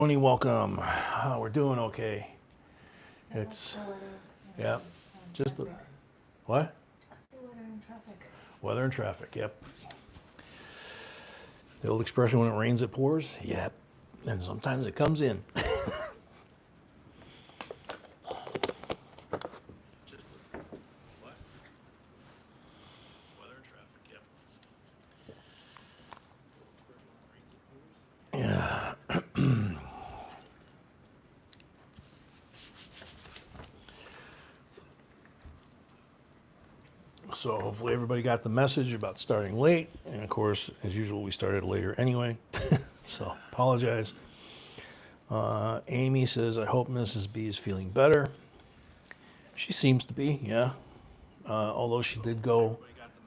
Tony, welcome. We're doing okay. It's, yeah, just the, what? Just the weather and traffic. Weather and traffic, yep. The old expression, when it rains, it pours? Yep. And sometimes it comes in. Yeah. So hopefully everybody got the message about starting late. And of course, as usual, we started later anyway. So apologize. Amy says, I hope Mrs. B is feeling better. She seems to be, yeah. Although she did go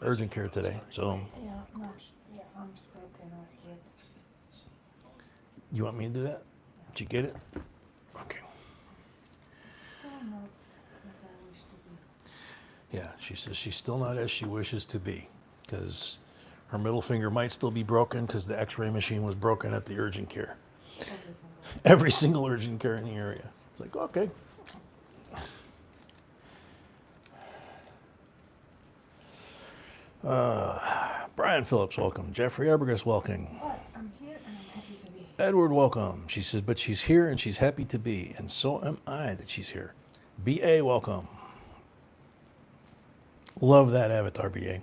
urgent care today. So Yeah, no, yeah, I'm still cannot get. you want me to do that? Did you get it? Okay. Still not as I wish to be. Yeah, she says she's still not as she wishes to be because her middle finger might still be broken because the x-ray machine was broken at the urgent care. Every single urgent care in the area. It's like, okay. Brian Phillips, welcome. Jeffrey Ebergus, welcome. But I'm here and I'm happy to be. Edward, welcome. She says, but she's here and she's happy to be, and so am I that she's here. BA, welcome. Love that avatar, BA.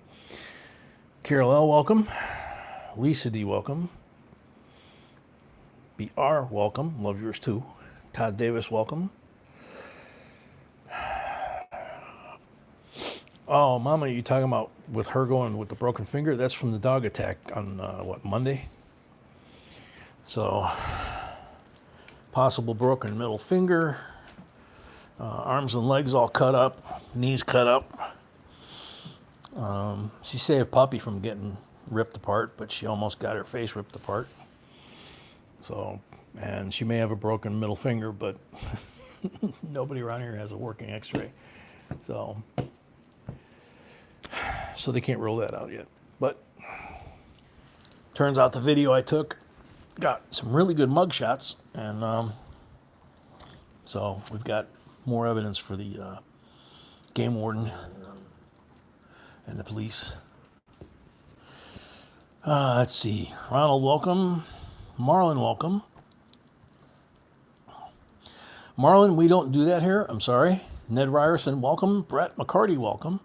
Carol L, welcome. Lisa D, welcome. BR, welcome. Love yours too. Todd Davis, welcome. Oh, Mama, you talking about with her going with the broken finger? That's from the dog attack on, Monday? So, possible broken middle finger, arms and legs all cut up, knees cut up. She saved Puppy from getting ripped apart, but she almost got her face ripped apart. So, and she may have a broken middle finger, but nobody around here has a working x-ray. So they can't rule that out yet. But turns out the video I took got some really good mug shots, and so we've got more evidence for the game warden and the police. Let's see. Ronald, welcome. Marlon, welcome. Marlon, we don't do that here. I'm sorry. Ned Ryerson, welcome. Brett McCarty, welcome.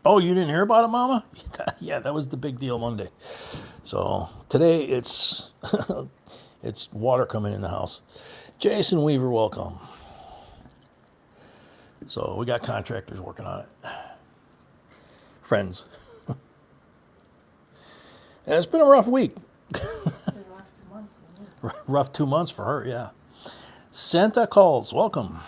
Oh, you didn't hear about it, Mama? Yeah, that was the big deal Monday. So today it's it's water coming in the house. Jason Weaver, welcome. So we got contractors working on it. Friends. And it's been a rough week. Rough 2 months for her, yeah. Santa calls, welcome.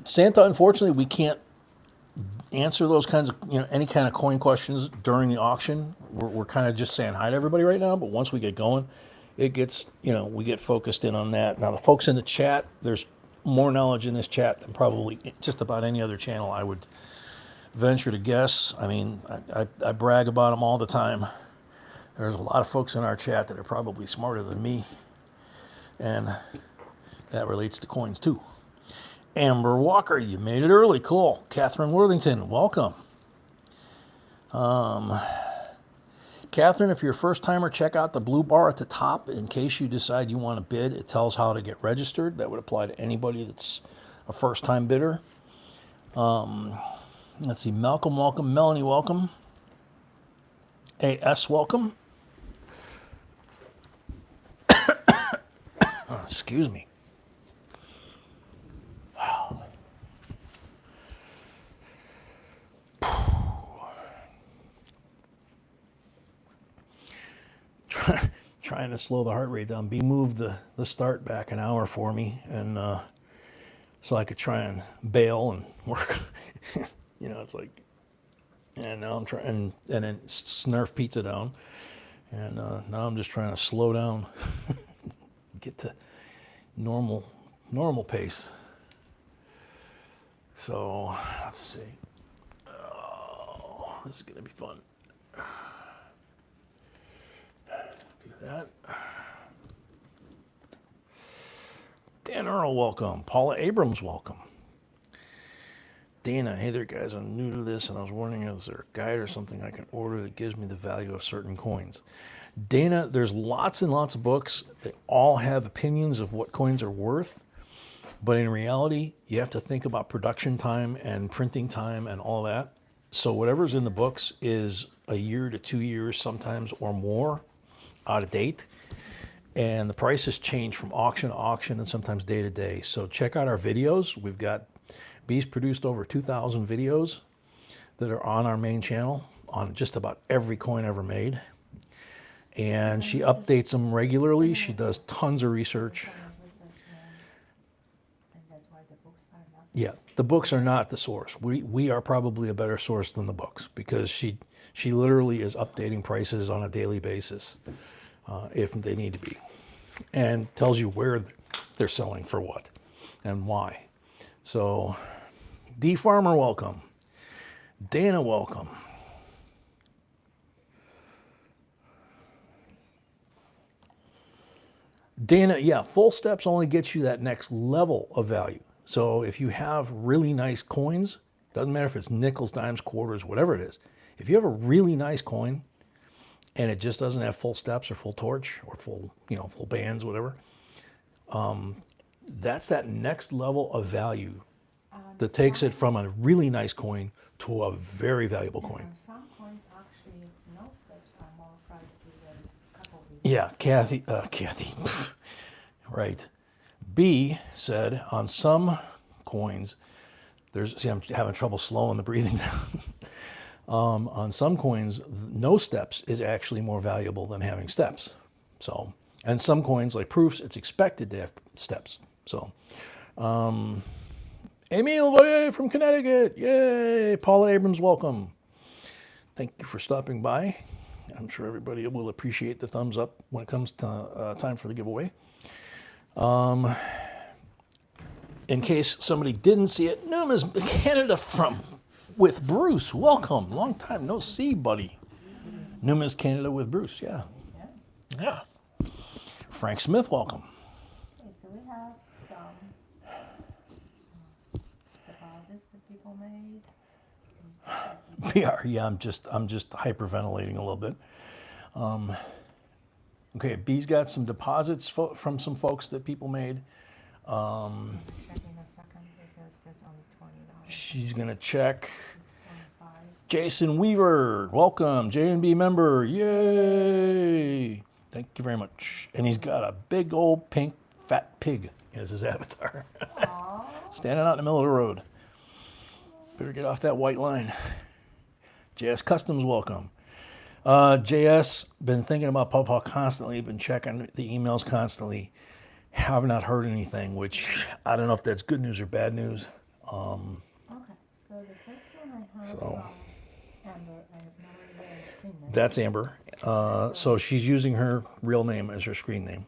Santa, unfortunately, we can't answer those kinds of, any kind of coin questions during the auction. We're kind of just saying hi to everybody right now, but once we get going, it gets, we get focused in on that. Now, the folks in the chat, there's more knowledge in this chat than probably just about any other channel, I would venture to guess. I mean, I brag about them all the time. There's a lot of folks in our chat that are probably smarter than me, and that relates to coins too. Amber Walker, you made it early. Cool. Catherine Worthington, welcome. Catherine, if you're a first timer, check out the blue bar at the top in case you decide you want to bid. It tells how to get registered. That would apply to anybody that's a first time bidder. Let's see. Malcolm, welcome. Melanie, welcome. AS, welcome. Excuse me. Trying to slow the heart rate down. B moved the start back an hour for me, and so I could try and bail and work. It's like, and now I'm trying, and then snurf pizza down, and now I'm just trying to slow down, get to normal pace. So let's see. Oh, this is gonna be fun. that. Dan Earl, welcome. Paula Abrams, welcome. Dana, hey there guys, I'm new to this and I was wondering, is there a guide or something I can order that gives me the value of certain coins? Dana, there's lots and lots of books. They all have opinions of what coins are worth. But in reality, you have to think about production time and printing time and all that. So whatever's in the books is a year to 2 years sometimes or more out of date. And the prices change from auction to auction and sometimes day to day. So check out our videos. We've got, B's produced over 2,000 videos that are on our main channel on just about every coin ever made. And she updates them regularly. She does tons of research. Yeah, the books are not the source. We are probably a better source than the books because she literally is updating prices on a daily basis if they need to be, and tells you where they're selling for what and why. So, D Farmer, welcome. Dana, welcome. Dana, yeah, full steps only gets you that next level of value. So if you have really nice coins, doesn't matter if it's nickels, dimes, quarters, whatever it is. If you have a really nice coin and it just doesn't have full steps or full torch or full, full bands, whatever, that's that next level of value that takes it from a really nice coin to a very valuable coin. Some coins actually, no steps are more pricey than a couple of Yeah, Kathy, right. B said on some coins, I'm having trouble slowing the breathing down. On some coins, no steps is actually more valuable than having steps. So, and some coins like proofs, it's expected to have steps. So, Emil from Connecticut, yay! Paula Abrams, welcome. Thank you for stopping by. I'm sure everybody will appreciate the thumbs up when it comes to time for the giveaway. In case somebody didn't see it, Numa's Canada with Bruce. Welcome. Long time no see, buddy. Numa's Canada with Bruce. Yeah. Yeah. Frank Smith, welcome. Okay, so we have some deposits that people made. We are. Yeah, I'm just hyperventilating a little bit. Okay, B's got some deposits from some folks that people made. Check in a second because that's only $20. She's gonna check. It's 25. Jason Weaver, welcome, J&B member, yay! Thank you very much. And he's got a big old pink fat pig as his avatar, standing out in the middle of the road. Better get off that white line. JS Customs, welcome. JS, been thinking about Pawpaw constantly, been checking the emails constantly. Have not heard anything, which I don't know if that's good news or bad news. Okay, so the first one I have Amber. I have no idea her screen name. That's Amber. So she's using her real name as her screen name.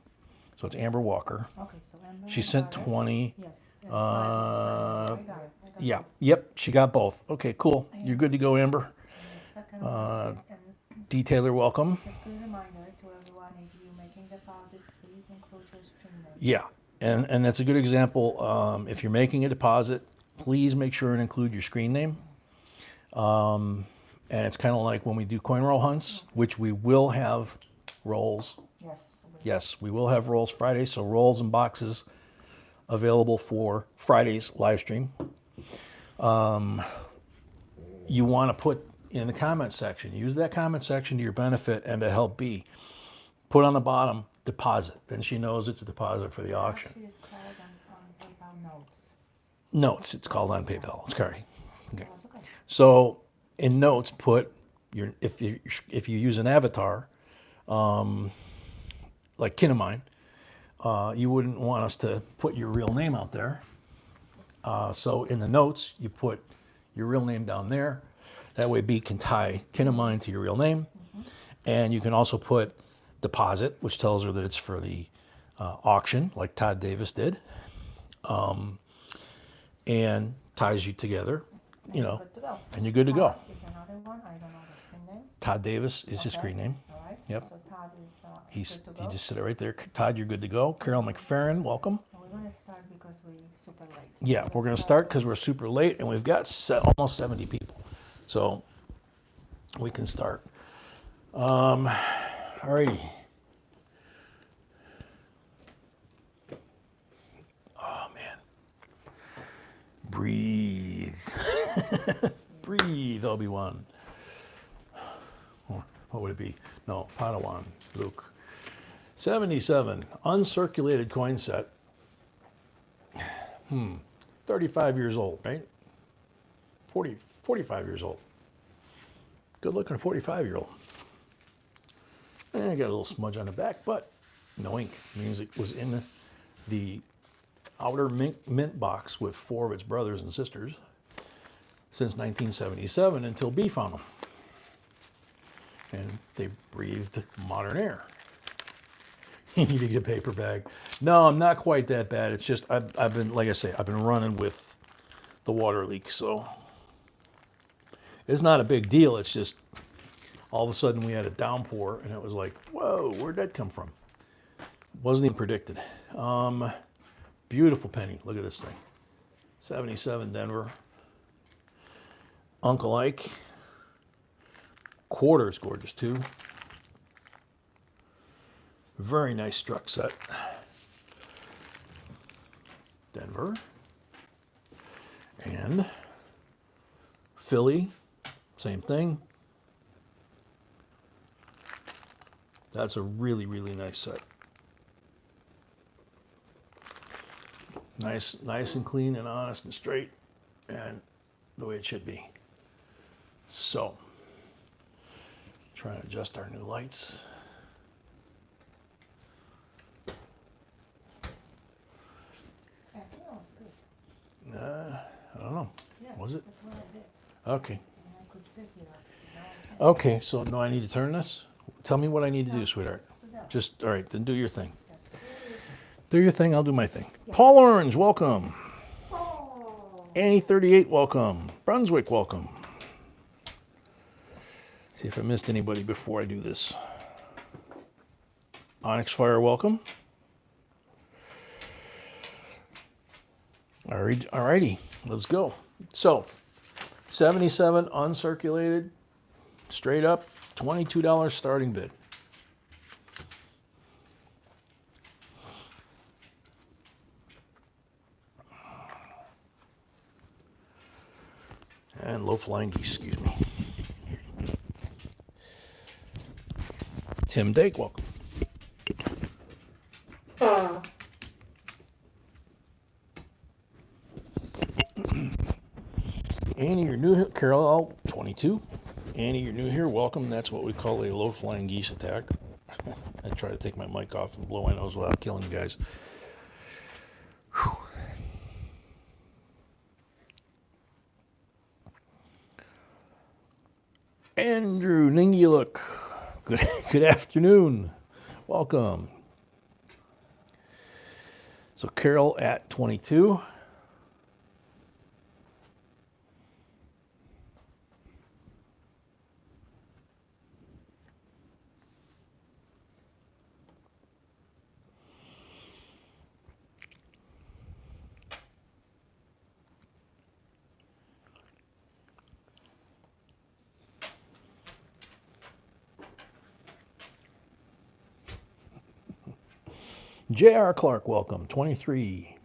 So it's Amber Walker. Okay, so Amber. She sent got it. 20. Yes. I got it. Yeah. Yep. She got both. Okay, cool. You're good to go, Amber. And the second one is, Detailer, welcome. just a reminder to everyone, if you're making deposits, please include your screen name. Yeah. And that's a good example. If you're making a deposit, please make sure and include your screen name. And it's kind of like when we do coin roll hunts, which we will have rolls. Yes, we will have rolls Friday. So rolls and boxes available for Friday's live stream. You want to put in the comment section, use that comment section to your benefit and to help B. Put on the bottom, deposit. Then she knows it's a deposit for the auction. Actually, it's called on PayPal notes. Notes, it's called on PayPal. It's correct. Okay. That's okay. So in notes, put your if you use an avatar, like kin of mine, you wouldn't want us to put your real name out there. So in the notes, you put your real name down there. That way B can tie kin of mine to your real name. And you can also put deposit, which tells her that it's for the auction, like Todd Davis did. And ties you together, And you're good to go. and you're good to go. Is another one, I don't know the screen name. Todd Davis is his Okay. screen name. All right. Yep. So Todd is He good to go. just said it right there. Todd, you're good to go. Carol McFerrin, welcome. And we're going to start because we're super late. So Yeah, we're going to start because we're super late and we've got almost 70 people. So we can start. Alrighty. Oh, man. Breathe. Breathe, Obi-Wan. What would it be? No, Padawan, Luke. 77, uncirculated coin set. 35 years old, right? 45 years old. Good looking 45-year-old. And I got a little smudge on the back, but no ink. Means it was in the outer mint box with 4 of its brothers and sisters since 1977 until B found them. And they breathed modern air. You need to get a paper bag. No, I'm not quite that bad. It's just I've been, like I say, I've been running with the water leak, so it's not a big deal. It's just all of a sudden we had a downpour, and it was like, whoa, where'd that come from? Wasn't even predicted. Beautiful penny. Look at this thing. 77 Denver. Uncle Ike. Quarter is gorgeous too. Very nice struck set. Denver. And Philly, same thing. That's a really, really nice set. Nice and clean and honest and straight, and the way it should be. So, trying to adjust our new lights. I think that was good. I don't know. Yeah, Was it? that's what I did. Okay. And I could sit here. Now I Okay, so no, I need to turn this? Tell me what I need to do, sweetheart. can't. Just, all right, then do your thing. That's Do your thing, I'll do my thing. Paul Orange, welcome. Oh, Annie 38, welcome. Brunswick, welcome. See if I missed anybody before I do this. Onyx Fire, welcome. Alrighty, let's go. So, 77 uncirculated, straight up, $22 starting bid. And low flying geese, excuse me. Tim Dake, welcome. Annie, you're new here. Carol, 22. Annie, you're new here. Welcome. That's what we call a low flying geese attack. I try to take my mic off and blow my nose without killing you guys. Whew. Andrew Ninguluk, good afternoon. Welcome. So Carol at 22. J.R. Clark, welcome, 23.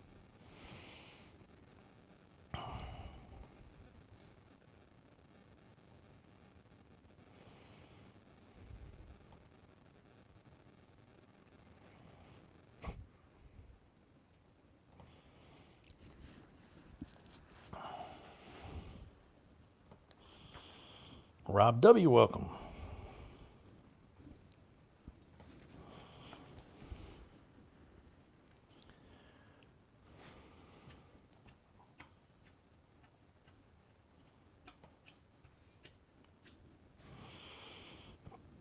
Rob W., welcome.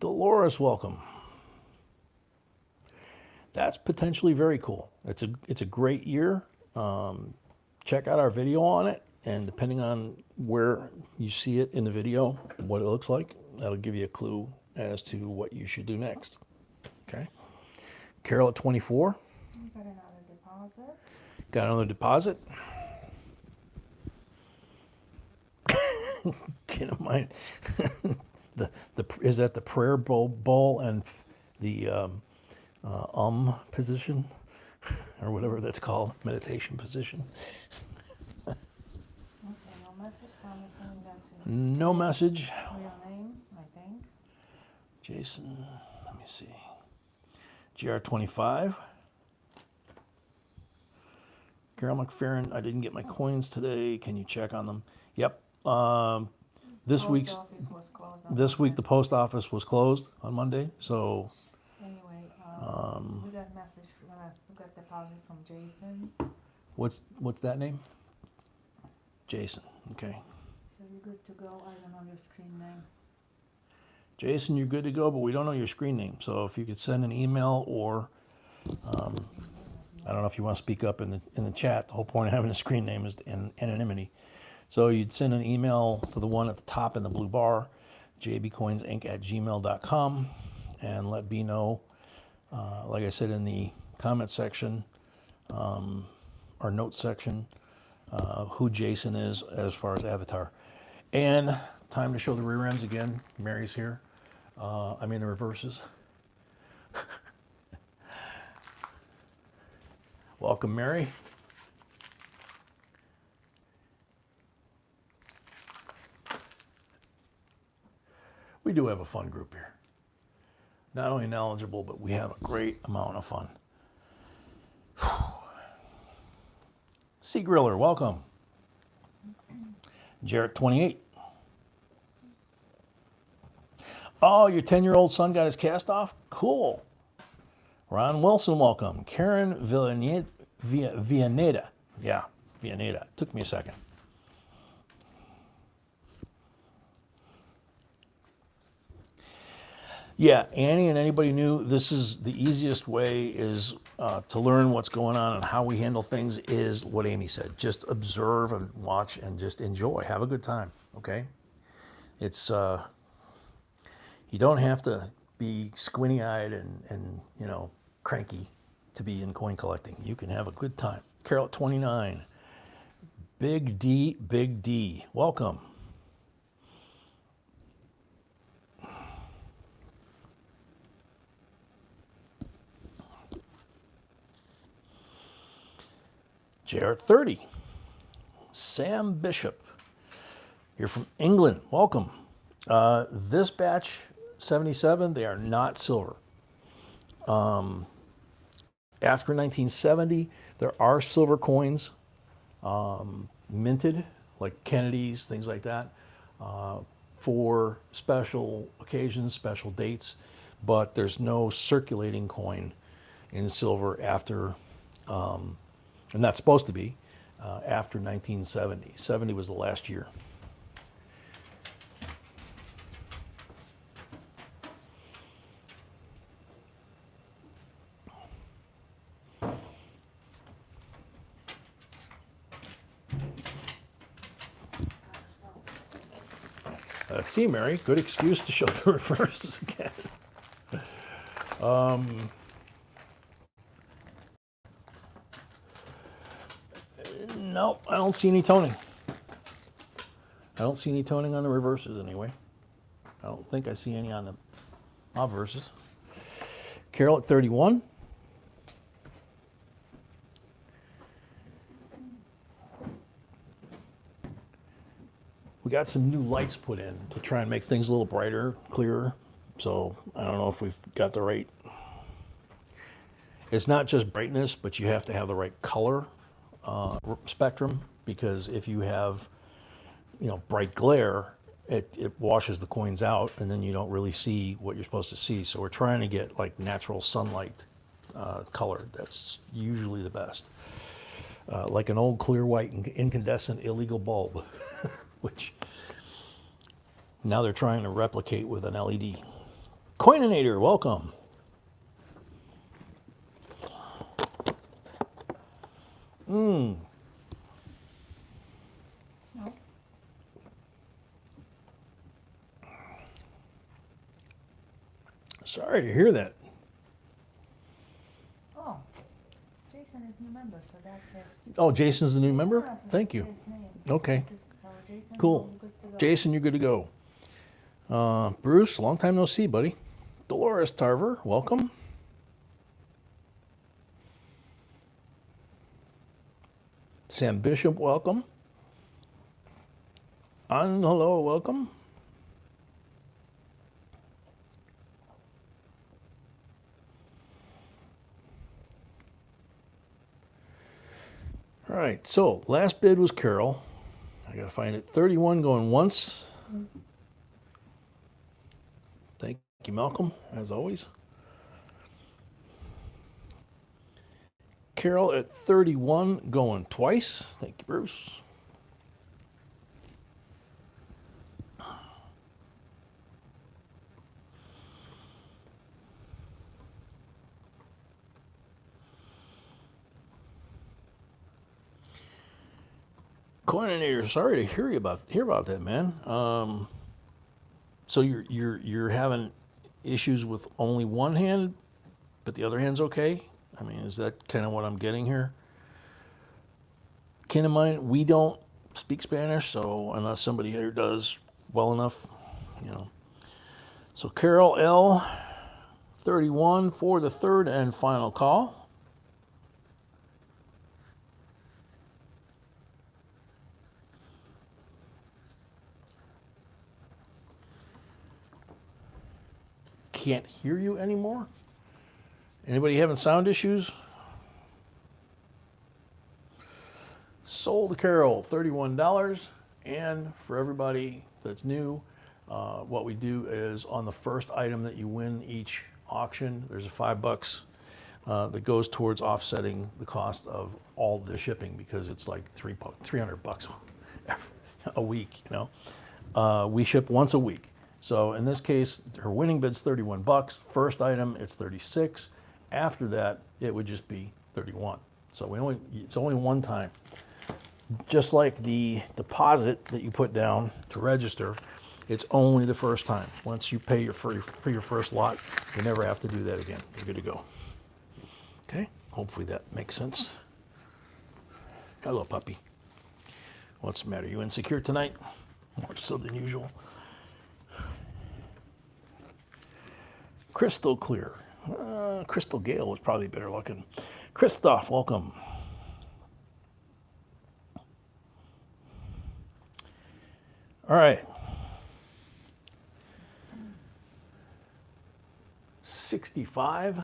Dolores, welcome. That's potentially very cool. It's a great year. Check out our video on it, and depending on where you see it in the video, what it looks like, that'll give you a clue as to what you should do next. Okay. Carol at 24. Got another deposit. Got another deposit. Can't mind. Is that the prayer bowl and the position or whatever that's called, meditation position? Okay, no message. So I'm assuming that's his No message. real name, I think. Jason, let me see. GR25. Carol McFerrin, I didn't get my coins today. Can you check on them? Yep. This Post week's office was closed on this week Monday. the post office was closed on Monday, so Anyway, we got message. We got deposit from Jason. what's that name? Jason. Okay. So you're good to go. I don't know your screen name. Jason, you're good to go, but we don't know your screen name. So if you could send an email or I don't know if you want to speak up in the chat. The whole point of having a screen name is anonymity. So you'd send an email to the one at the top in the blue bar, jbcoinsinc@gmail.com, and let B know, like I said in the comment section, or note section, who Jason is as far as avatar. And time to show the rear ends again. Mary's here. I mean the reverses. Welcome, Mary. We do have a fun group here. Not only knowledgeable, but we have a great amount of fun. Sea Griller, welcome. Jarrett, 28. Oh, your 10-year-old son got his cast off? Cool. Ron Wilson, welcome. Karen Villaneda. Yeah, Villaneda. Took me a second. Yeah, Annie and anybody new, this is the easiest way is to learn what's going on and how we handle things is what Amy said. Just observe and watch and just enjoy. Have a good time, okay? It's, you don't have to be squinty-eyed and you know, cranky to be in coin collecting. You can have a good time. Carol at 29. Big D, welcome. Jarrett 30. Sam Bishop. You're from England. Welcome. This batch 77, they are not silver. After 1970, there are silver coins minted, like Kennedy's, things like that, for special occasions, special dates, but there's no circulating coin in silver after, and that's supposed to be, after 1970. 70 was the last year. Let's see, Mary. Good excuse to show the reverses again. No, I don't see any toning. I don't see any toning on the reverses anyway. I don't think I see any on the obverses. Carol at 31. We got some new lights put in to try and make things a little brighter, clearer. So I don't know if we've got the right. It's not just brightness, but you have to have the right color spectrum, because if you have, bright glare, it washes the coins out, and then you don't really see what you're supposed to see. So we're trying to get like natural sunlight color. That's usually the best. Like an old clear white incandescent illegal bulb, which now they're trying to replicate with an LED. Coininator, welcome. No. Sorry to hear that. Oh, Jason is new member, so that's his. Oh, Jason's the new member? Yes, Thank you. his name. Okay. So Jason, Cool. you're good to go. Jason, you're good to go. Bruce, long time no see, buddy. Dolores Tarver, welcome. Sam Bishop, welcome. Hello, welcome. All right, so last bid was Carol. I gotta find it. 31 going once. Thank you, Malcolm, as always. Carol at 31 going twice. Thank you, Bruce. Coordinator, sorry to hear about that, man. So you're having issues with only one hand, but the other hand's okay? I mean, is that kind of what I'm getting here? Kin of mine, we don't speak Spanish, so unless somebody here does well enough, you know. So Carol L, 31 for the third and final call. Can't hear you anymore? Anybody having sound issues? Sold to Carol, $31. And for everybody that's new, what we do is on the first item that you win each auction, there's a $5 that goes towards offsetting the cost of all the shipping, because it's like $300 a week, you know. We ship once a week. So in this case, her winning bid's $31. First item, it's 36. After that, it would just be 31. So it's only one time. Just like the deposit that you put down to register, it's only the first time. Once you pay for your first lot, you never have to do that again. You're good to go. Okay, hopefully that makes sense. Hello, puppy. What's the matter? You insecure tonight? More so than usual. Crystal clear. Crystal Gale was probably better looking. Christoph, welcome. All right. 65.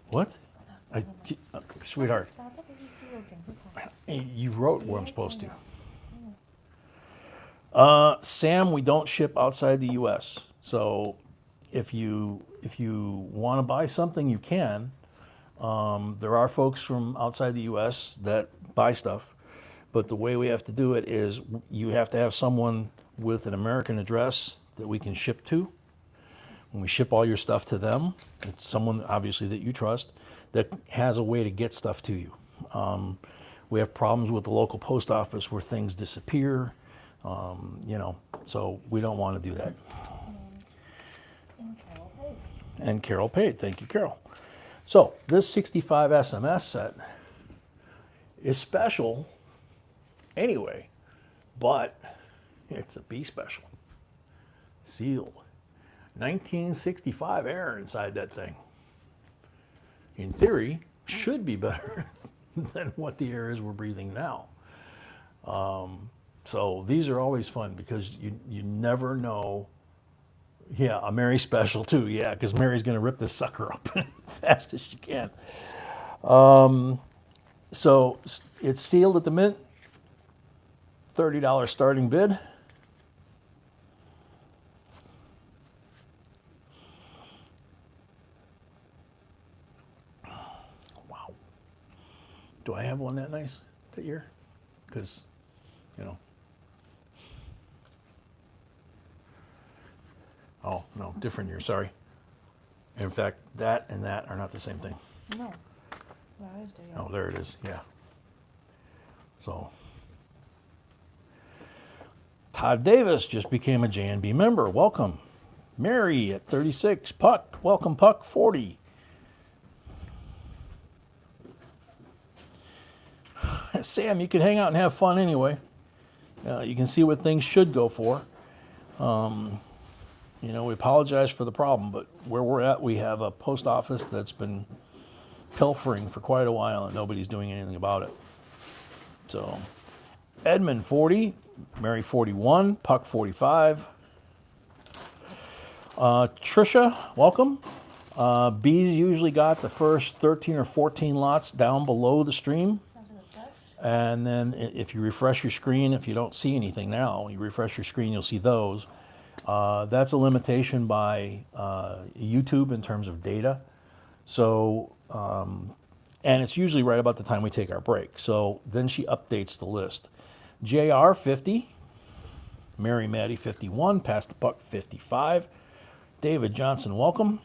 What? Sweetheart. You wrote where I'm supposed to. Sam, we don't ship outside the U.S. So if you want to buy something, you can. There are folks from outside the U.S. that buy stuff, but the way we have to do it is you have to have someone with an American address that we can ship to. When we ship all your stuff to them, it's someone obviously that you trust that has a way to get stuff to you. We have problems with the local post office where things disappear. You know, so we don't want to do that. And Carol paid. Thank you, Carol. So this 65 SMS set is special anyway, but it's a B special. Sealed. 1965 air inside that thing. In theory, should be better than what the air is we're breathing now. So these are always fun because you never know. Yeah, a Mary special too. Yeah, because Mary's going to rip this sucker up as fast as she can. So it's sealed at the mint. $30 starting bid. Wow. Do I have one that nice that year? Because, you know. Oh, no, different year, sorry. In fact, that and that are not the same thing. No. Where is the Oh, there it is, yeah. So, Todd Davis just became a JNB member. Welcome. Mary at 36. Puck. Welcome, Puck. 40. Sam, you can hang out and have fun anyway. You can see what things should go for. We apologize for the problem, but where we're at, we have a post office that's been pilfering for quite a while and nobody's doing anything about it. So, Edmund 40, Mary 41, Puck 45. Trisha, welcome. Bees usually got the first 13 or 14 lots down below the stream. And then if you refresh your screen, if you don't see anything now, you refresh your screen, you'll see those. That's a limitation by YouTube in terms of data. So, and it's usually right about the time we take our break. So then she updates the list. JR 50, Mary Maddie 51, Pass the Puck 55, David Johnson, welcome.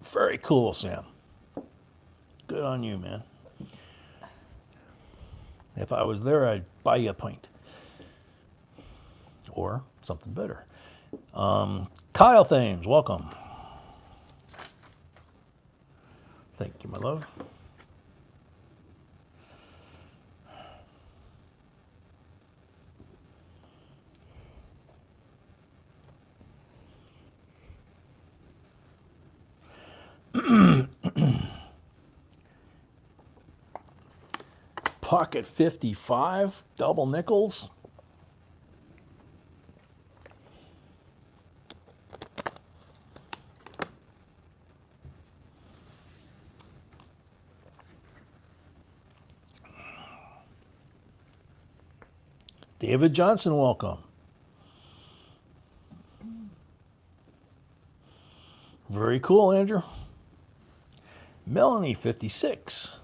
Very cool, Sam. Good on you, man. If I was there, I'd buy you a pint. Or something better. Kyle Thames, welcome. Thank you, my love. Pocket 55, double nickels. David Johnson, welcome. Very cool, Andrew. Melanie, 56.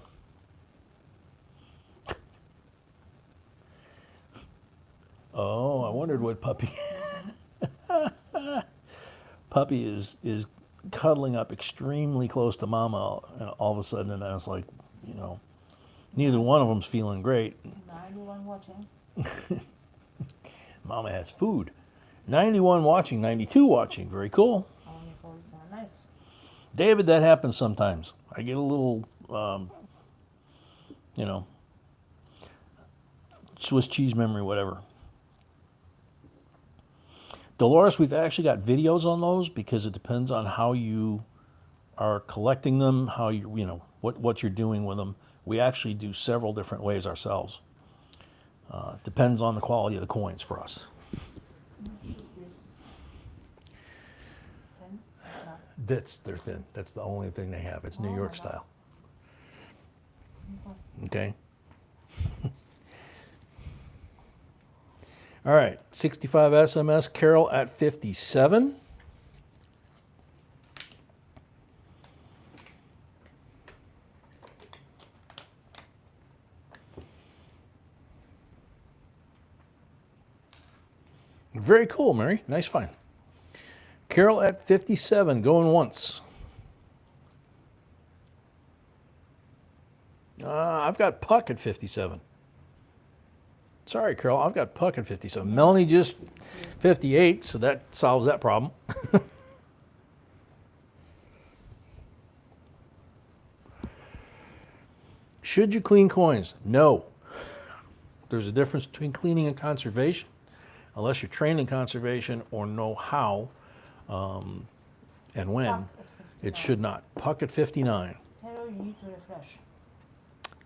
Oh, I wondered what Puppy... Puppy is cuddling up extremely close to Mama all of a sudden, and I was like, neither one of them's feeling great. 91 watching. Mama has food. 91 watching, 92 watching. Very cool. Only 47. Nice. David, that happens sometimes. I get a little, Swiss cheese memory, whatever. Dolores, we've actually got videos on those because it depends on how you are collecting them, how what you're doing with them. We actually do several different ways ourselves. Depends on the quality of the coins for us. They're thin. That's the only thing they have. It's New York style. Okay. All right, 65 SMS, Carol at 57. Very cool, Mary. Nice find. Carol at 57, going once. I've got Puck at 57. Sorry, Carol, I've got Puck at 57. Melanie just 58, so that solves that problem. Should you clean coins? No. There's a difference between cleaning and conservation. Unless you're trained in conservation or know how and when, it should not. Puck at 59. Carol, you need to refresh.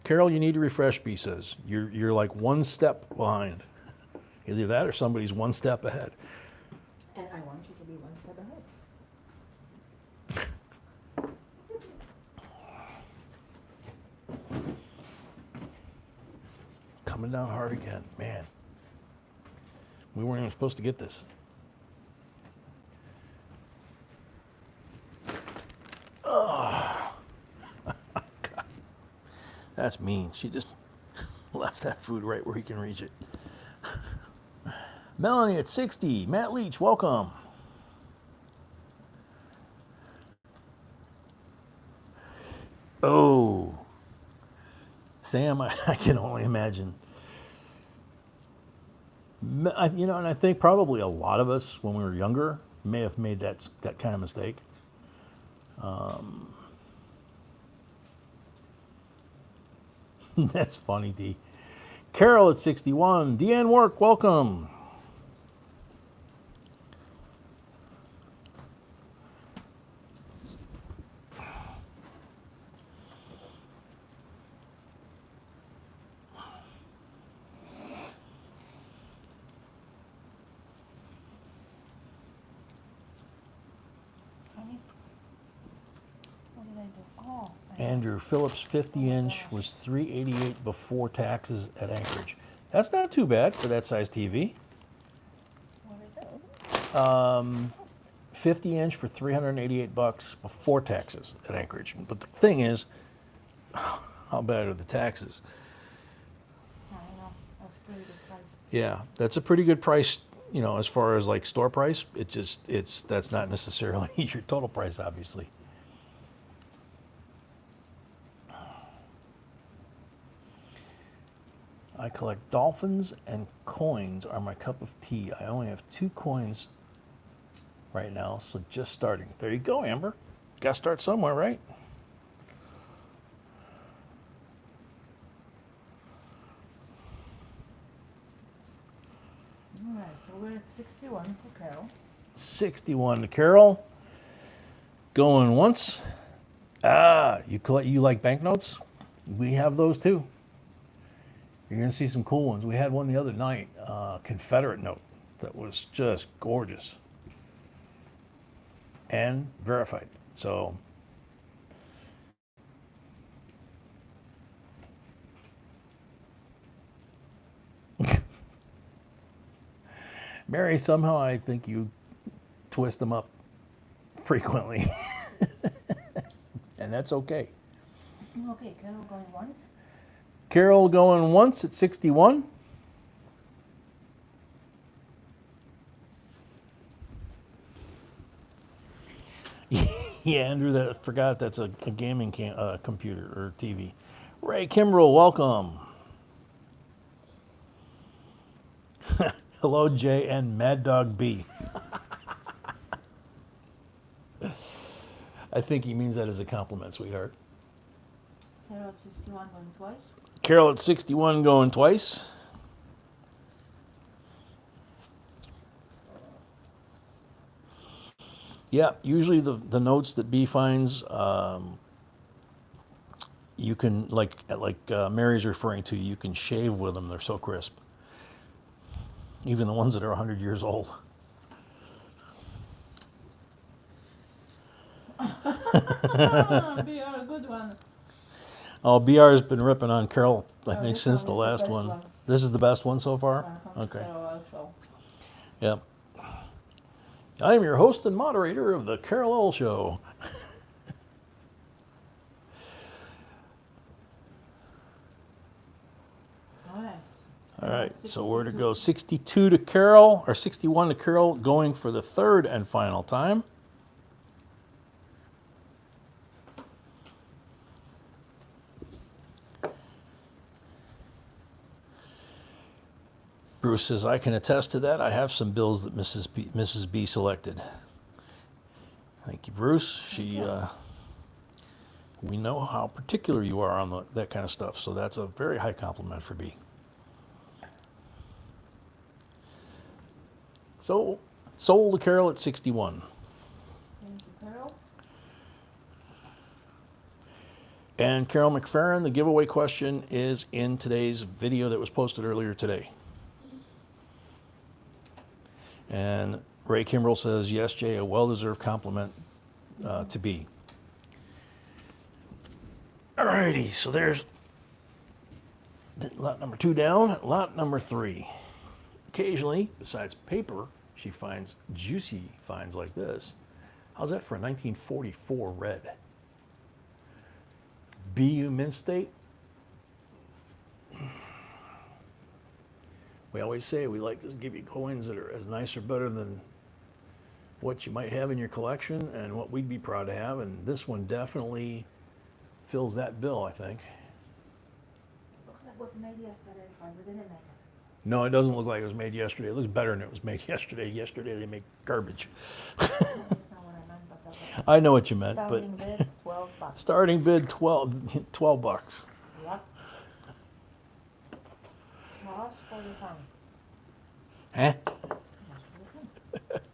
Carol, you need to refresh, B says. You're like one step behind. Either that or somebody's one step ahead. And I want you to be one step ahead. Coming down hard again, man. We weren't even supposed to get this. That's mean. She just left that food right where he can reach it. Melanie at 60. Matt Leach, welcome. Oh, Sam, I can only imagine. You know, and I think probably a lot of us when we were younger may have made that kind of mistake. That's funny, D. Carol at 61. Deanne Work, welcome. Honey, what did I do? Oh, Andrew Phillips 50-inch was $388 before taxes at Anchorage. That's not too bad for that size TV. what is it? 50-inch for $388 before taxes at Anchorage. But the thing is, how bad are the taxes? I know. That's pretty good price. Yeah, that's a pretty good price, you know, as far as like store price. That's not necessarily your total price, obviously. I collect dolphins and coins are my cup of tea. I only have 2 coins right now, so just starting. There you go, Amber. Got to start somewhere, right? All right, so we're at 61 for Carol. 61 to Carol. Going once. You like banknotes? We have those too. You're going to see some cool ones. We had one the other night, Confederate note, that was just gorgeous and verified. So, Mary, somehow I think you twist them up frequently, and that's okay. Okay, Carol going once. Carol going once at 61. Yeah, Andrew, that forgot that's a gaming computer or TV. Ray Kimbrell, welcome. Hello, Jay and Mad Dog B. I think he means that as a compliment, sweetheart. Carol at 61 going twice. Carol at 61 going twice. Yeah, usually the notes that B finds, you can, like Mary's referring to, you can shave with them. They're so crisp. Even the ones that are 100 years old. Be a good one. Oh, BR has been ripping on Carol, I think, this since one the is the last best one. one. This is the best one so far? Okay. Carol also. Yep. I am your host and moderator of the Carol L Show. All right. All right, so where to go? 62 to Carol, or 61 to Carol, going for the third and final time. Bruce says, I can attest to that. I have some bills that Mrs. B selected. Thank you, Bruce. We know how particular you are on that kind of stuff, so that's a very high compliment for B. So, sold to Carol at 61. Thank you, Carol. And Carol McFerrin, the giveaway question is in today's video that was posted earlier today. And Ray Kimbrell says, yes, Jay, a well-deserved compliment to B. All righty, so there's lot number 2 down, lot number 3. Occasionally, besides paper, she finds juicy finds like this. How's that for a 1944 red? BU Mint State. We always say we like to give you coins that are as nice or better than what you might have in your collection and what we'd be proud to have. And this one definitely fills that bill, I think. Looks like it was made yesterday, but we didn't make it. No, it doesn't look like it was made yesterday. It looks better than it was made yesterday. Yesterday they make garbage. That's not what I meant, but that was I know what you meant, starting but bid, $12. starting bid $12 bucks. Yep. Much for your time. Huh? Much for your time.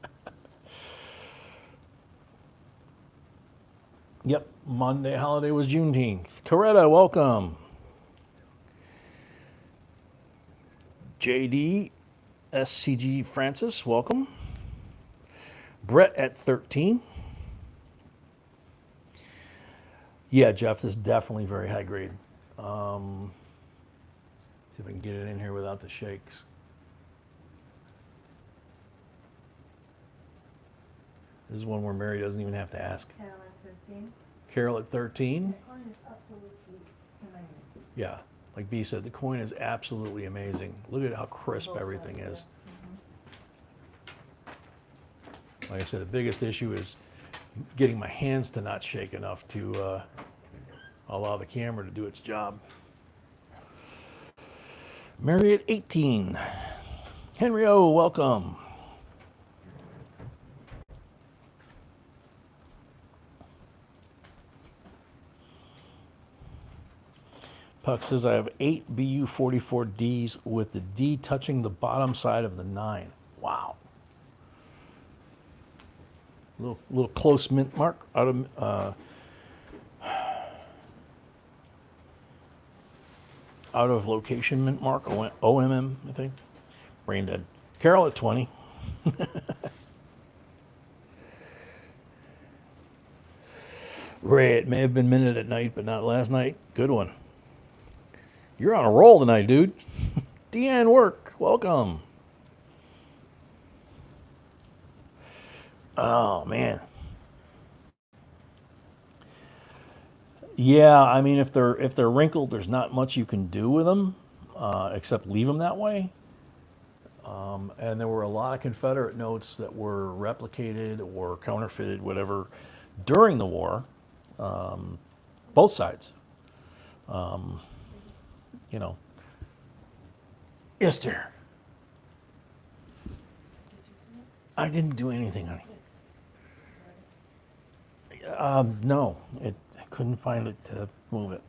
Yep, Monday holiday was Juneteenth. Coretta, welcome. JD, SCG Francis, welcome. Brett at 13. Yeah, Jeff, this is definitely very high grade. See if I can get it in here without the shakes. This is one where Mary doesn't even have to ask. Carol at 13. Carol at 13. The coin is absolutely amazing. Yeah, like B said, the coin is absolutely amazing. Look at how crisp Both everything sides, is. yeah. Like I said, the biggest issue is getting my hands to not shake enough to allow the camera to do its job. Mary at 18. Henry O, welcome. Puck says I have 8 BU44Ds with the D touching the bottom side of the 9. Wow. Little close mint mark out of location mint mark, OMM, I think. Brain dead. Carol at 20. Ray, it may have been minute at night, but not last night. Good one. You're on a roll tonight, dude. Deanne Work, welcome. Oh, man. Yeah, I mean, if they're wrinkled, there's not much you can do with them, except leave them that way. And there were a lot of Confederate notes that were replicated or counterfeited, whatever, during the war. Both sides. You know. Yes, dear. I didn't do anything, honey. No, I couldn't find it to move it.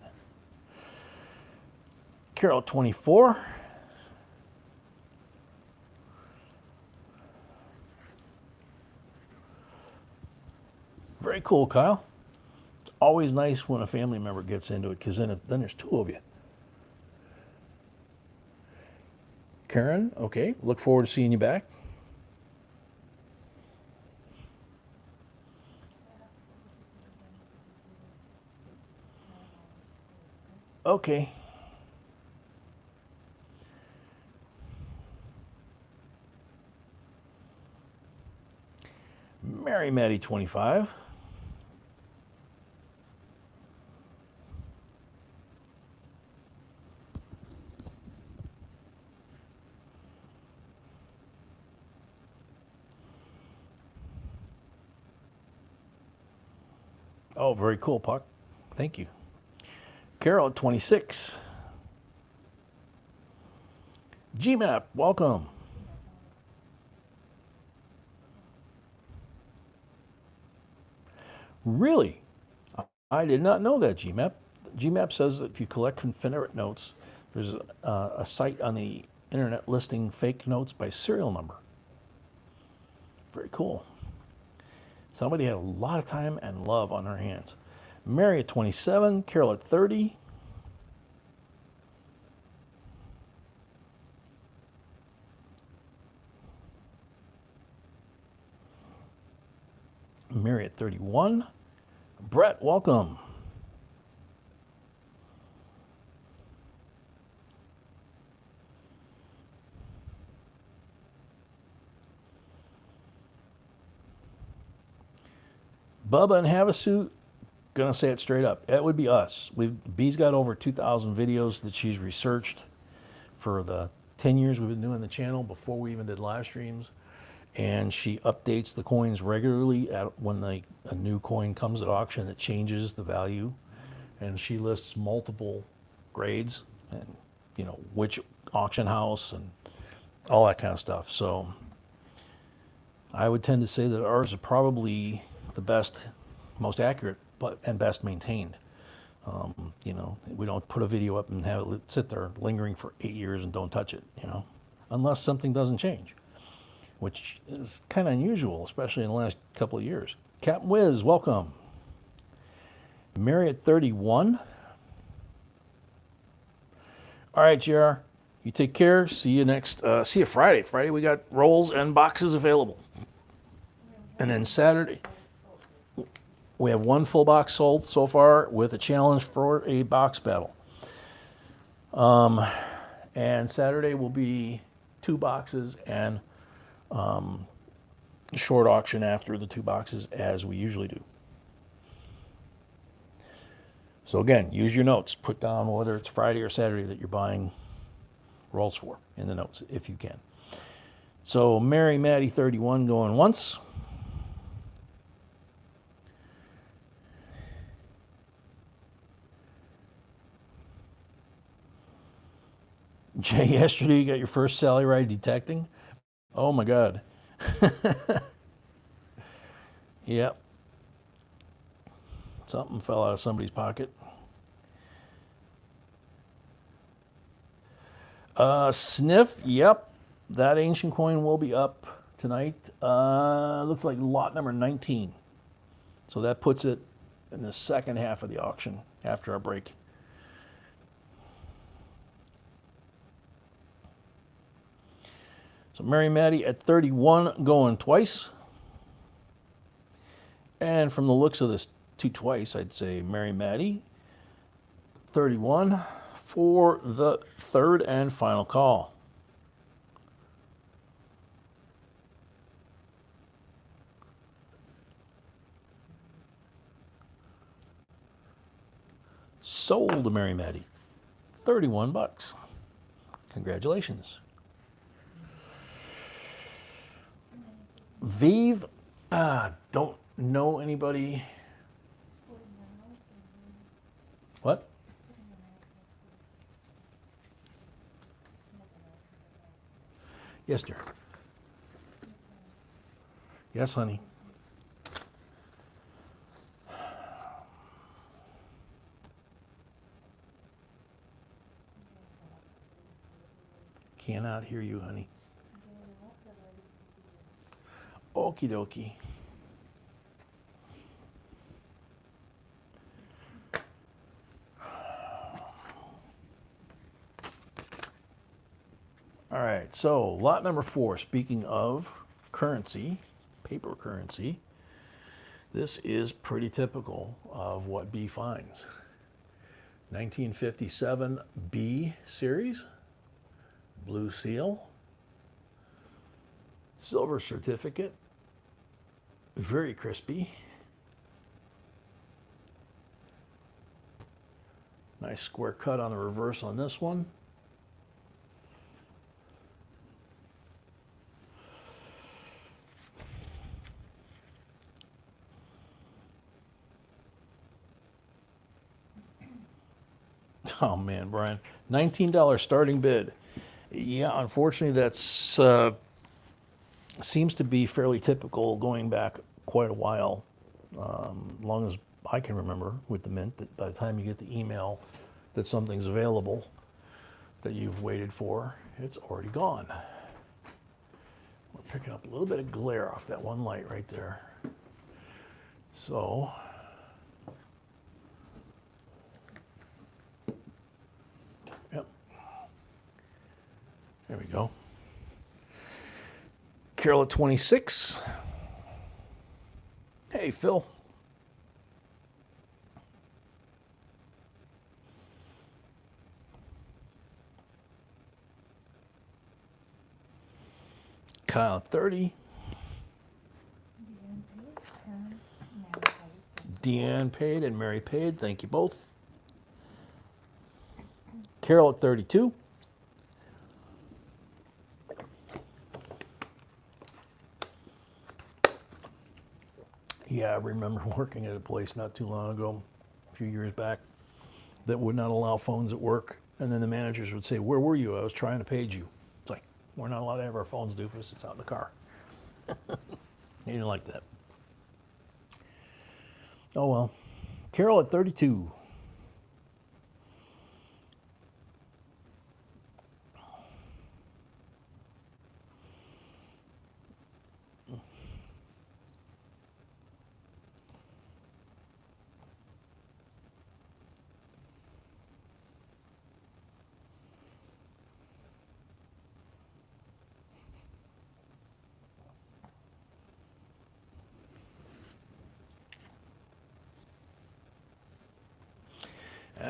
Carol 24. Very cool, Kyle. It's always nice when a family member gets into it because then there's two of you. Karen, okay. Look forward to seeing you back. Okay. Mary Maddie 25. Oh, very cool, Puck. Thank you. Carol at 26. GMAP, welcome. Really? I did not know that, GMAP. GMAP says that if you collect Confederate notes, there's a site on the internet listing fake notes by serial number. Very cool. Somebody had a lot of time and love on their hands. Mary at 27, Carol at 30. Mary at 31. Brett, welcome. Bubba and Havasu, gonna say it straight up. It would be us. B's got over 2,000 videos that she's researched for the 10 years we've been doing the channel before we even did live streams. And she updates the coins regularly when a new coin comes at auction that changes the value. and she lists multiple grades and, you know, which auction house and all that kind of stuff. So I would tend to say that ours is probably the best, most accurate, and best maintained. You know, we don't put a video up and have it sit there lingering for 8 years and don't touch it, you know, unless something doesn't change, which is kind of unusual, especially in the last couple of years. Captain Wiz, welcome. Mary at 31. All right, JR, you take care. See you Friday. Friday we got rolls and boxes available. And then Saturday, we have one full box sold so far with a challenge for a box battle. And Saturday will be 2 boxes and short auction after the 2 boxes as we usually do. So again, use your notes. Put down whether it's Friday or Saturday that you're buying rolls for in the notes if you can. So Mary Maddie 31 going once. Jay, yesterday you got your first Sally ride detecting? Oh my God. Yep. Something fell out of somebody's pocket. Sniff, yep. That ancient coin will be up tonight. Looks like lot number 19. So that puts it in the second half of the auction after our break. So Mary Maddie at 31 going twice. And from the looks of this 2 twice, I'd say Mary Maddie 31 for the third and final call. Sold to Mary Maddie. 31 bucks. Congratulations. Vive, don't know anybody. What? Yes, dear. Yes, honey. Cannot hear you, honey. Okie dokie. All right, so lot number 4, speaking of currency, paper currency, this is pretty typical of what B finds. 1957 B series, blue seal, silver certificate, very crispy. Nice square cut on the reverse on this one. Oh man, Brian, $19 starting bid. Yeah, unfortunately, that's seems to be fairly typical going back quite a while, long as I can remember with the mint. That by the time you get the email that something's available that you've waited for, it's already gone. We're picking up a little bit of glare off that one light right there. So. Yep. There we go. Carol at 26. Hey, Phil. Kyle at 30. Deanne paid and Mary paid. Thank you both. Carol at 32. Yeah, I remember working at a place not too long ago, a few years back. that would not allow phones at work. And then the managers would say, "Where were you? I was trying to page you." It's like, we're not allowed to have our phones, doofus. It's out in the car. He didn't like that. Oh well. Carol at 32.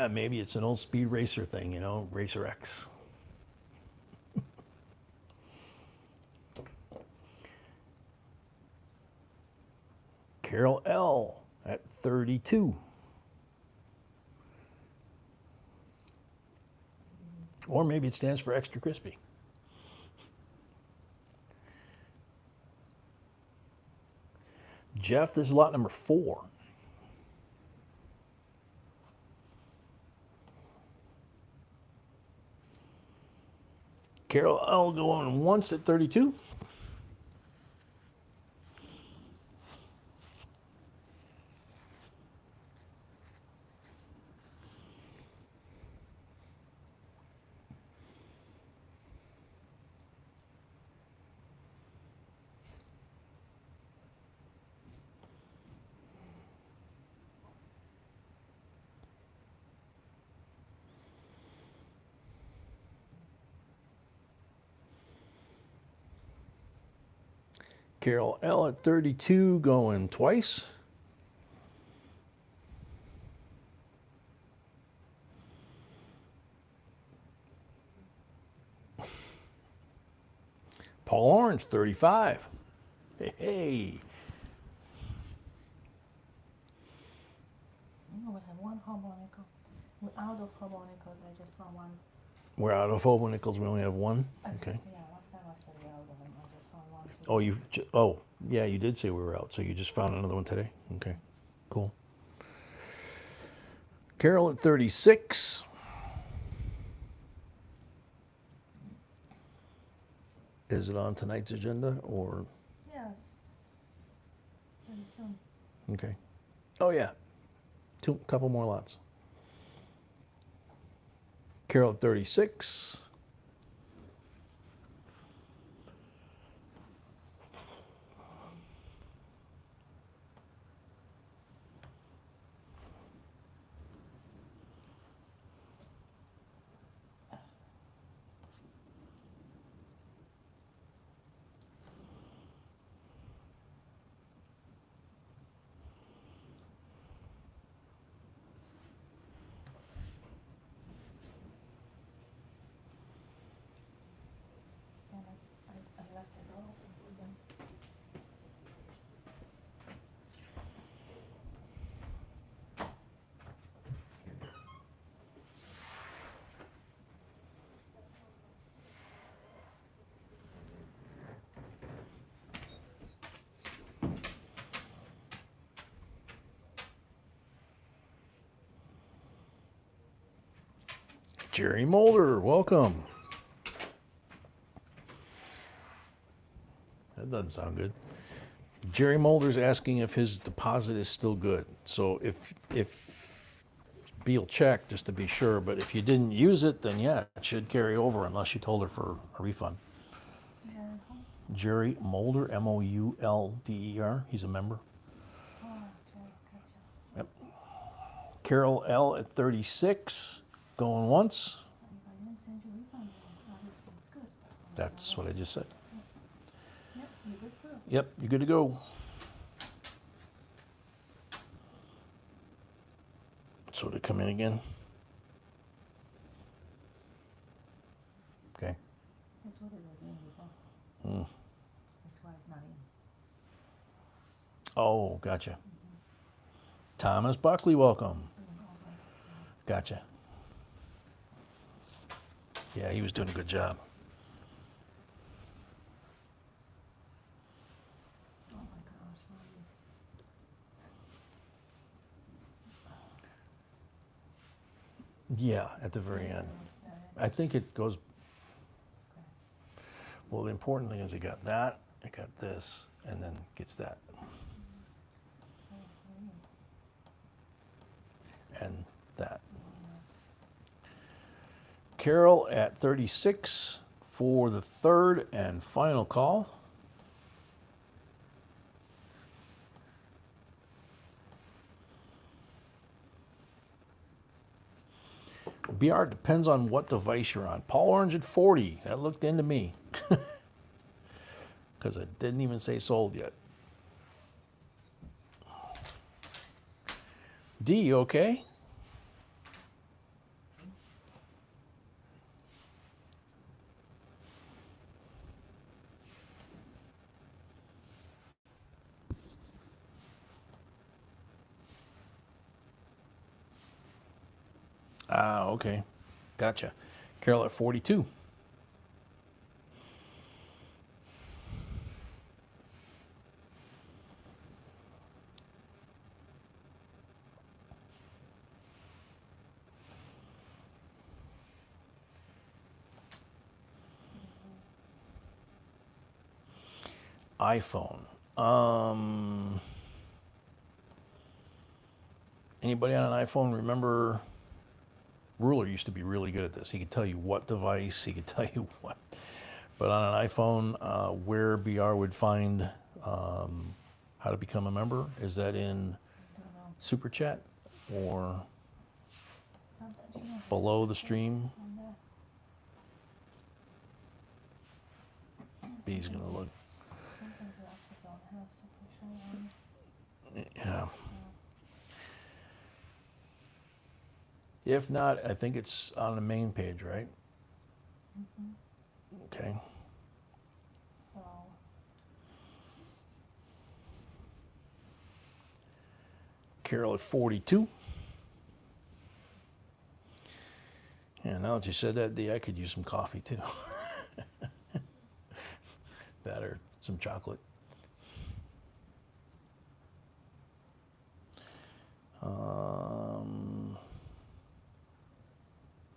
Maybe it's an old speed racer thing, Racer X. Carol L at 32. Or maybe it stands for extra crispy. Jeff, this is lot number 4. Carol L going once at 32. Carol L at 32 going twice. Paul Orange, 35. Hey. We have one hobo nickel. We're out of hobo nickels. I just found one. We're out of hobo nickels. We only have one. Okay. Yeah, last time I said we're out of them. I just found one. Yeah, you did say we were out. So you just found another one today? Okay, cool. Carol at 36. Is it on tonight's agenda or? Yes. Pretty soon. Okay. Oh, yeah. Couple more lots. Carol at 36. And I left the door open for them. Jerry Mulder, welcome. That doesn't sound good. Jerry Mulder's asking if his deposit is still good. So if Beal check just to be sure, but if you didn't use it, then yeah, it should carry over unless you told her for a refund. Jerry Mulder, Moulder. He's a member. Oh, okay, gotcha. Yep. Carol L at 36, going once. If I didn't send you refund, then obviously it's good. That's what I just said. Yep, you're good too. Yep, you're good to go. So to come in again. Okay. That's what it was in before. Hmm. That's why it's not in. Oh, gotcha. Thomas Buckley, welcome. Gotcha. Yeah, he was doing a good job. Oh my gosh, Lottie. Yeah, at the very end. I think it goes, well, the important thing is it got that, it got this, and then gets that. And that. Carol at 36 for the third and final call. BR depends on what device you're on. Paul Orange at 40. That looked into me. Because it didn't even say sold yet. D, you okay? Ah, okay. Gotcha. Carol at 42. iPhone. Anybody on an iPhone remember? Ruler used to be really good at this. He could tell you what device, he could tell you what. But on an iPhone, where BR would find how to become a member, is that in Super Chat or below the stream? B's gonna look. Sometimes you actually don't have sufficient one. Yeah. If not, I think it's on the main page, right? Okay. So, Carol at 42. Yeah, now that you said that, D, I could use some coffee too. That or some chocolate.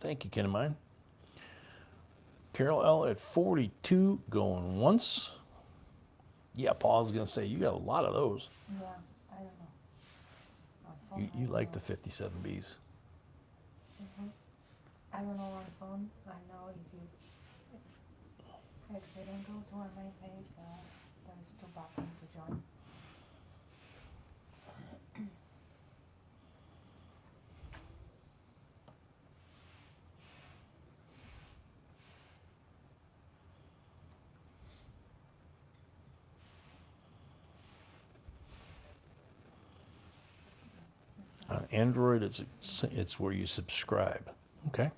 Thank you, Ken of mine. Carol L at 42 going once. Yeah, Paul's going to say, you got a lot of those. yeah, I don't know. On phone, You I like don't the 57Bs. know. I don't know on phone. I know if you exit and go to our main page, there's two buttons to join. On Android, it's where you subscribe. Okay.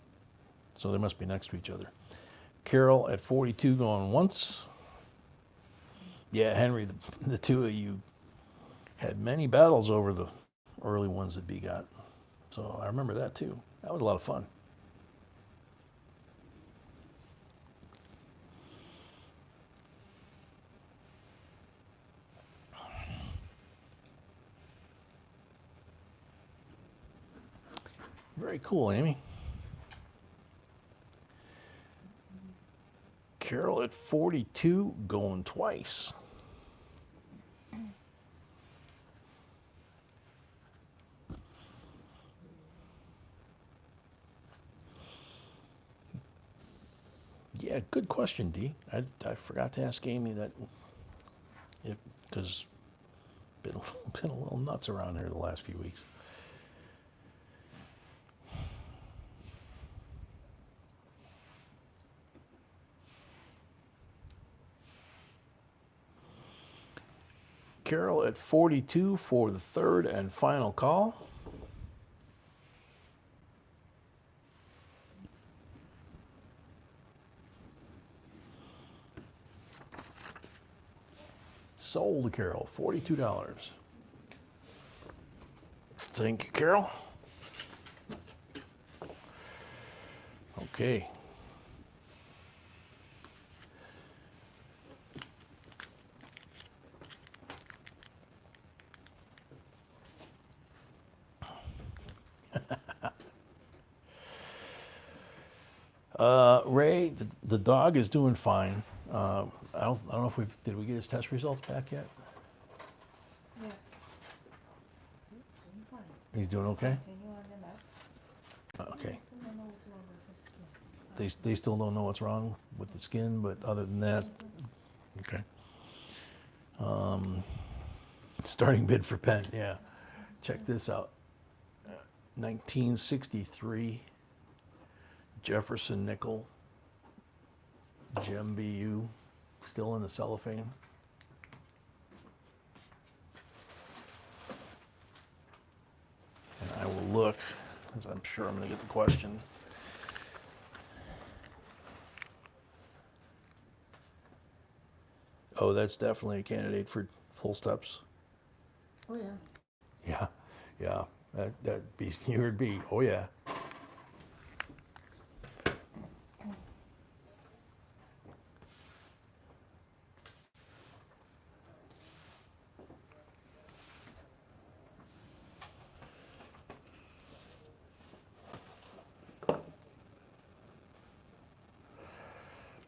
So they must be next to each other. Carol at 42 going once. Yeah, Henry, the two of you had many battles over the early ones that B got. So I remember that too. That was a lot of fun. Very cool, Amy. Carol at 42 going twice. Yeah, good question, D. I forgot to ask Amy that, because been a little nuts around here the last few weeks. Carol at 42 for the third and final call. Sold, Carol, $42. Thank you, Carol. Okay. Ray, the dog is doing fine. I don't know if did we get his test results back yet? Yes. Doing fine. He's doing okay? Continue on the meds. Okay. Still don't know what's wrong with his skin. They still don't know what's wrong with the skin, but other than that, okay. Starting bid for pen, yeah. Check this out. 1963 Jefferson Nickel Gem BU, still in the cellophane. And I will look, because I'm sure I'm going to get the question. Oh, that's definitely a candidate for full steps. Oh, yeah. Yeah, yeah. That'd be, you would be, oh yeah.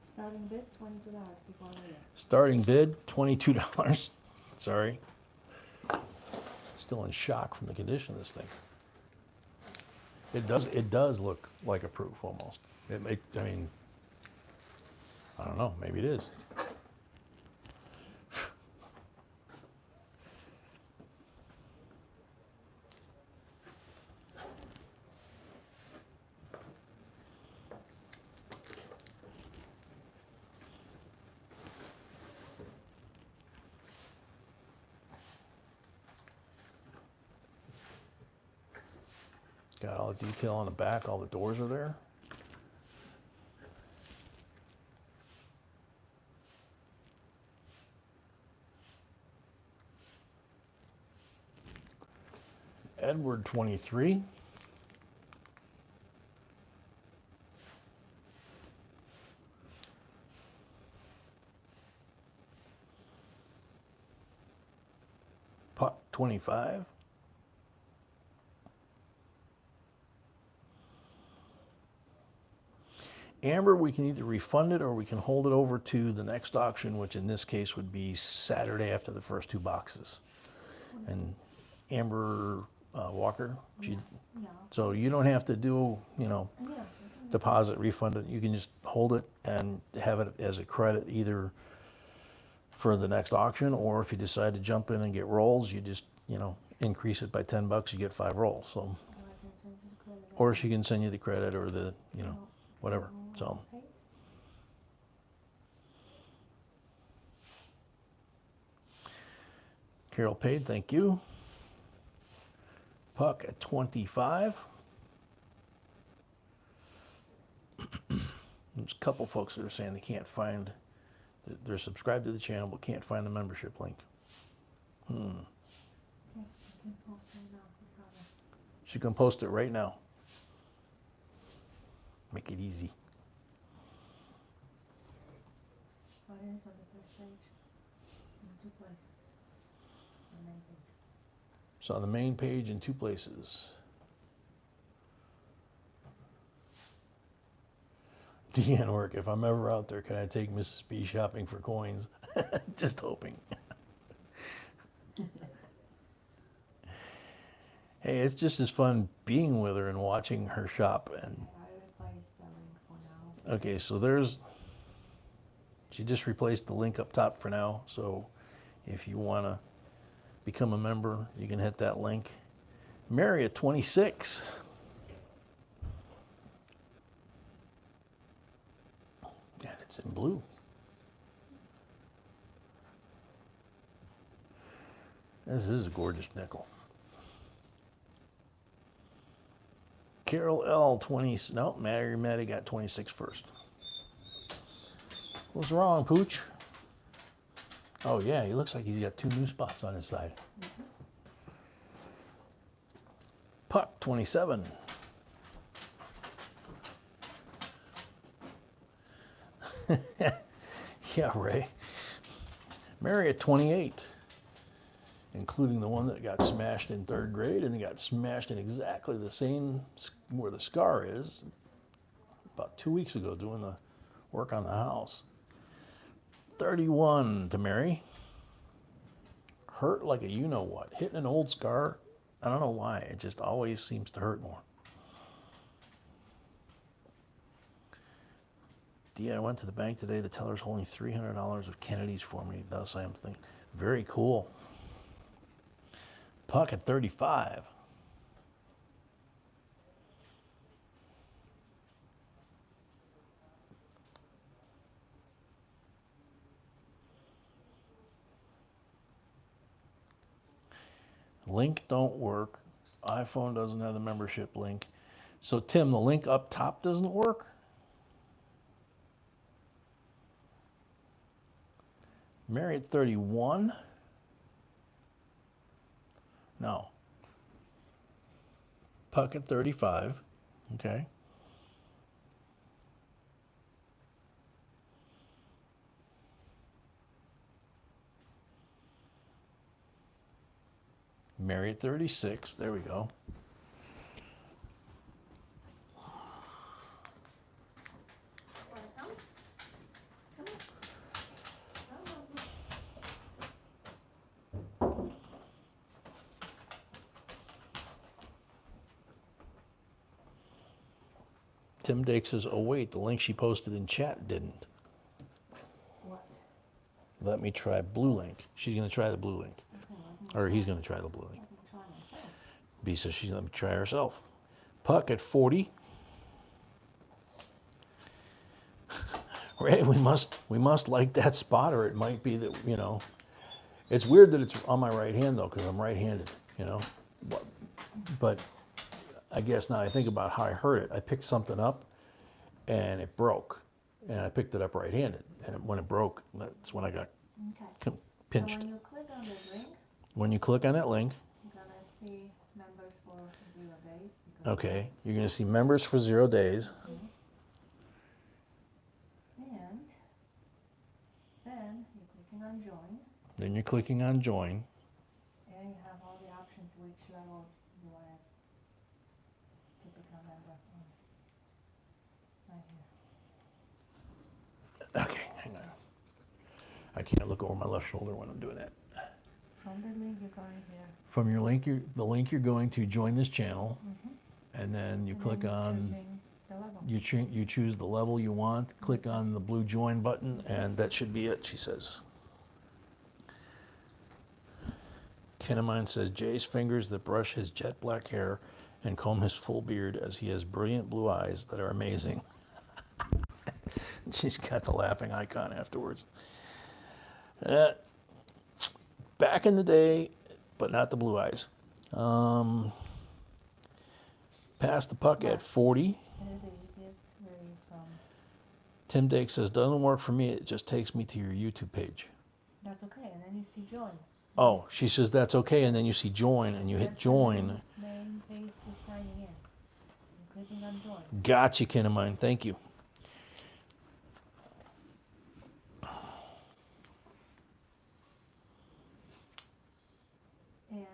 Starting bid, $22 before later. Starting bid, $22. Sorry. Still in shock from the condition of this thing. It does look like a proof almost. I mean, I don't know, maybe it is. Got all the detail on the back, all the doors are there. Edward 23. Puck 25. Amber, we can either refund it or we can hold it over to the next auction, which in this case would be Saturday after the first two boxes. And Amber Walker, Yeah. so you don't have to do, Yeah. deposit, refund it. You can just hold it and have it as a credit either for the next auction, or if you decide to jump in and get rolls, you just, increase it by $10, you get 5 rolls. So, Or I can send you the credit. or she can send you the credit or the, whatever. So, Okay. Carol paid, thank you. Puck at 25. There's a couple folks that are saying they can't find, they're subscribed to the channel but can't find the membership link. Okay, you can post it now, no problem. She can post it right now. Make it easy. Oh, it is on the first page, in 2 places. The main page. So on the main page in 2 places. DN work, if I'm ever out there, can I take Mrs. B shopping for coins? Just hoping. Hey, it's just as fun being with her and watching her shop. And I replaced the link for now. okay, so she just replaced the link up top for now. So if you want to become a member, you can hit that link. Mary at 26. Yeah, it's in blue. This is a gorgeous nickel. Carol L, 20, no, Maddie got 26 first. What's wrong, Pooch? Oh yeah, he looks like he's got 2 new spots on his side. Puck, 27. Yeah, Ray. Mary at 28. Including the one that got smashed in 3rd grade and it got smashed in exactly the same where the scar is. about 2 weeks ago doing the work on the house. 31 to Mary. Hurt like a you-know-what. Hitting an old scar, I don't know why. It just always seems to hurt more. D, I went to the bank today. The teller's holding $300 of Kennedy's for me. Thus, I am thinking, very cool. Puck at 35. Link don't work. iPhone doesn't have the membership link. So Tim, the link up top doesn't work? Mary at 31? No. Puck at 35. Okay. Mary at 36. There we go. Tim Dake says, oh wait, the link she posted in chat didn't. What? Let me try blue link. She's going to try the blue link. Okay, Or he's going to try the blue link. let me try myself. B says she's going to try herself. Puck at 40. Right, we must like that spot, or it might be that, you know. It's weird that it's on my right hand, though, because I'm right-handed, you know. But I guess now I think about how I hurt it. I picked something up, and it broke. And I picked it up right-handed. And when it broke, that's when I got Okay. pinched. So when you click on the link, When you click on that link, you're gonna see members for 0 days. okay, you're going to see members for 0 days. And then you're clicking on join, Then you're clicking on join. and you have all the options which level you want to become member on. Right here. Okay, hang on. I can't look over my left shoulder when I'm doing that. From the link you're going here. From your link, the link you're going to join this channel, and then you And click then you're on, choosing the level. you choose the level you want, click on the blue join button, and that should be it, she says. Ken of mine says, Jay's fingers that brush his jet black hair and comb his full beard as he has brilliant blue eyes that are amazing. She's got the laughing icon afterwards. Back in the day, but not the blue eyes. Pass the puck at 40. It is the easiest way from. Tim Dake says, doesn't work for me, it just takes me to your YouTube page. That's okay, and then you see join. Oh, she says that's okay, and then you see join, and you hit That's join. the main page for signing in. You're clicking on join. Gotcha, Ken of mine, thank you. And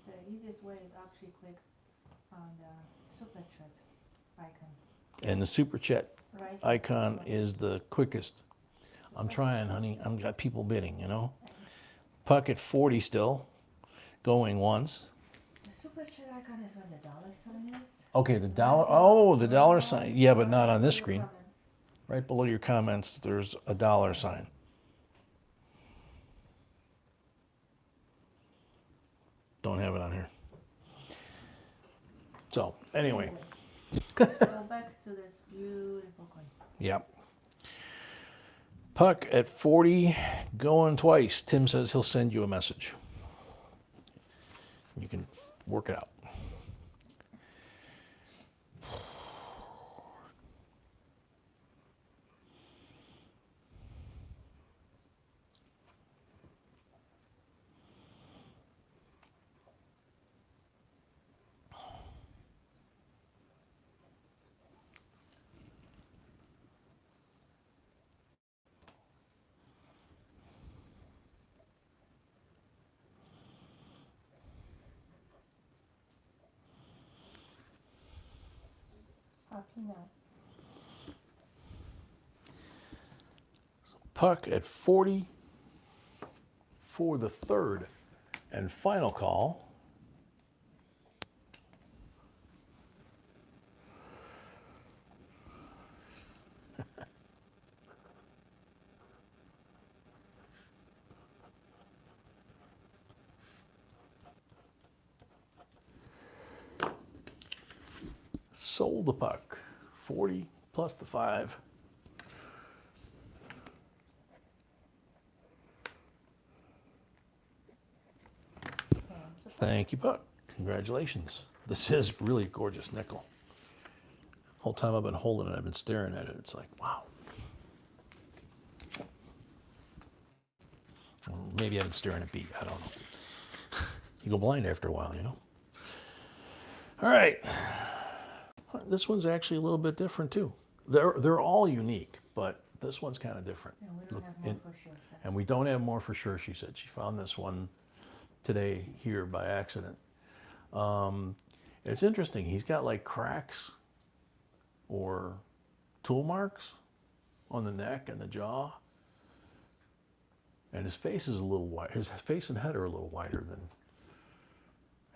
the easiest way is actually click on the super chat icon. And the super chat Right. icon is the quickest. I'm trying, honey. I've got people bidding, you know. Puck at 40 still, going once. The super chat icon is when the dollar sign is. Okay, the dollar, oh, the dollar sign. Yeah, but not on this Your screen. comments. Right below your comments, there's a dollar sign. Don't have it on here. So, anyway, Go back to this beautiful coin. yep. Puck at 40, going twice. Tim says he'll send you a message. You can work it out. Happy now. puck at 40 for the third and final call. Sold the puck. 40 plus the 5. Thank you, puck. Congratulations. This is really a gorgeous nickel. Whole time I've been holding it, I've been staring at it. It's like, wow. Well, maybe I've been staring at beat. I don't know. You go blind after a while, you know. All right. This one's actually a little bit different too. They're all unique, but this one's kind of different. And we don't have more for sure. And we don't have more for sure, she said. She found this one today here by accident. It's interesting. He's got like cracks or tool marks on the neck and the jaw. And his face is a little wide. His face and head are a little wider than,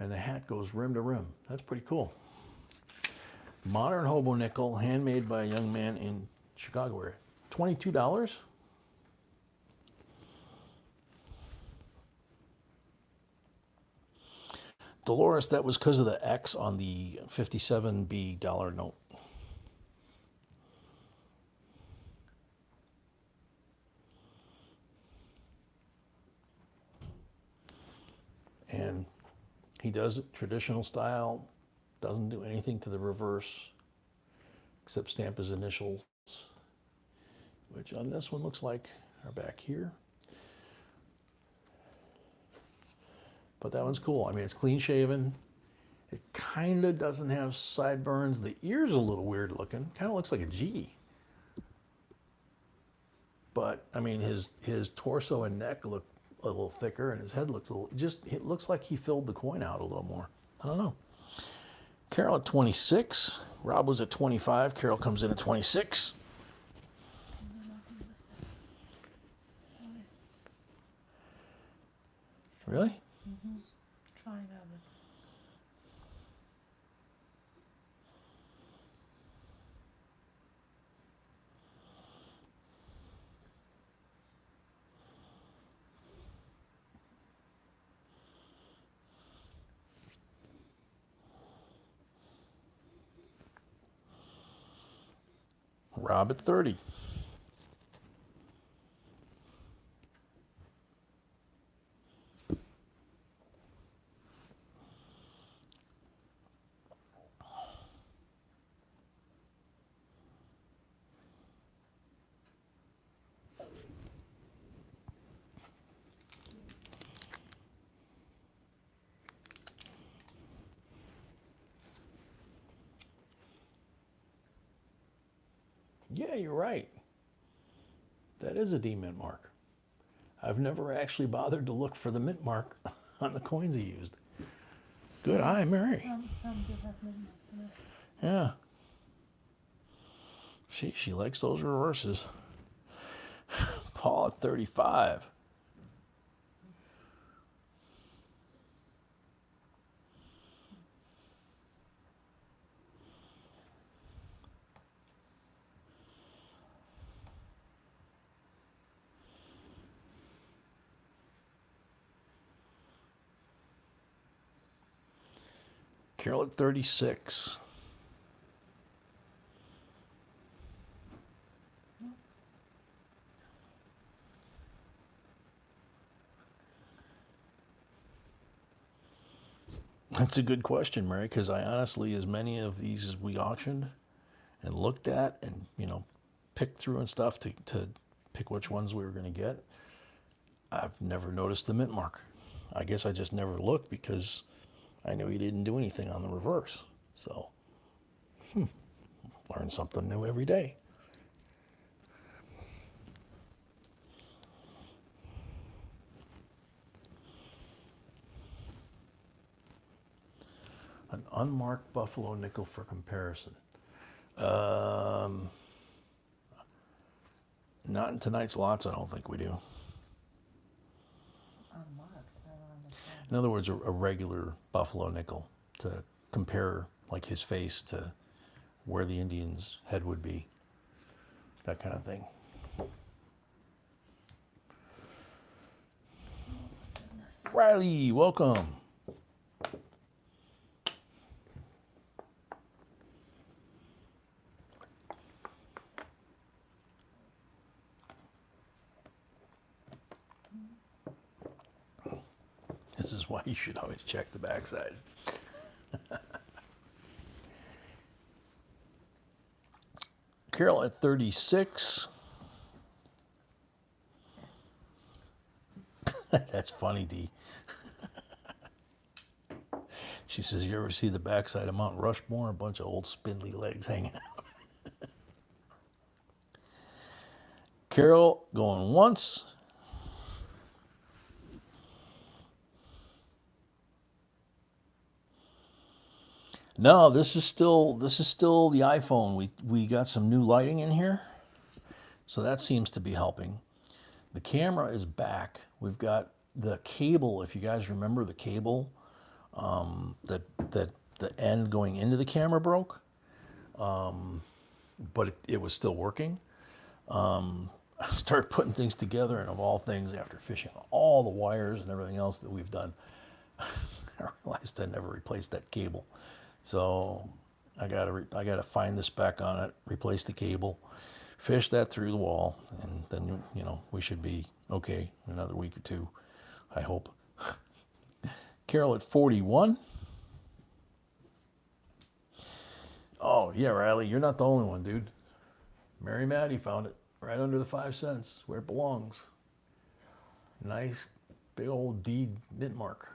and the hat goes rim to rim. That's pretty cool. Modern hobo nickel, handmade by a young man in Chicago area. $22? Dolores, that was because of the X on the 57B dollar note. And he does it traditional style, doesn't do anything to the reverse except stamp his initials, which on this one looks like are back here. But that one's cool. I mean, it's clean shaven. It kind of doesn't have sideburns. The ear's a little weird looking. Kind of looks like a G. But I mean, his torso and neck look a little thicker, and his head looks a little. It looks like he filled the coin out a little more. I don't know. Carol at 26. Rob was at 25. Carol comes in at 26. Really? Mm-hmm. Trying out it. Rob at 30. Yeah, you're right. That is a D mint mark. I've never actually bothered to look for the mint mark on the coins he used. Good eye, Mary. Some do have midnight. Yeah. She likes those reverses. Paul at 35. Carol at 36. That's a good question, Mary, because I honestly, as many of these as we auctioned and looked at and, picked through and stuff to pick which ones we were going to get, I've never noticed the mint mark. I guess I just never looked because I knew he didn't do anything on the reverse. So, learn something new every day. An unmarked buffalo nickel for comparison. Not Not in tonight's lots, I don't think we do. Unmarked, I don't understand. In other words, a regular buffalo nickel to compare like his face to where the Indian's head would be. That kind of thing. Riley, welcome. This is why you should always check the backside. Carol at 36. That's funny, D. She says, you ever see the backside of Mount Rushmore? A bunch of old spindly legs hanging out. Carol going once. No, this is still the iPhone. We got some new lighting in here, so that seems to be helping. The camera is back. We've got the cable. If you guys remember the cable, that the end going into the camera broke, but it was still working. I started putting things together, and of all things, after fishing all the wires and everything else that we've done, I realized I never replaced that cable. So I gotta find the spec on it, replace the cable, fish that through the wall, and then we should be okay in another week or two, I hope. Carol at 41. Oh yeah, Riley, you're not the only one, dude. Mary Maddie found it right under the 5 cents, where it belongs. Nice big old deed mint mark.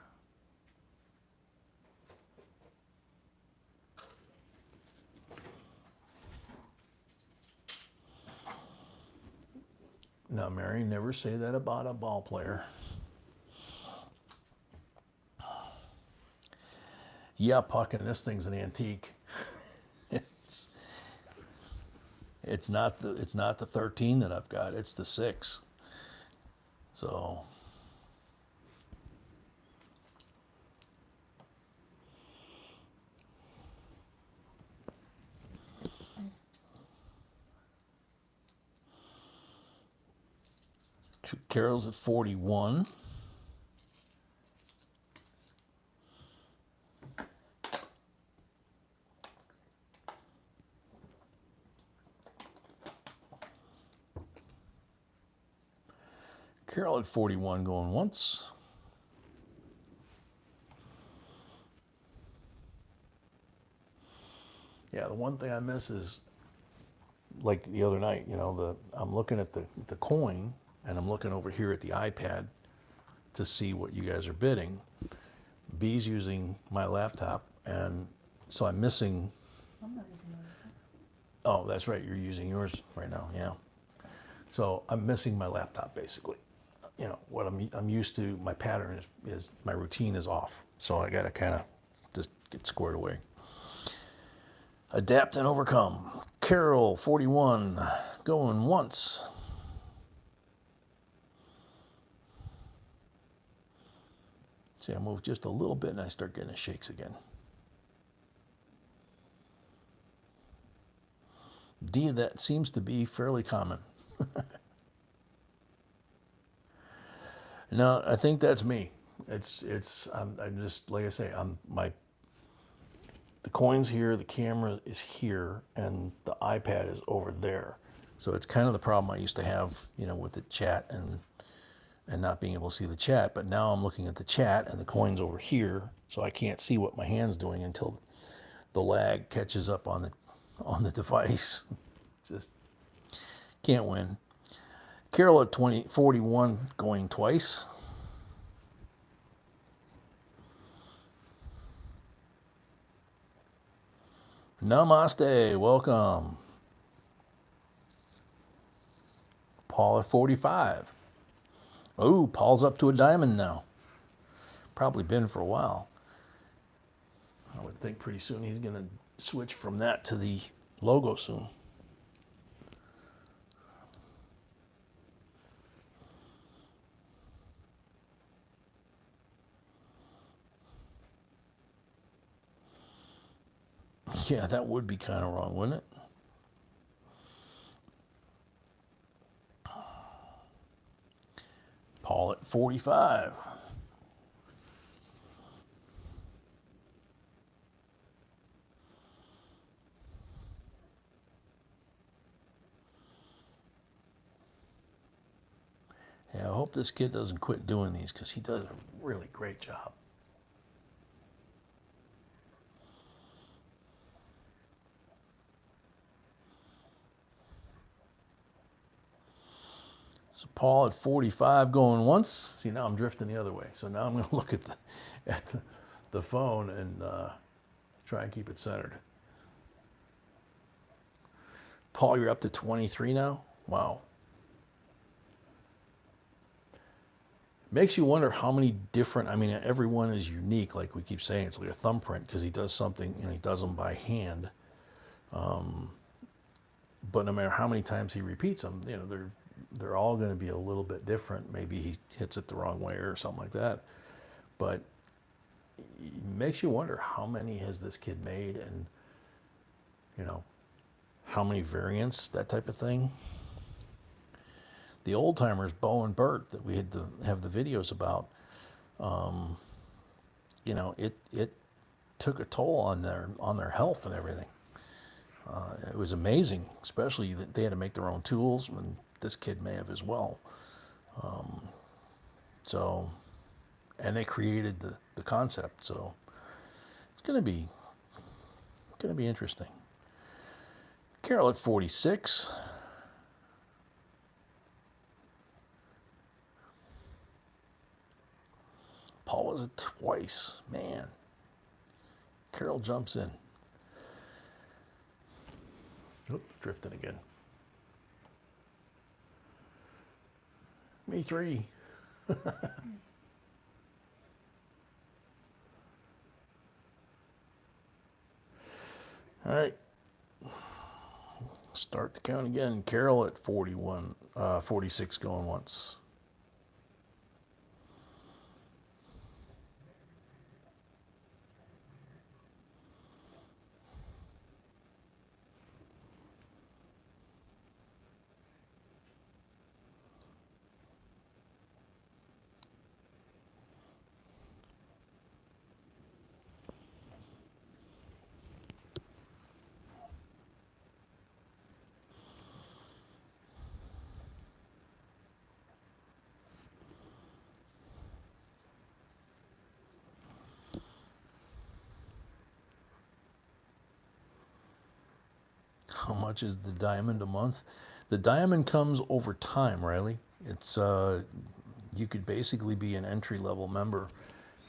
Now, Mary, never say that about a ball player. Yeah, Puck, and this thing's an antique. It's not the 13 that I've got. It's the 6. So Carol's at 41. Carol at 41 going once. Yeah, the one thing I miss is, like the other night, I'm looking at the coin, and I'm looking over here at the iPad to see what you guys are bidding. B's using my laptop, and so I'm missing. I'm not using my laptop. Oh, that's right, you're using yours right now, yeah. So I'm missing my laptop, basically. What I'm used to, my pattern is my routine is off. So I gotta kind of just get squared away. Adapt and overcome. Carol, 41, going once. See, I move just a little bit and I start getting the shakes again. D, that seems to be fairly common. No, I think that's me. I'm just, like I say, the coin's here, the camera is here, and the iPad is over there. So it's kind of the problem I used to have, with the chat and not being able to see the chat. But now I'm looking at the chat and the coin's over here, so I can't see what my hand's doing until the lag catches up on the device. Just can't win. Carol at 41 going twice. Namaste, welcome. Paul at 45. Oh, Paul's up to a diamond now. Probably been for a while. I would think pretty soon he's going to switch from that to the logo soon. Yeah, that would be kind of wrong, wouldn't it? Paul at 45. Yeah, I hope this kid doesn't quit doing these because he does a really great job. So Paul at 45 going once. See, now I'm drifting the other way. So now I'm going to look at the phone and try and keep it centered. Paul, you're up to 23 now? Wow. Makes you wonder how many different, I mean, everyone is unique, like we keep saying. It's like a thumbprint because he does something, he does them by hand. But no matter how many times he repeats them, they're all going to be a little bit different. Maybe he hits it the wrong way or something like that. But it makes you wonder how many has this kid made and, how many variants, that type of thing. The old timers, Bo and Bert, that we had to have the videos about, it took a toll on their health and everything. It was amazing, especially that they had to make their own tools, and this kid may have as well. And they created the concept, so it's gonna be interesting. Carol at 46. Paul was it twice. Man. Carol jumps in. Oop, drifting again. Me three. All right. Start the count again. Carol at 46 going once. How much is the diamond a month? The diamond comes over time, Riley. It's you could basically be an entry-level member,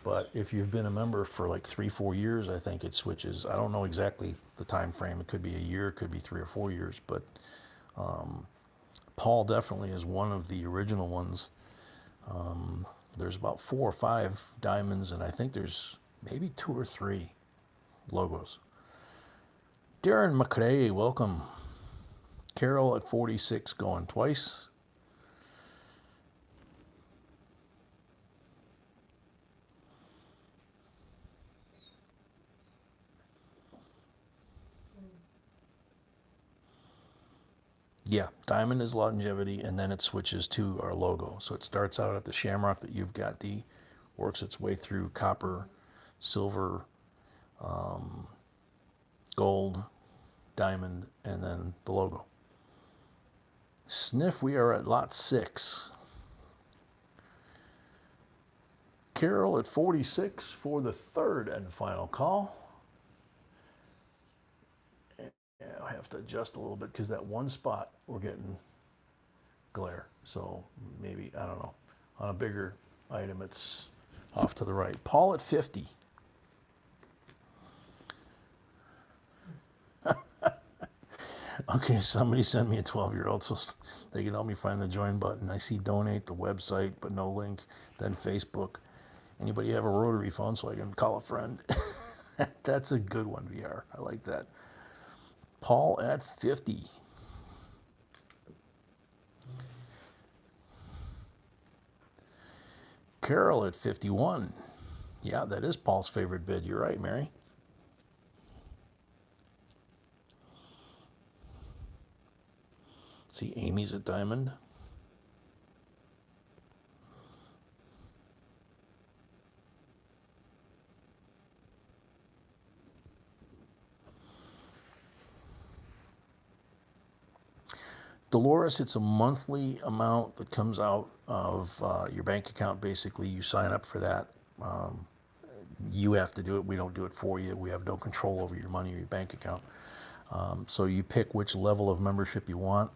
but if you've been a member for like 3-4 years, I think it switches. I don't know exactly the time frame. It could be a year, it could be 3 or 4 years, but Paul definitely is one of the original ones. There's about 4 or 5 diamonds, and I think there's maybe 2 or 3 logos. Darren McRae, welcome. Carol at 46 going twice. Yeah, diamond is longevity, and then it switches to our logo. So it starts out at the shamrock that you've got, works its way through copper, silver, gold, diamond, and then the logo. Sniff, we are at lot 6. Carol at 46 for the third and final call. Yeah, I have to adjust a little bit because that one spot we're getting glare. So maybe, I don't know, on a bigger item it's off to the right. Paul at 50. Okay, somebody sent me a 12-year-old so they can help me find the join button. I see donate, the website, but no link. Then Facebook. Anybody have a rotary phone so I can call a friend? That's a good one, VR. I like that. Paul at 50. Carol at 51. Yeah, that is Paul's favorite bid. You're right, Mary. See, Amy's at diamond. Dolores, it's a monthly amount that comes out of your bank account. Basically, you sign up for that. You have to do it. We don't do it for you. We have no control over your money or your bank account. So you pick which level of membership you want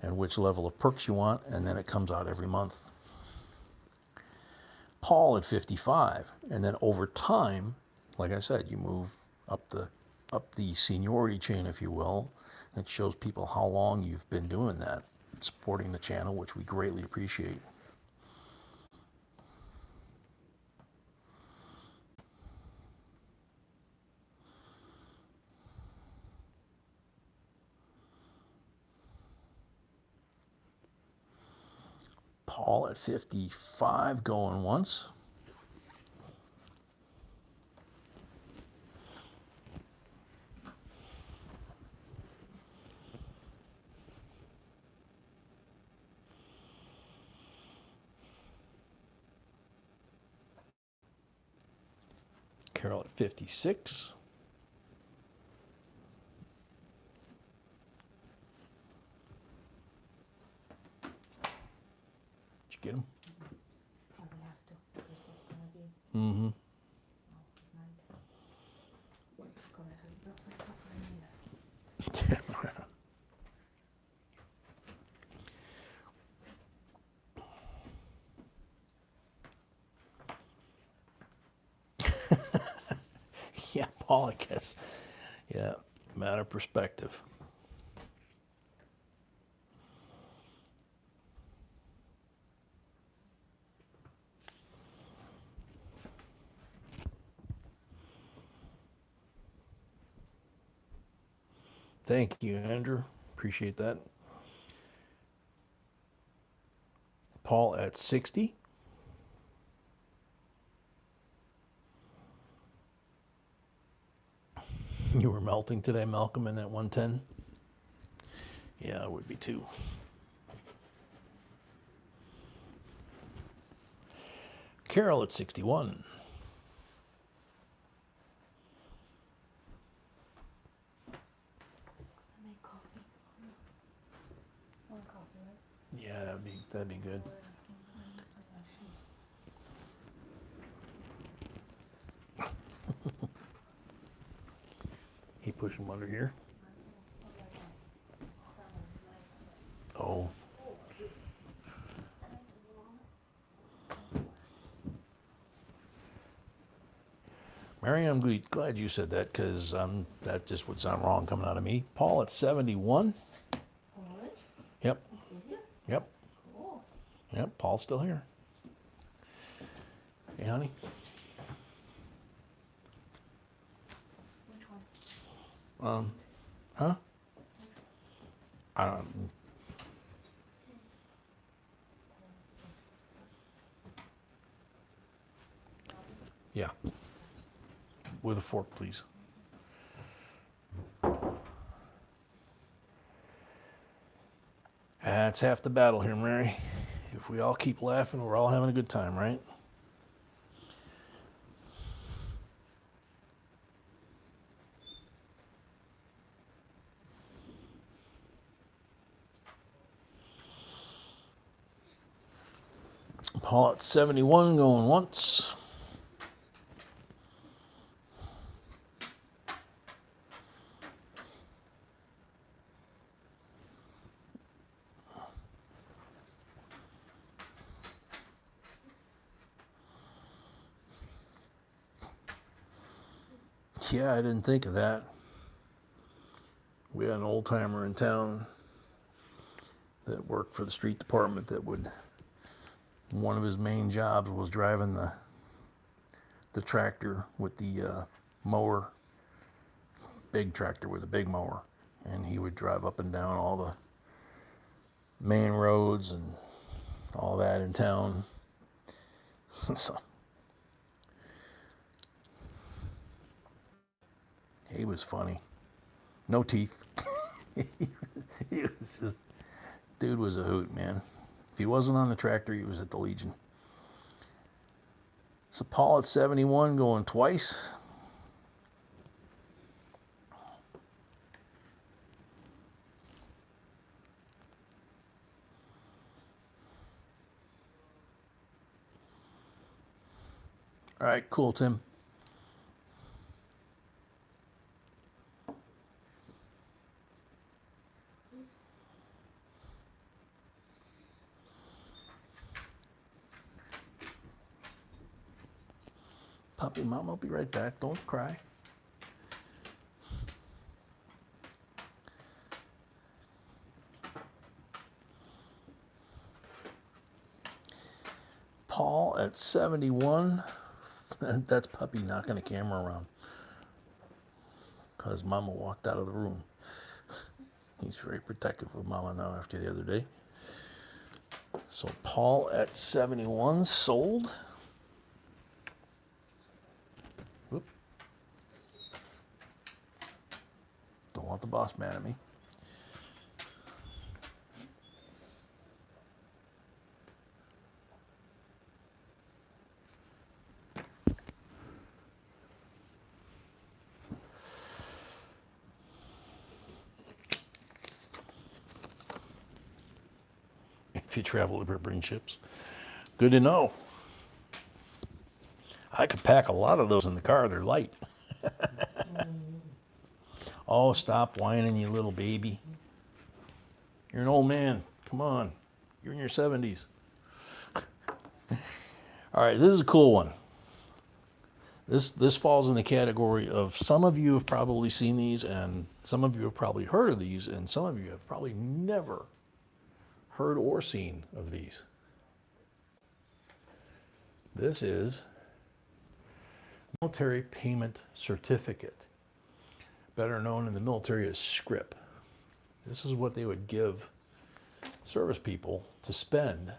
and which level of perks you want, and then it comes out every month. Paul at 55, and then over time, like I said, you move up the seniority chain, if you will. It shows people how long you've been doing that, supporting the channel, which we greatly appreciate. Paul at 55 going once. Carol at 56. Did you get him? Probably have to, because that's gonna be Mm-hmm. night. Just gonna have to go for supper in here. Yeah, Paul, I guess. Yeah, matter of perspective. Thank you, Andrew. Appreciate that. Paul at 60. You were melting today, Malcolm, in that 110? Yeah, I would be too. Carol at 61. I make coffee. One coffee, right? Yeah, that'd be good. We're asking when I should. He pushed him under here. Oh. Mary, I'm glad you said that, because that just would sound wrong coming out of me. Paul at 71. Orange? Yep, Still here? yep, Cool. yep. Paul's still here. Hey, honey. Which one? Huh? I don't. Yeah. With a fork, please. That's half the battle here, Mary. If we all keep laughing, we're all having a good time, right? Paul at 71 going once. Yeah, I didn't think of that. We had an old timer in town that worked for the street department that would, one of his main jobs was driving the tractor with the mower, big tractor with a big mower. And he would drive up and down all the main roads and all that in town. So he was funny. No teeth. he was just Dude was a hoot, man. If he wasn't on the tractor, he was at the Legion. So Paul at 71 going twice. All right, cool, Tim. Puppy mom, I'll be right back. Don't cry. Paul at 71. That's Puppy knocking the camera around because Mama walked out of the room. He's very protective of Mama now after the other day. So Paul at 71 sold. Whoop. Don't want the boss mad at me. If you travel to bring ships. Good to know. I could pack a lot of those in the car. They're light. Oh, stop whining, you little baby. You're an old man. Come on. You're in your 70s. All right, this is a cool one. This falls in the category of some of you have probably seen these, and some of you have probably heard of these, and some of you have probably never heard or seen of these. This is military payment certificate, better known in the military as scrip. This is what they would give service people to spend,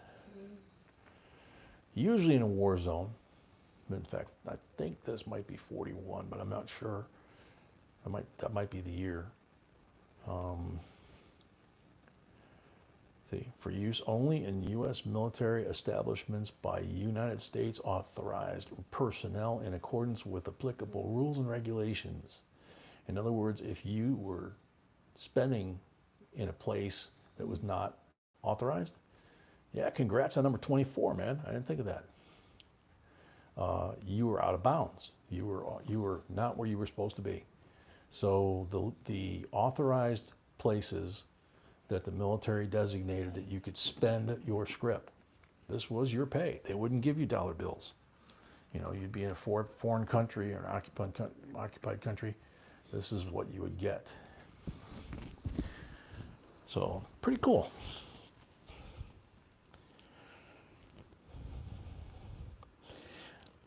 usually in a war zone. In fact, I think this might be 41, but I'm not sure. That might be the year. For use only in U.S. military establishments by United States authorized personnel in accordance with applicable rules and regulations. In other words, if you were spending in a place that was not authorized, yeah, congrats on number 24, man. I didn't think of that. You were out of bounds. You were not where you were supposed to be. So the authorized places that the military designated that you could spend your scrip, this was your pay. They wouldn't give you dollar bills. You know, you'd be in a foreign country or an occupied country. This is what you would get. So pretty cool.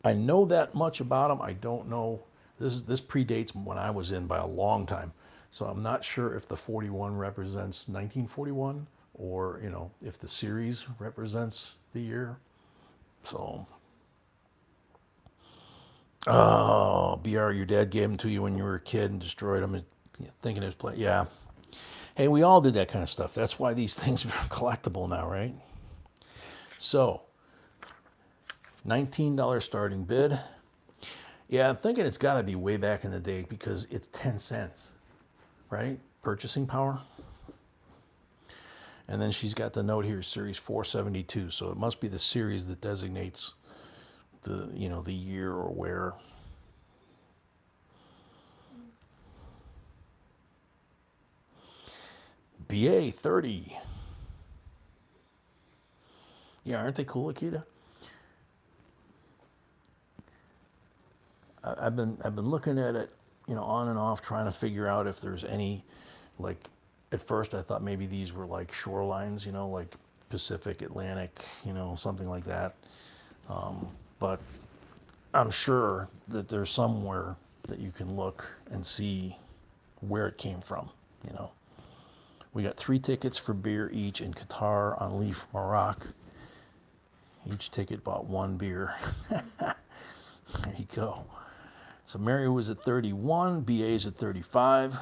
I know that much about them. I don't know. This predates when I was in by a long time. So I'm not sure if the 41 represents 1941 or, you know, if the series represents the year. So, oh, BR, your dad gave them to you when you were a kid and destroyed them and thinking it was play. Yeah. Hey, we all did that kind of stuff. That's why these things are collectible now, right? So, $19 starting bid. Yeah, I'm thinking it's got to be way back in the day because it's 10 cents. Right? Purchasing power. And then she's got the note here, series 472. So it must be the series that designates the, you know, the year or where. BA 30. Yeah, aren't they cool, Akita? I've been looking at it, you know, on and off, trying to figure out if there's any, like, at first I thought maybe these were like shorelines, you know, like Pacific, Atlantic, you know, something like that. But I'm sure that there's somewhere that you can look and see where it came from, you know. We got 3 tickets for beer each in Qatar on Leaf Morocco. Each ticket bought 1 beer. There you go. So Mary was at 31, BA's at 35.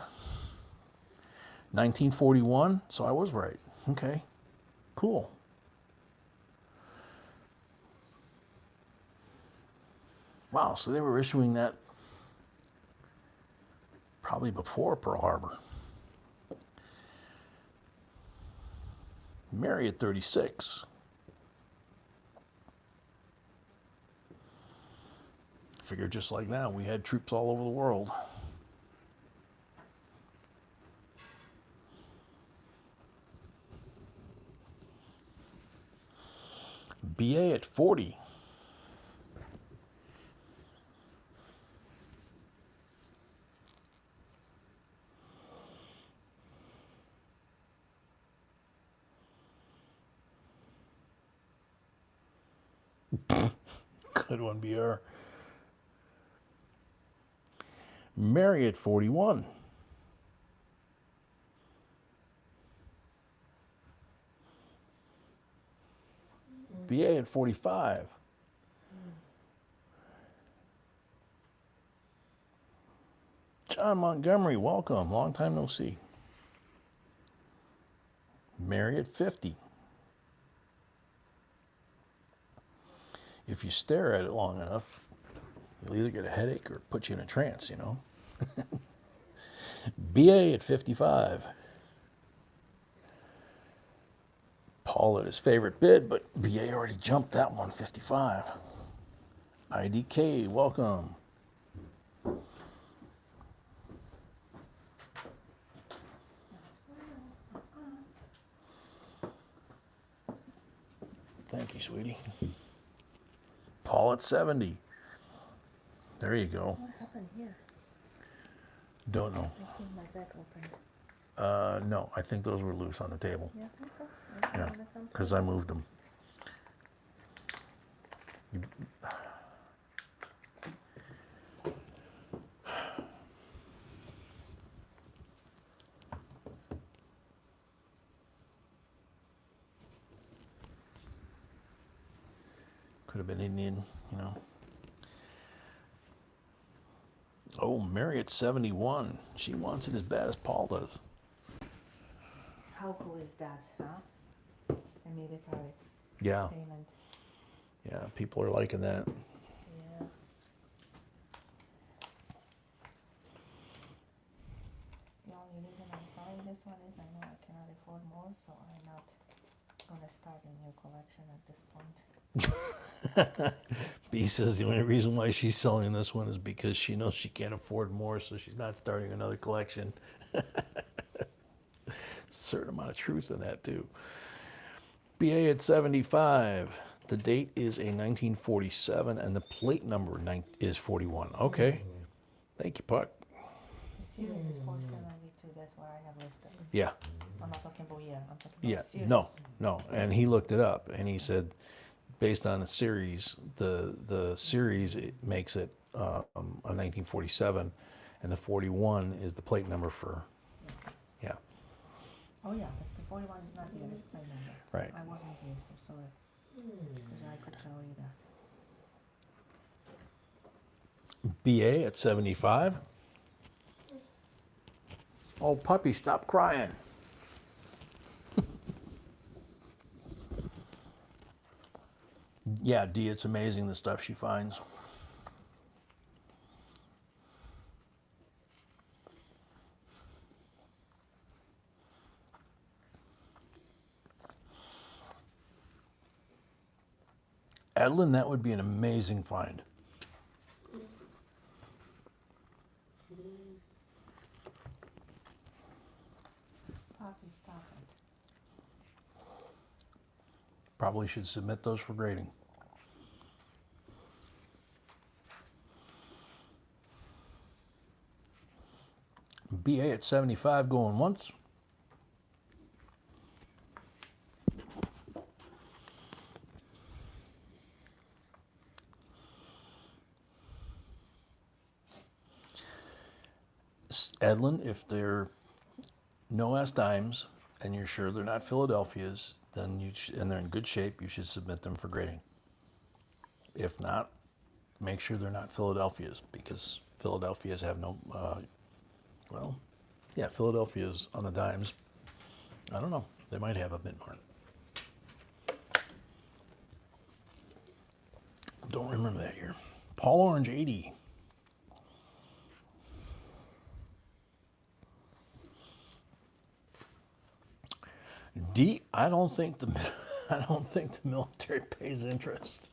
1941, so I was right. Okay. Cool. Wow, so they were issuing that probably before Pearl Harbor. Mary at 36. Figure just like now, we had troops all over the world. BA at 40. Good one, BR. Mary at 41. BA at 45. John Montgomery, welcome. Long time no see. Mary at 50. If you stare at it long enough, you'll either get a headache or put you in a trance, you know. BA at 55. Paul at his favorite bid, but BA already jumped that one, 55. IDK, welcome. Thank you, sweetie. Paul at 70. There you go. What happened here? Don't know. I think my bag opened. No, I think those were loose on the table. Yes, Nickel? Yeah, because I moved them. Could have been Indian, you know. Oh, Mary at 71. She wants it as bad as Paul does. How cool is that, huh? Immediately Yeah, payment. yeah, people are liking that. Yeah. The only reason I'm selling this one is I know I cannot afford more, so I'm not gonna start a new collection at this point. B says the only reason why she's selling this one is because she knows she can't afford more, so she's not starting another collection. Certain amount of truth in that, too. BA at 75. The date is a 1947, and the plate number is 41. Okay. Thank you, Puck. The series is 472, that's what I have listed. Yeah. I'm not talking about year, I'm talking Yeah. about series. No. And he looked it up, and he said, based on the series, the series it makes it a 1947, and the 41 is the plate number for, yeah. Oh yeah, but the 41 is not here, it's plate number. Right. I wasn't here, so sorry. Because I could tell you that. BA at 75. Oh, puppy, stop crying. Yeah, D, it's amazing the stuff she finds. Edlin, that would be an amazing find. Poppy, stop it. Probably should submit those for grading. BA at 75 going once. Edlin, if they're no S dimes and you're sure they're not Philadelphia's, then and they're in good shape, you should submit them for grading. If not, make sure they're not Philadelphia's, because Philadelphia's have no, well, yeah, Philadelphia's on the dimes. I don't know. They might have a Mainor. Don't remember that year. Paul Orange 80. D. I don't think the military pays interest.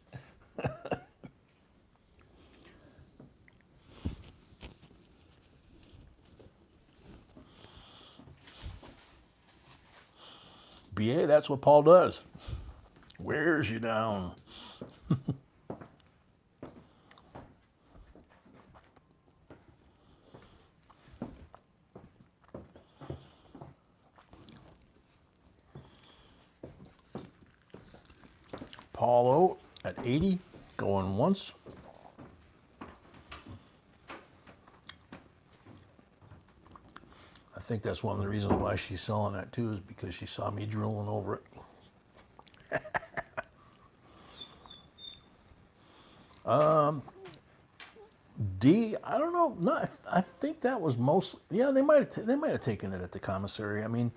BA, that's what Paul does. Wears you down. Paulo at 80, going once. I think that's one of the reasons why she's selling that too, is because she saw me drooling over it. D, I don't know. No, I think that was mostly. Yeah, they might have taken it at the commissary. I mean,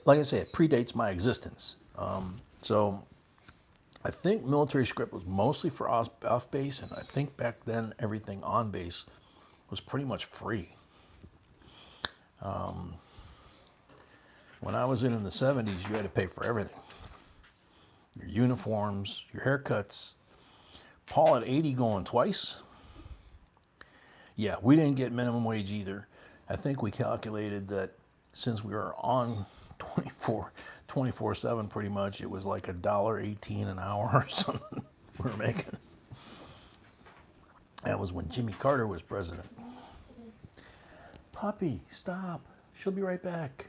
like I say, it predates my existence. So I think military script was mostly for off base, and I think back then everything on base was pretty much free. When I was in the 70s, you had to pay for everything. Your uniforms, your haircuts. Paul at 80 going twice. Yeah, we didn't get minimum wage either. I think we calculated that since we were on 24/7 pretty much, it was like $1.18 an hour or something we were making. That was when Jimmy Carter was president. Puppy, stop. She'll be right back.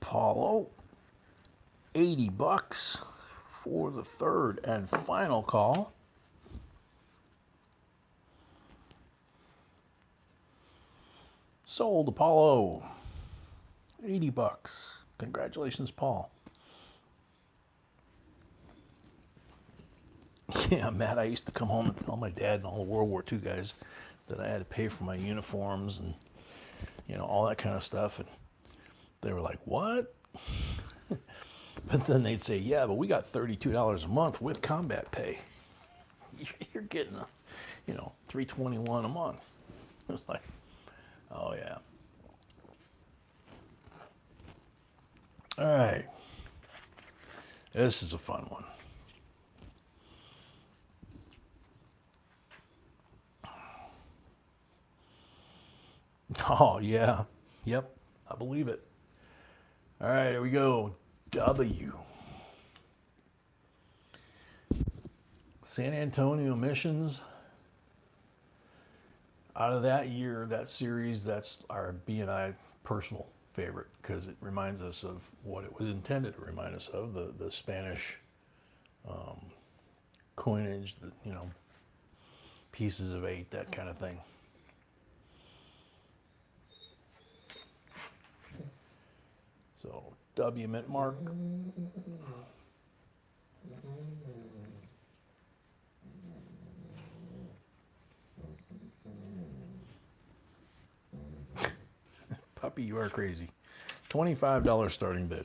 Paulo, $80 for the third and final call. Sold Apollo, $80. Congratulations, Paul. Yeah, Matt, I used to come home and tell my dad and all the World War II guys that I had to pay for my uniforms and, all that kind of stuff. And they were like, what? But then they'd say, yeah, but we got $32 a month with combat pay. You're getting, $321 a month. It was like, oh, yeah. All right. This is a fun one. Oh, yeah. Yep. I believe it. All right, here we go. W. San Antonio missions. Out of that year, that series, that's our B&I personal favorite because it reminds us of what it was intended to remind us of, the Spanish coinage, pieces of 8, that kind of thing. So, W mint mark. Puppy, you are crazy. $25 starting bid.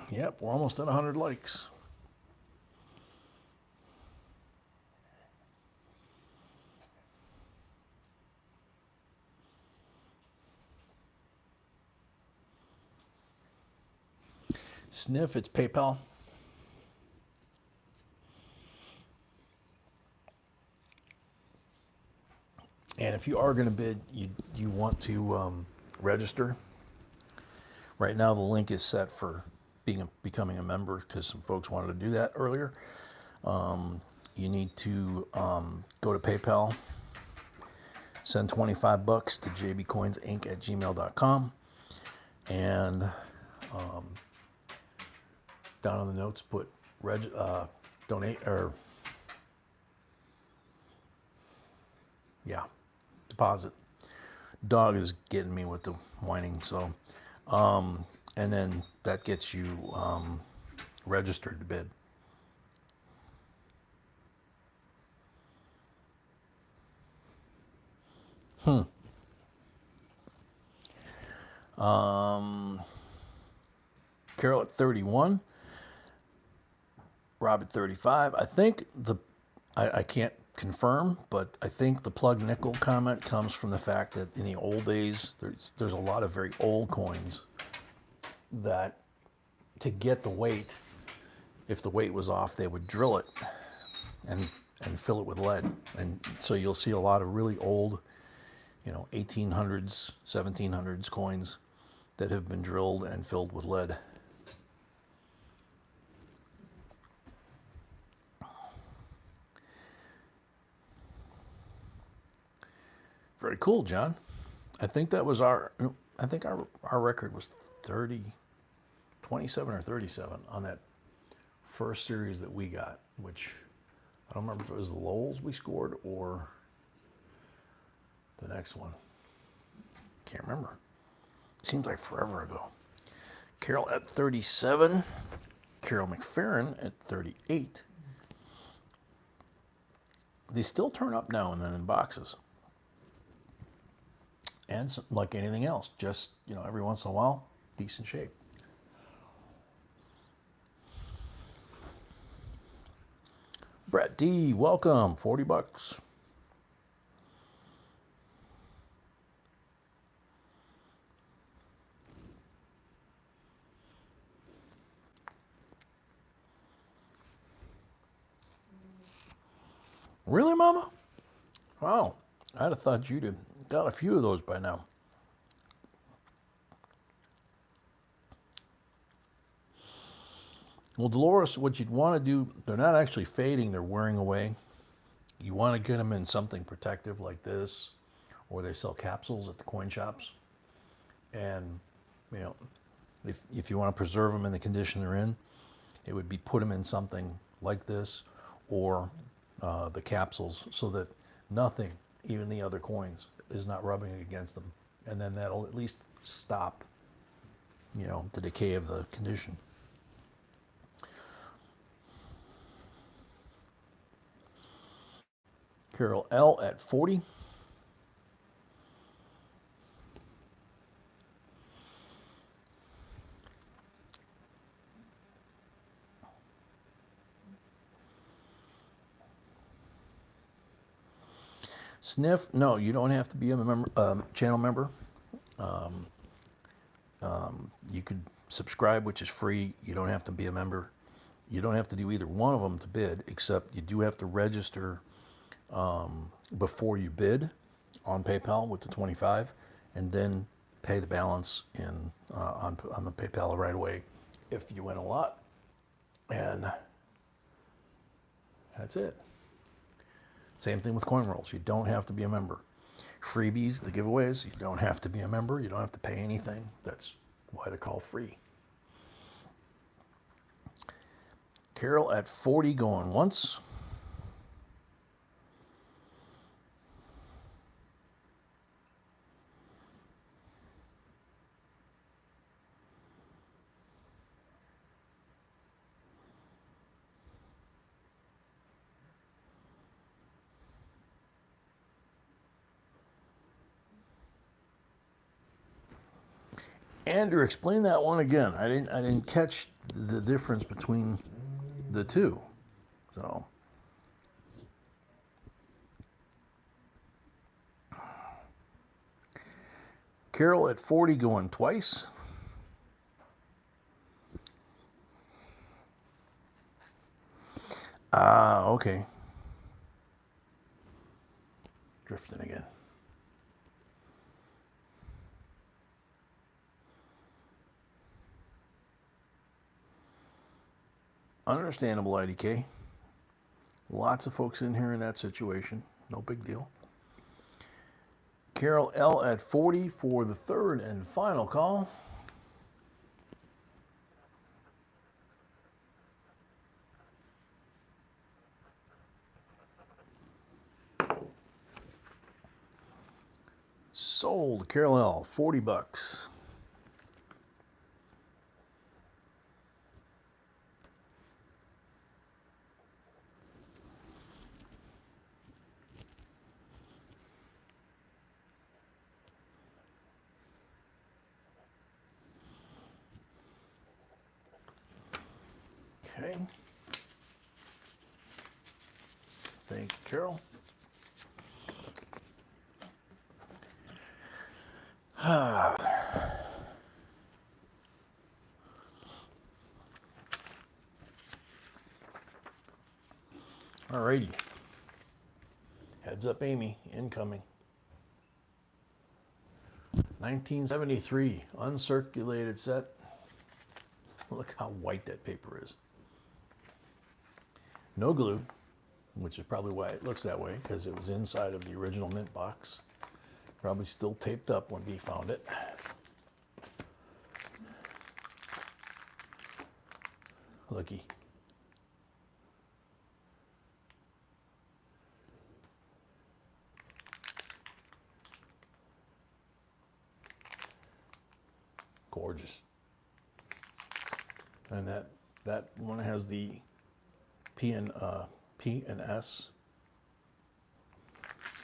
Yep, we're almost at 100 likes. Sniff, it's PayPal. And if you are going to bid, you want to register. Right now, the link is set for becoming a member because some folks wanted to do that earlier. You need to go to PayPal, send $25 to jbcoinsinc@gmail.com, and down on the notes put donate or deposit. Dog is getting me with the whining, so and then that gets you registered to bid. Carol at 31. Rob at 35. I think I can't confirm, but I think the plug nickel comment comes from the fact that in the old days, there's a lot of very old coins that to get the weight, if the weight was off, they would drill it and fill it with lead. And so you'll see a lot of really old, 1800s, 1700s coins that have been drilled and filled with lead. Very cool, John. I think that was our record was 27 or 37 on that first series that we got, which I don't remember if it was the Lowells we scored or the next one. Can't remember. Seems like forever ago. Carol at 37. Carol McFerrin at 38. They still turn up now and then in boxes. And like anything else, just, every once in a while, decent shape. Brett D, welcome, $40. Really, Mama? Wow, I'd have thought you'd have got a few of those by now. Well, Dolores, what you'd want to do, they're not actually fading, they're wearing away. You want to get them in something protective like this, or they sell capsules at the coin shops. And, if you want to preserve them in the condition they're in, it would be put them in something like this, or the capsules, so that nothing, even the other coins, is not rubbing against them. And then that'll at least stop, the decay of the condition. Carol L at 40. Sniff, no, you don't have to be a member, channel member. You could subscribe, which is free. You don't have to be a member. You don't have to do either one of them to bid, except you do have to register before you bid on PayPal with the 25, and then pay the balance on the PayPal right away if you win a lot. And that's it. Same thing with coin rolls. You don't have to be a member. Freebies, the giveaways, you don't have to be a member. You don't have to pay anything. That's why they're called free. Carol at 40 going once. Andrew, explain that one again. I didn't catch the difference between the two. So Carol at 40 going twice. Okay. Drifting again. Understandable, IDK. Lots of folks in here in that situation. No big deal. Carol L at 40 for the third and final call. Sold. Carol L, $40. Okay. Thank you, Carol. Alrighty. Heads up, Amy. Incoming. 1973. Uncirculated set. Look how white that paper is. No glue, which is probably why it looks that way, because it was inside of the original mint box. Probably still taped up when we found it. Looky. Gorgeous. And that one has the P and S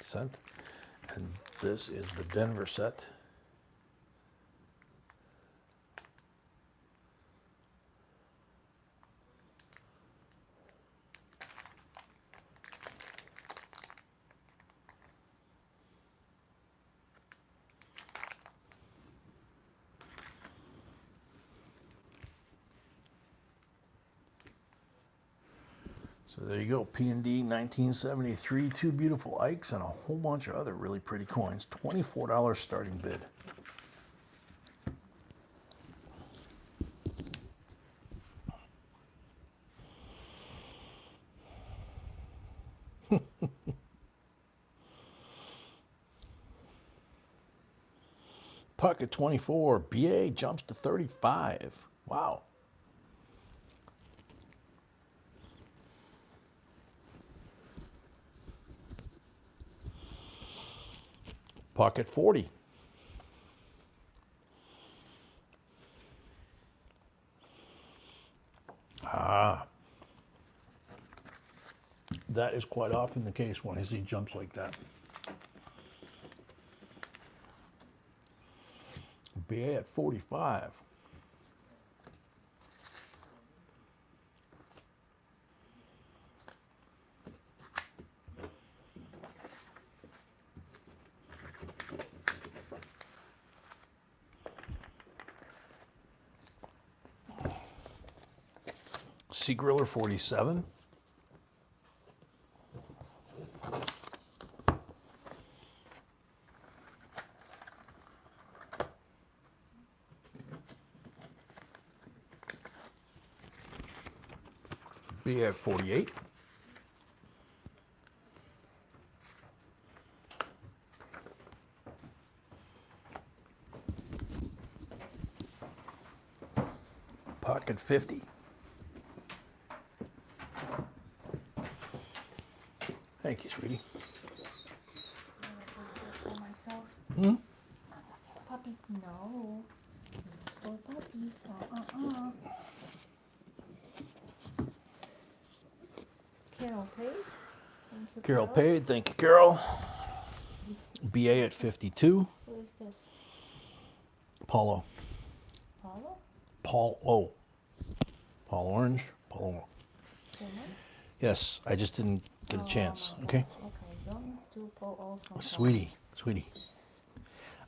scent. And this is the Denver set. So there you go, P&D 1973, two beautiful Ikes and a whole bunch of other really pretty coins. $24 starting bid. Pocket 24, BA jumps to 35. Wow. Pocket 40. That is quite often the case when I see jumps like that. BA at 45. C Griller 47. B at 48. Pocket 50. Thank you, sweetie. For myself. Hmm? Puppy. No. For puppies. Carol paid. Thank you, Carol paid. Thank you, Carol. BA at 52. Who is this? Paulo. Paulo? Paul O. Paul Orange. Paul O. Tillman? Yes, I just didn't get a chance. my Okay? gosh. Okay, don't do Paul from Sweetie, sweetie.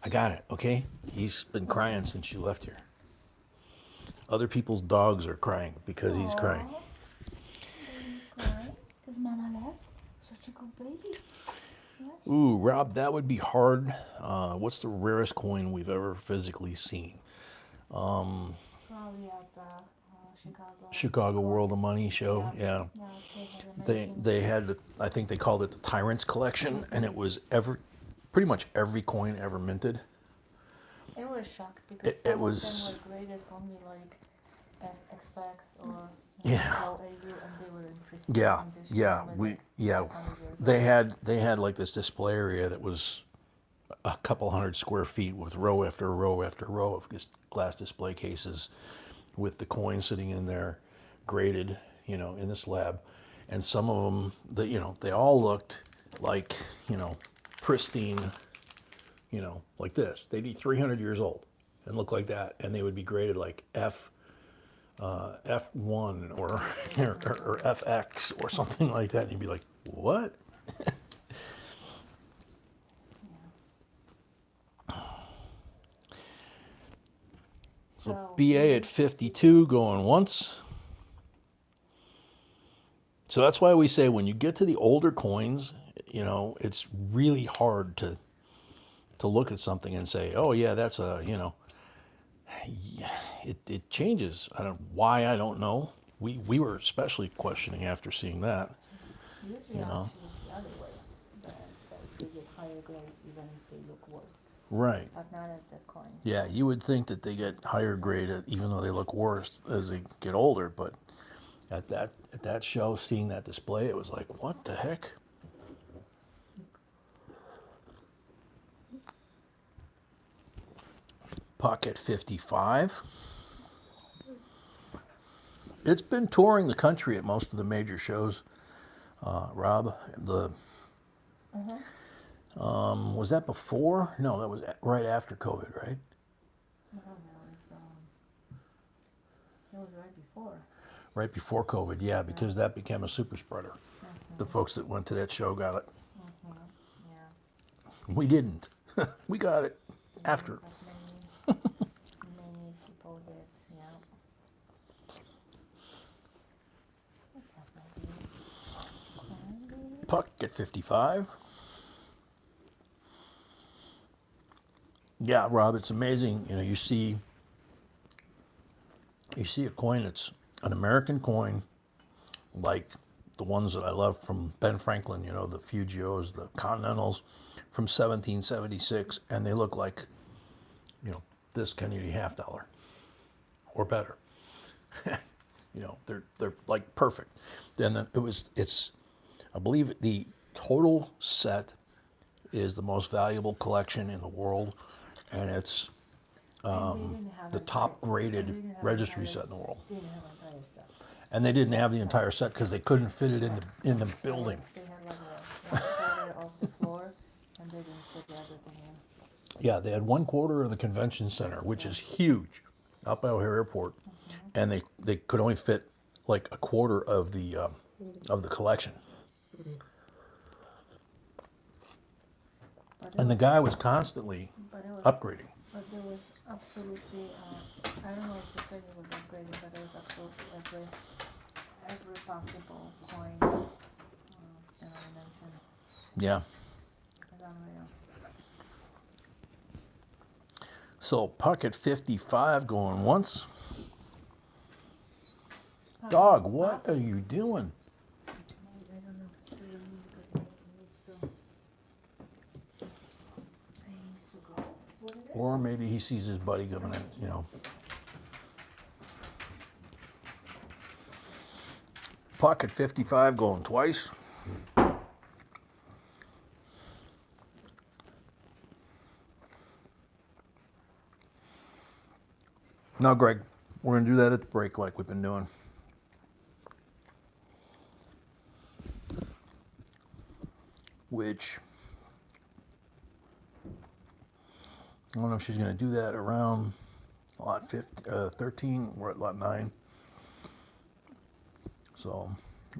I got it, okay? He's been crying since you left here. Other people's dogs are crying because he's crying. Baby's crying because Mama left. Such a good baby. Yes. Ooh, Rob, that would be hard. What's the rarest coin we've ever physically seen? Probably at the Chicago. Chicago World of Money show. Yeah. They had the, I think they called it the Tyrants collection, and it was pretty much every coin ever minted. It was shocked because some of them were graded only like FX or AU, and they were in pristine condition. They had like this display area that was a couple hundred square feet with row after row after row of just glass display cases with the coins sitting in there graded, in the slab. And some of them, they all looked like, pristine, like this. They'd be 300 years old and look like that. And they would be graded like F, F1 or FX or something like that, and you'd be like, what? So BA at 52 going once. So that's why we say when you get to the older coins, you know, it's really hard to look at something and say, oh yeah, that's a, you know, it changes. I don't know. We were especially questioning after seeing that. Usually You know. actually it's the other way. That they get higher grades even if they look worse. Right. But not at the coin. Yeah, you would think that they get higher grade even though they look worse as they get older, but at that show, seeing that display, it was like, what the heck? Pocket 55. It's been touring the country at most of the major shows. Rob, was that before? No, that was right after COVID, right? No, it was right before. Right before COVID, yeah, because that became a super spreader. The folks that went to that show got it. Yeah. We didn't. We got it after. But many people did, yeah. What's up, baby? Puck at 55. Yeah, Rob, it's amazing. You know, you see a coin that's an American coin, like the ones that I love from Ben Franklin, you know, the Fugios, the Continentals from 1776, and they look like, you know, this Kennedy half dollar or better. You know, they're like perfect. Then it's I believe the total set is the most valuable collection in the world, and it's the top graded registry set in the world. They didn't have an entire set. And they didn't have the entire set because they couldn't fit it in the building. They had like a quarter of the floor, and they didn't fit everything in. Yeah, they had 1/4 of the convention center, which is huge, up by O'Hare Airport, and they could only fit like 1/4 of the collection. And the guy was constantly upgrading. But there was absolutely, I don't know if the credit was upgraded, but there was absolutely every possible coin denomination. Yeah. It's unreal. So Pocket 55 going once. Dog, what are you doing? I don't know if it's really me because it needs to go. What is it? Or maybe he sees his buddy coming in, you know. Pocket 55 going twice. Now, Greg, we're going to do that at the break like we've been doing. Which, I don't know if she's going to do that around lot 13. We're at lot 9. So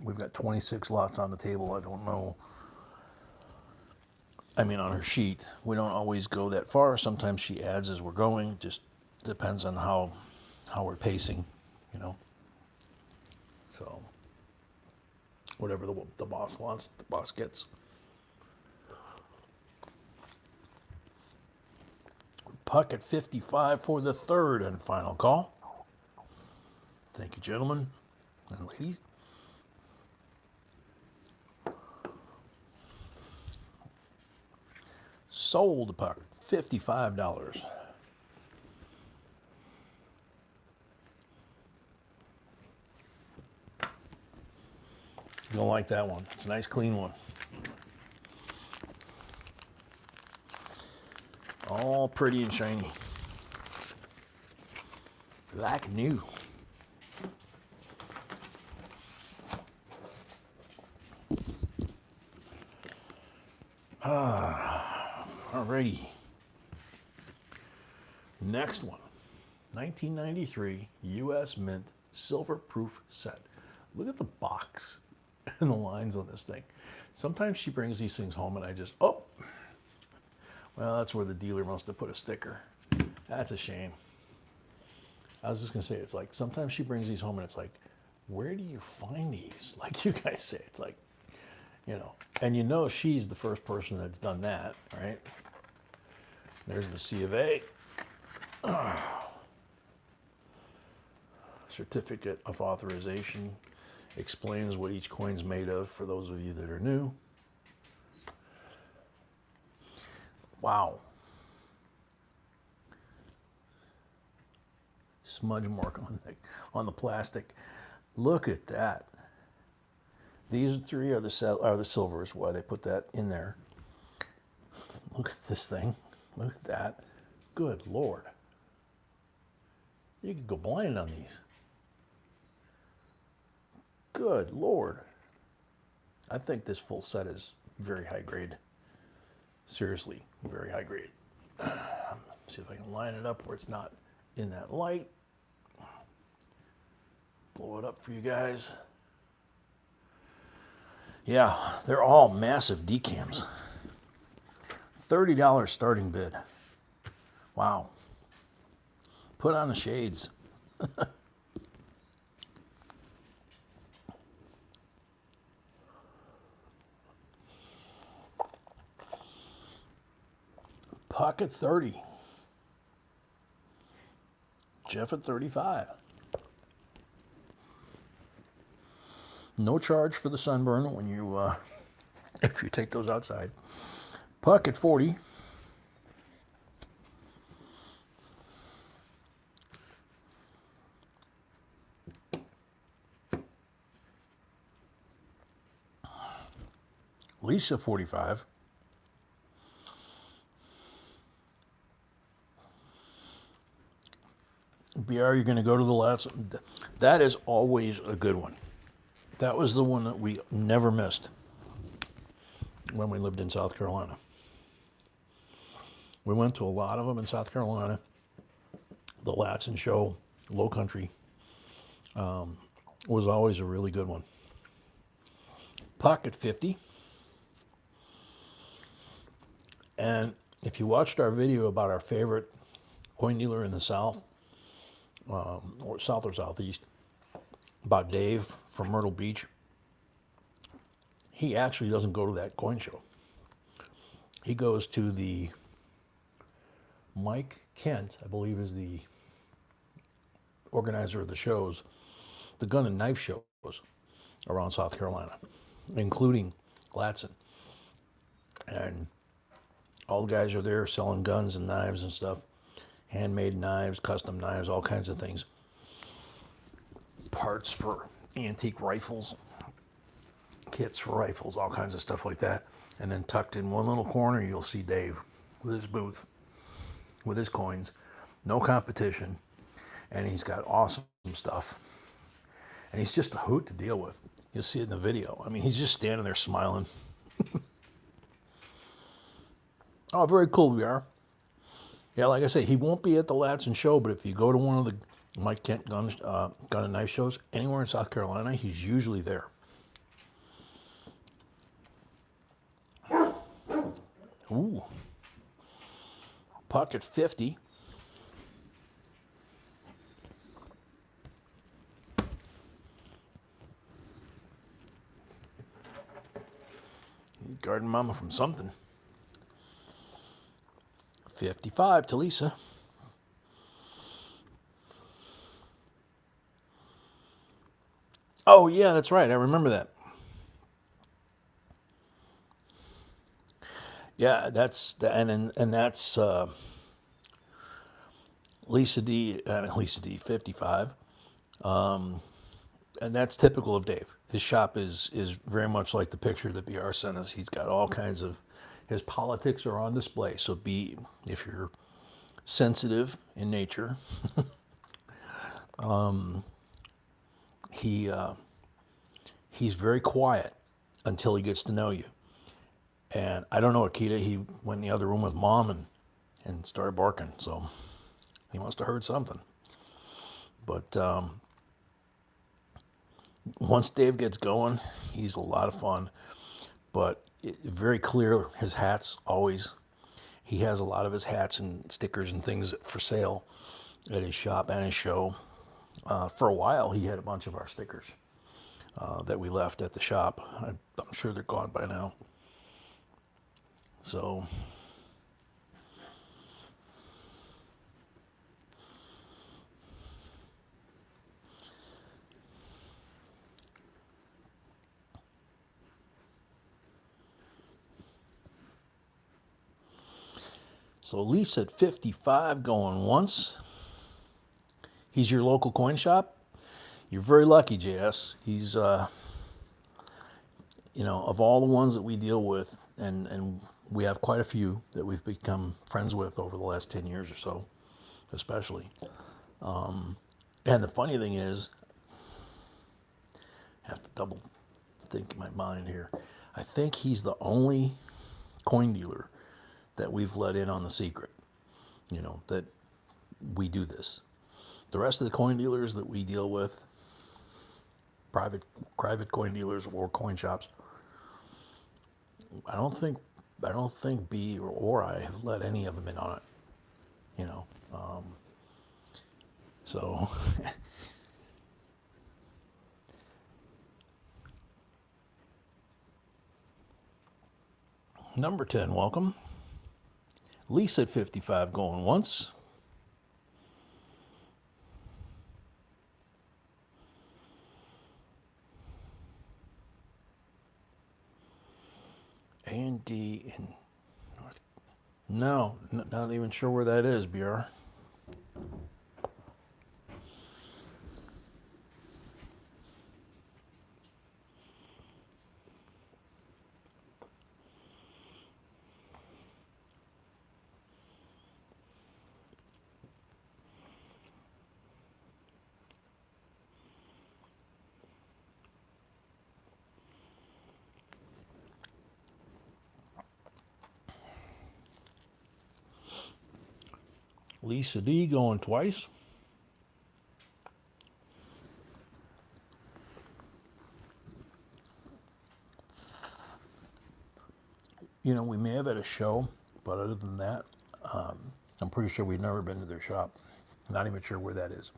we've got 26 lots on the table. I don't know. I mean, on her sheet, we don't always go that far. Sometimes she adds as we're going. Just depends on how we're pacing, you know. So whatever the boss wants, the boss gets. Puck at 55 for the third and final call. Thank you, gentlemen and ladies. Sold puck, $55. You don't like that one. It's a nice, clean one. All pretty and shiny. Like new. Alrighty. Next one. 1993 U.S. Mint silver proof set. Look at the box and the lines on this thing. Sometimes she brings these things home and I just, oh, well, that's where the dealer must have put a sticker. That's a shame. I was just going to say, it's like, sometimes she brings these home and it's like, where do you find these? Like you guys say, it's like, you know, and you know she's the first person that's done that, right? There's the C of A. Certificate of authorization explains what each coin's made of for those of you that are new. Wow. Smudge mark on the plastic. Look at that. These three are the silvers. Why they put that in there. Look at this thing. Look at that. Good Lord. You could go blind on these. Good Lord. I think this full set is very high grade. Seriously, very high grade. See if I can line it up where it's not in that light. Blow it up for you guys. Yeah, they're all massive decams. $30 starting bid. Wow. Put on the shades. Pocket 30. Jeff at 35. No charge for the sunburn when you, if you take those outside. Puck at 40. Lisa 45. BR, you're going to go to the last. That is always a good one. That was the one that we never missed when we lived in South Carolina. We went to a lot of them in South Carolina. The Latson Show, Low Country, was always a really good one. Pocket 50. And if you watched our video about our favorite coin dealer in the South, or South or Southeast, about Dave from Myrtle Beach, he actually doesn't go to that coin show. He goes to the Mike Kent, I believe, is the organizer of the shows, the gun and knife shows around South Carolina, including Latson. And all the guys are there selling guns and knives and stuff, handmade knives, custom knives, all kinds of things. Parts for antique rifles, kits for rifles, all kinds of stuff like that. And then tucked in one little corner, you'll see Dave with his booth, with his coins, no competition, and he's got awesome stuff. And he's just a hoot to deal with. You'll see it in the video. I mean, he's just standing there smiling. Oh, very cool we are. Yeah, like I say, he won't be at the Latson show, but if you go to one of the Mike Kent gun and knife shows anywhere in South Carolina, he's usually there. Ooh. Pocket 50. Garden Mama from something. 55 to Lisa. Oh yeah, that's right. I remember that. Yeah, that's and that's Lisa D. 55, and that's typical of Dave. His shop is very much like the picture that BR sent us. He's got all kinds of, his politics are on display. So if you're sensitive in nature, he's very quiet until he gets to know you. And I don't know, Akita, he went in the other room with Mom and started barking. So he must have heard something. But once Dave gets going, he's a lot of fun. But very clear, his hats always. He has a lot of his hats and stickers and things for sale at his shop and his show. For a while, he had a bunch of our stickers that we left at the shop. I'm sure they're gone by now. So, Elise at 55 going once. He's your local coin shop. You're very lucky, JS. He's, of all the ones that we deal with, and we have quite a few that we've become friends with over the last 10 years or so, especially. And the funny thing is, I have to double think in my mind here. I think he's the only coin dealer that we've let in on the secret, that we do this. The rest of the coin dealers that we deal with, private coin dealers or coin shops, I don't think B or I have let any of them in on it. So number 10, welcome. Lisa at 55 going once. A and D in North. No, not even sure where that is, BR. Lisa D going twice. We may have had a show, but other than that, I'm pretty sure we've never been to their shop. Not even sure where that is.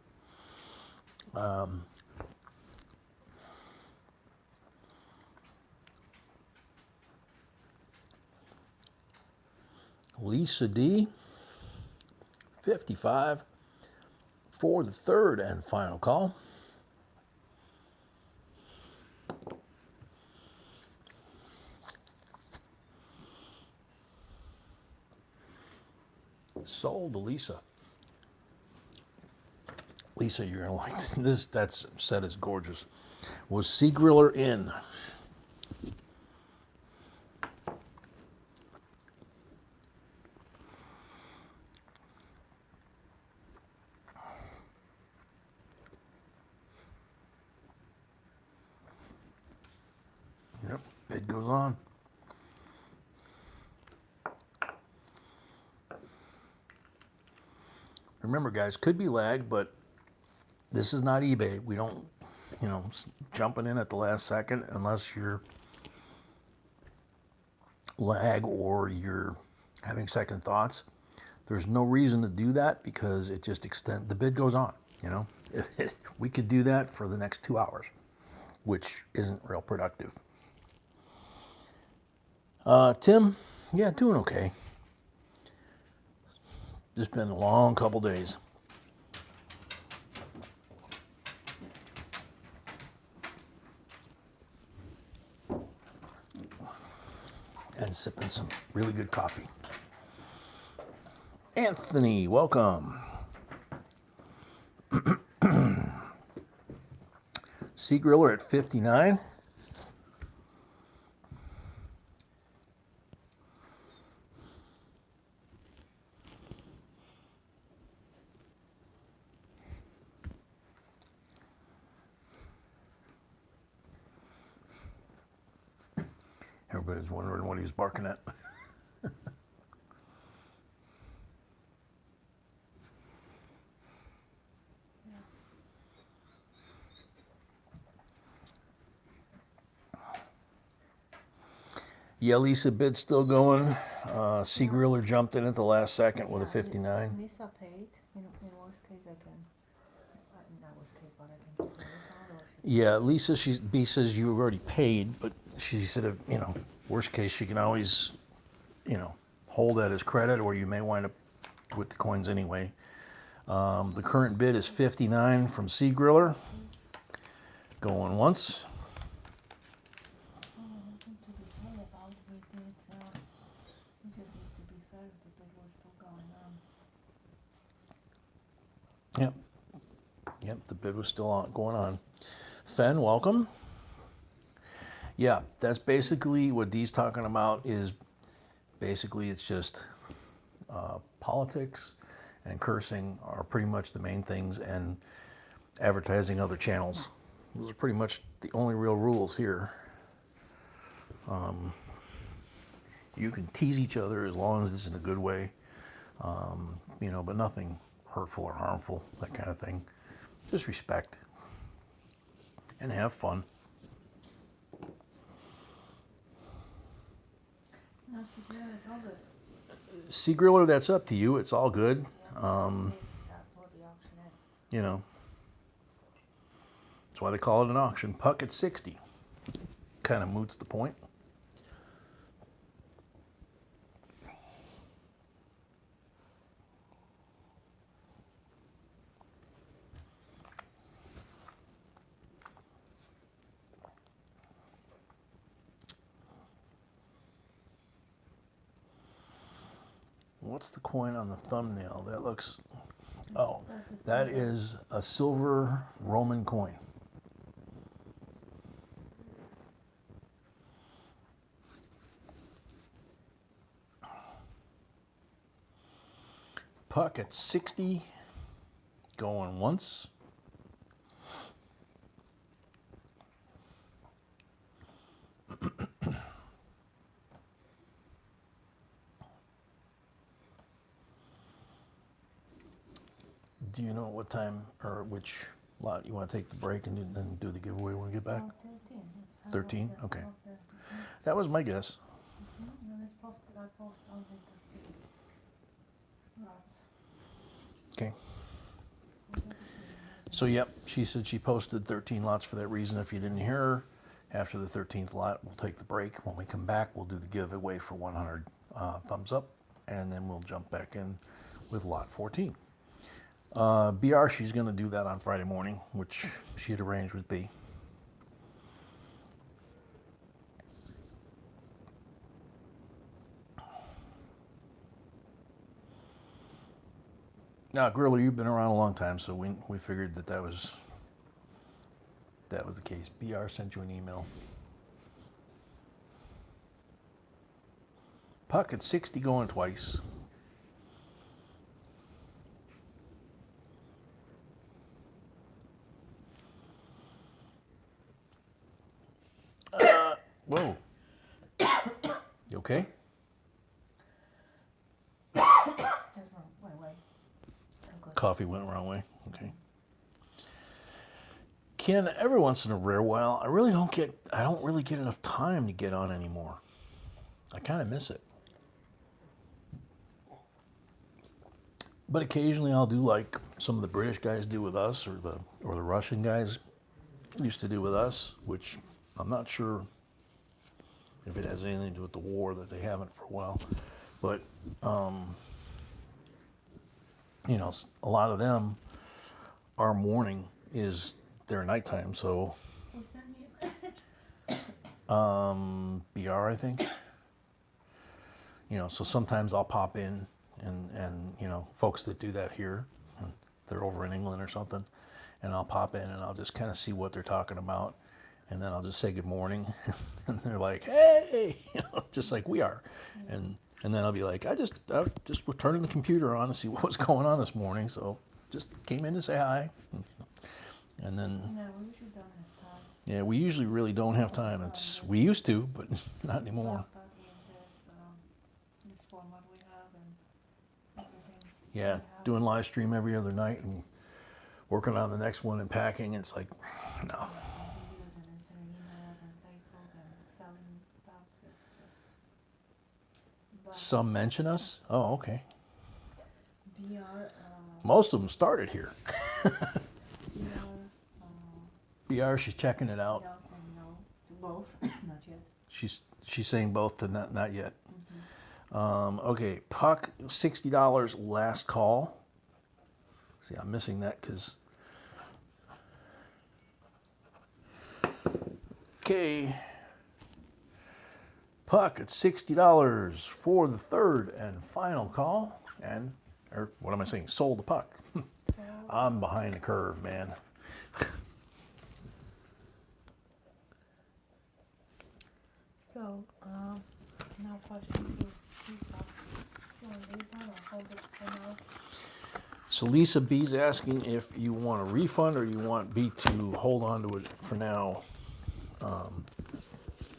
Lisa D, 55, for the third and final call. Sold to Lisa. Lisa, you're gonna like this. That set is gorgeous. Was Sea Griller in? Yep, bid goes on. Remember, guys, could be lag, but this is not eBay. We don't, jumping in at the last second unless you're lag or you're having second thoughts. There's no reason to do that because it just the bid goes on, We could do that for the next 2 hours, which isn't real productive. Tim, yeah, doing okay. Just been a long couple days. And sipping some really good coffee. Anthony, welcome. Sea Griller at 59. Everybody's wondering what he's barking at. Yeah, Lisa bid's still going. C. Griller jumped in at the last second with a 59. Lisa paid. In worst case, I can. Not worst case, but I can give her a refund or she. Yeah, Lisa, B says you already paid, but she said, worst case, she can always, hold that as credit, or you may wind up with the coins anyway. The current bid is 59 from C. Griller. Going once. Nothing to be sorry about. We did. We just need to be fair. The bid was still going on. Yep. Yep, the bid was still going on. Fen, welcome. Yeah, that's basically what Dee's talking about. Is basically it's just politics and cursing are pretty much the main things, and advertising other channels. Those are pretty much the only real rules here. You can tease each other as long as it's in a good way, but nothing hurtful or harmful, that kind of thing. Just respect and have fun. No, she did. It's all good. C. Griller, that's up to you. It's all good. That's what the auction is. That's why they call it an auction. Puck at 60. Kind of moots the point. What's the coin on the thumbnail? That looks, that is a silver Roman coin. Puck at 60, going once. Do you know what time or which lot you want to take the break and then do the giveaway when we get back? 13. It's 13? half of Okay. the- That was my guess. And it's posted. I post only 13 lots. Okay. So, yep, she said she posted 13 lots for that reason. If you didn't hear her, after the 13th lot, we'll take the break. When we come back, we'll do the giveaway for 100 thumbs up, and then we'll jump back in with lot 14. BR, she's going to do that on Friday morning, which she had arranged with B. Now, Griller, you've been around a long time, so we figured that was the case. BR sent you an email. Puck at 60 going twice. Whoa. You okay? Just wait. I'm good. Coffee went the wrong way. Okay. Ken, every once in a rare while, I don't really get enough time to get on anymore. I kind of miss it. But occasionally I'll do like some of the British guys do with us, or the Russian guys used to do with us, which I'm not sure if it has anything to do with the war that they haven't for a while. But, a lot of them, our morning is their nighttime. So, Who sent me a message? BR, I think. So sometimes I'll pop in and folks that do that here, and they're over in England or something, and I'll pop in and I'll just kind of see what they're talking about. And then I'll just say good morning, and they're like, "Hey," just like we are, and then I'll be like, I just was turning the computer on to see what was going on this morning, so just came in to say hi, and then No, we usually don't have time. yeah, we usually really don't have time. We used to, but not anymore. But with this format we have and everything. Yeah, we have. doing live stream every other night and working on the next one and packing. It's like, no. Videos and answering emails and Facebook and selling stuff. It's just Some mention us. Oh, okay. BR, Most of them started here. BR, BR, she's checking it out. yes and no, to both, not yet. She's saying both to not yet. Okay, Puck, $60 last call. See, I'm missing that because. Okay. Puck at $60 for the third and final call. And, or what am I saying? Sold the Puck. I'm behind the curve, man. So, now question to Lisa. You want to leave one or hold it for now? So Lisa B's asking if you want a refund or you want B to hold on to it for now.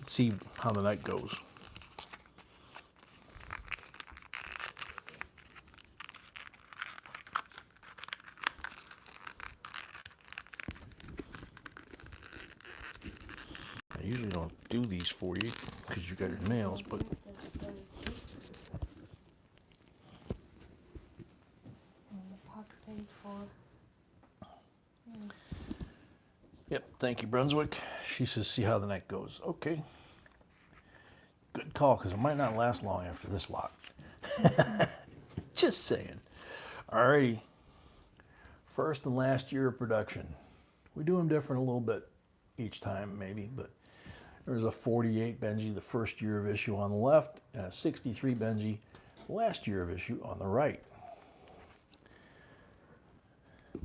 See how the night goes. I usually don't do these for you because you got your nails, but Puck paid for. Yes. yep, thank you, Brunswick. She says, see how the night goes. Okay. Good call, because it might not last long after this lot. Just saying. Alrighty. First and last year of production. We do them different a little bit each time, maybe, but there's a 48 Benji, the first year of issue on the left, and a 63 Benji, last year of issue on the right.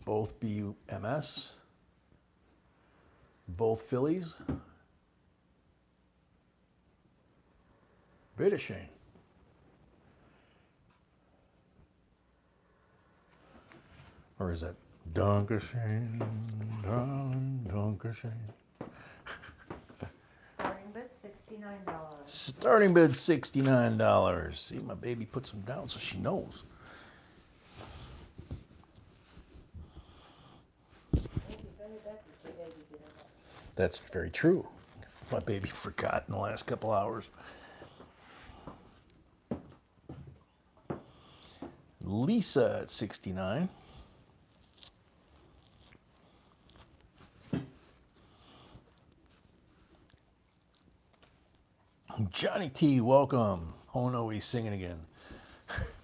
Both BUMS. Both Phillies. Bitteschön. Or is that Dankeschön, Dankeschön? Starting bid $69. Starting bid $69. See, my baby puts them down so she knows. That's very true. My baby forgot in the last couple hours. Lisa at 69. Johnny T, welcome. Oh no, he's singing again.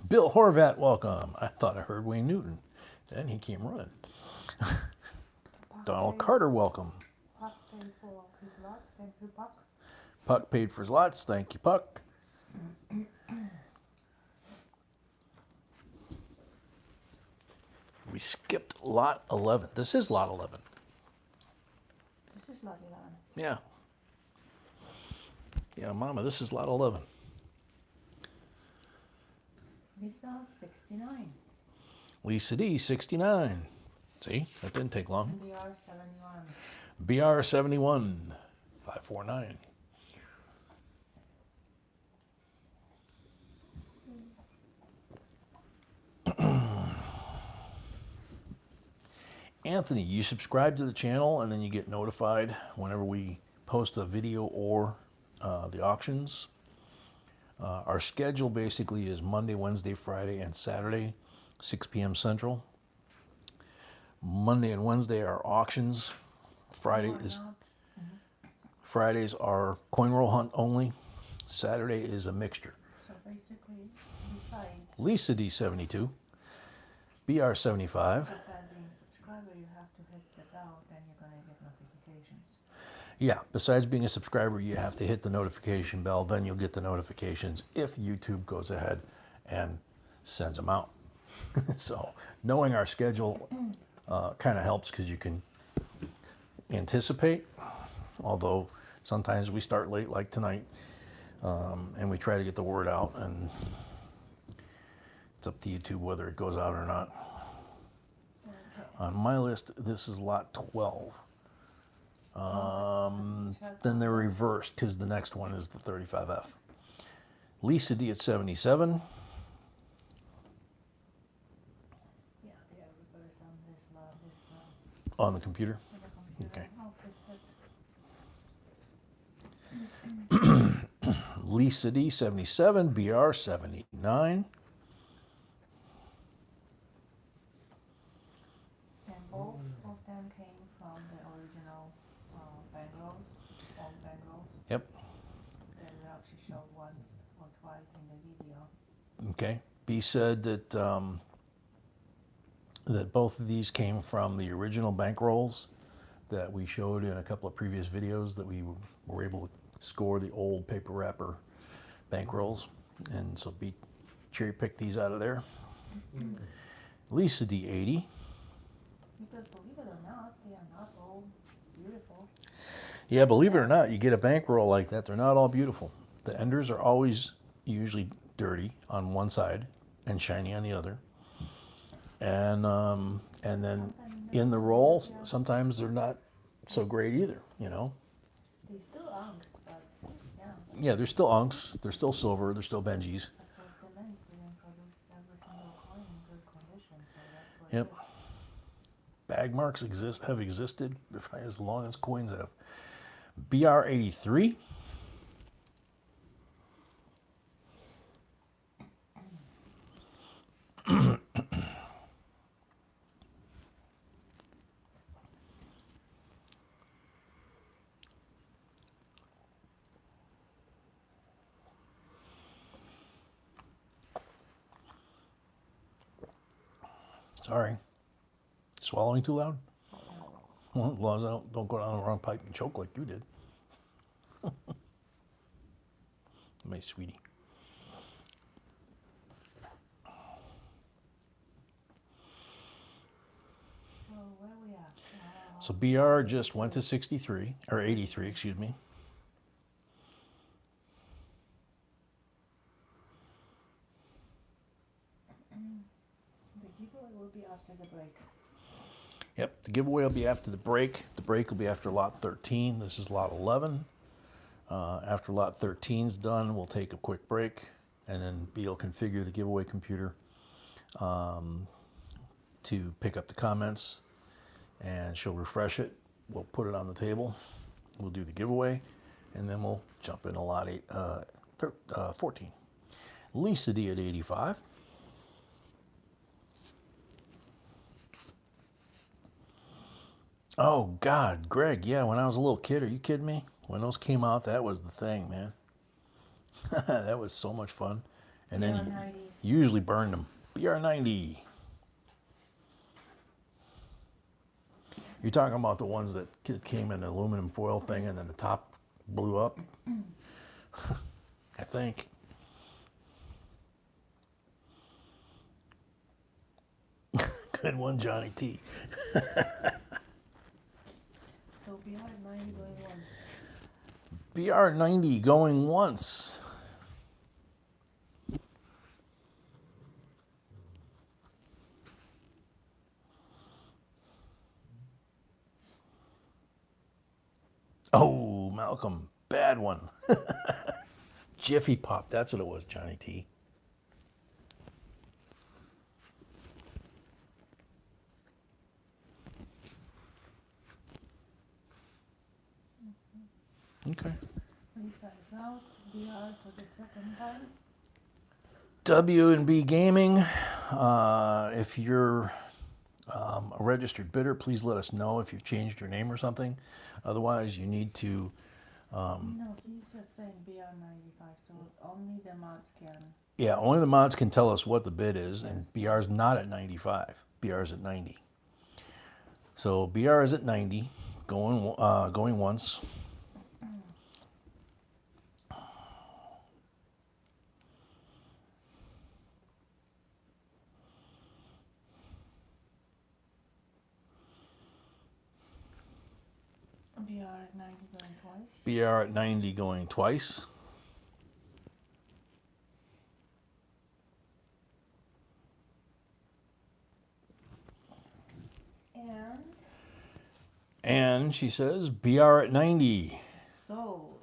Bill Horvat, welcome. I thought I heard Wayne Newton. Then he came running. Donald Carter, welcome. Puck paid for his lots. Thank you, Puck. Puck paid for his lots. Thank you, Puck. We skipped lot 11. This is lot 11. This is lot 11. Yeah. Yeah, Mama, this is lot 11. Lisa, 69. Lisa D, 69. See, that didn't take long. BR, 71. BR 71, 549. Anthony, you subscribe to the channel and then you get notified whenever we post a video or the auctions. Our schedule basically is Monday, Wednesday, Friday, and Saturday, 6 p.m. Central. Monday and Wednesday are auctions. Fridays are coin roll hunt only. Saturday is a mixture. So basically, besides Lisa D72, BR 75. being a subscriber, you have to hit the bell, then you're going to get notifications. Yeah, besides being a subscriber, you have to hit the notification bell, then you'll get the notifications if YouTube goes ahead and sends them out. So knowing our schedule kind of helps because you can anticipate, although sometimes we start late like tonight, and we try to get the word out, and it's up to YouTube whether it goes out or not. Okay. On my list, this is lot 12. Then they're reversed because the next one is the 35F. Lisa D at 77. Yeah, they are reversed on this lot, On the computer? on the computer. Okay. I'll fix it. Lisa D 77, BR 79. And both of them came from the original bankrolls, old bankrolls. Yep. That we actually showed once or twice in the video. Okay. B said that that both of these came from the original bankrolls that we showed in a couple of previous videos that we were able to score the old paper wrapper bankrolls. And so B cherry picked these out of there. Lisa D 80. Because believe it or not, they are not all beautiful. Yeah, believe it or not, you get a bankroll like that, they're not all beautiful. The enders are always usually dirty on one side and shiny on the other. And then in the roll, sometimes they're not so great either, you know. They still unks, but yeah. Yeah, they're still unks, they're still silver, they're still Benjis. Because the Lynch didn't produce every single coin in good condition, so that's what Yep. it is. Bag marks have existed as long as coins have. BR 83. Sorry. Swallowing too loud? Well, as long as I don't go down the wrong pipe and choke like you did. My sweetie. So where are we at? So BR just went to 63, or 83, excuse me. The giveaway will be after the break. Yep, the giveaway will be after the break. The break will be after lot 13. This is lot 11. After lot 13 is done, we'll take a quick break, and then B will configure the giveaway computer to pick up the comments, and she'll refresh it. We'll put it on the table. We'll do the giveaway, and then we'll jump into lot 14. Lisa D at 85. Oh, God, Greg, yeah, when I was a little kid, are you kidding me? When those came out, that was the thing, man. That was so much fun. And then you usually burned them. BR90. You're talking about the ones that came in an aluminum foil thing and then the top blew up? I think. Good one, Johnny T. So BR90 going once. BR90 going once. Oh, Malcolm, bad one. Jiffy Pop, that's what it was, Johnny T. Okay. Lisa is out. BR for the second time. W&B Gaming, if you're a registered bidder, please let us know if you've changed your name or something. Otherwise, you need to... No, he's just saying BR95, so only the mods can. Yeah, only the mods can tell us what the bid is, and BR's not at 95. BR's at 90. So BR is at 90, going once. BR at 90 going twice. BR at 90 going twice. And she says BR at 90. Sold.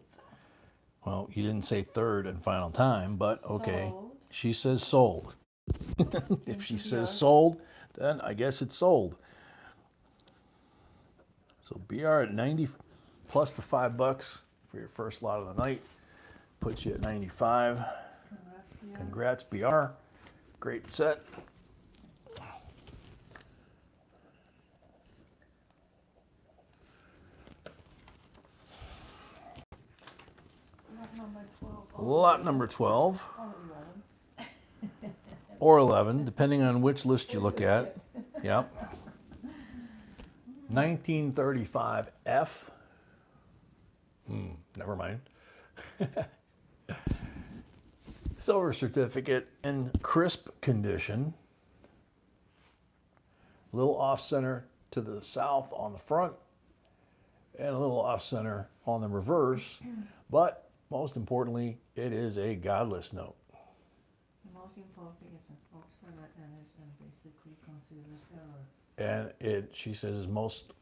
Well, you didn't say third and final time, but okay. Sold. She says sold. If she says sold, then I guess it's sold. So BR at 90 plus the $5 for your first lot of the night. Puts you at 95. Congrats, BR. Great set. Lot number 12. Or 11, depending on which list you look at. Yep. 1935 F. Never mind. Silver certificate in crisp condition. A little off center to the south on the front and a little off center on the reverse. But most importantly, it is a godless note. Most importantly, it's an offset and it's basically considered error. And she says most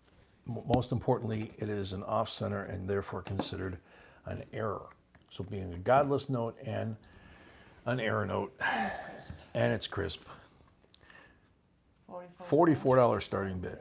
importantly, it is an off center and therefore considered an error. So being a godless note and an error note, and it's crisp. $44 starting bid.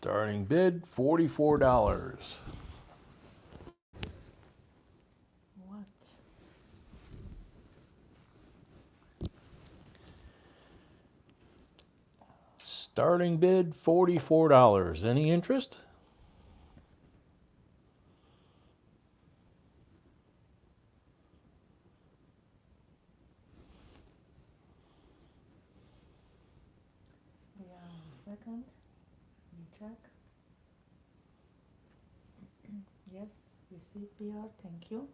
Starting bid, $44. Starting bid, $44. What? Starting bid, $44. Any interest? Second, you check. Yes, receipt BR, thank you.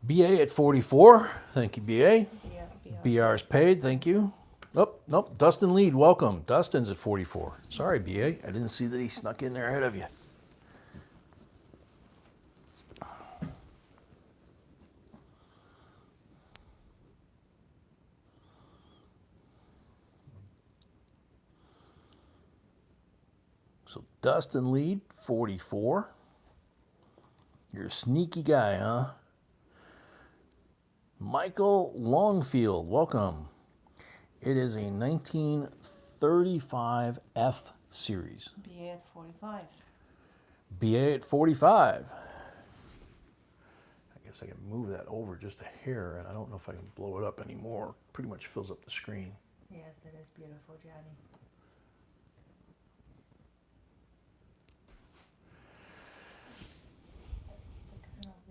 BA at 44. Thank you, BA. BR. BR's paid. Thank you. Oh, nope. Dustin Lead, welcome. Dustin's at 44. Sorry, BA. I didn't see that he snuck in there ahead of you. So Dustin Lead, 44. You're a sneaky guy, huh? Michael Longfield, welcome. It is a 1935 F series. BA at 45. BA at 45. I guess I can move that over just a hair, and I don't know if I can blow it up anymore. Pretty much fills up the screen. Yes, it is beautiful, Johnny.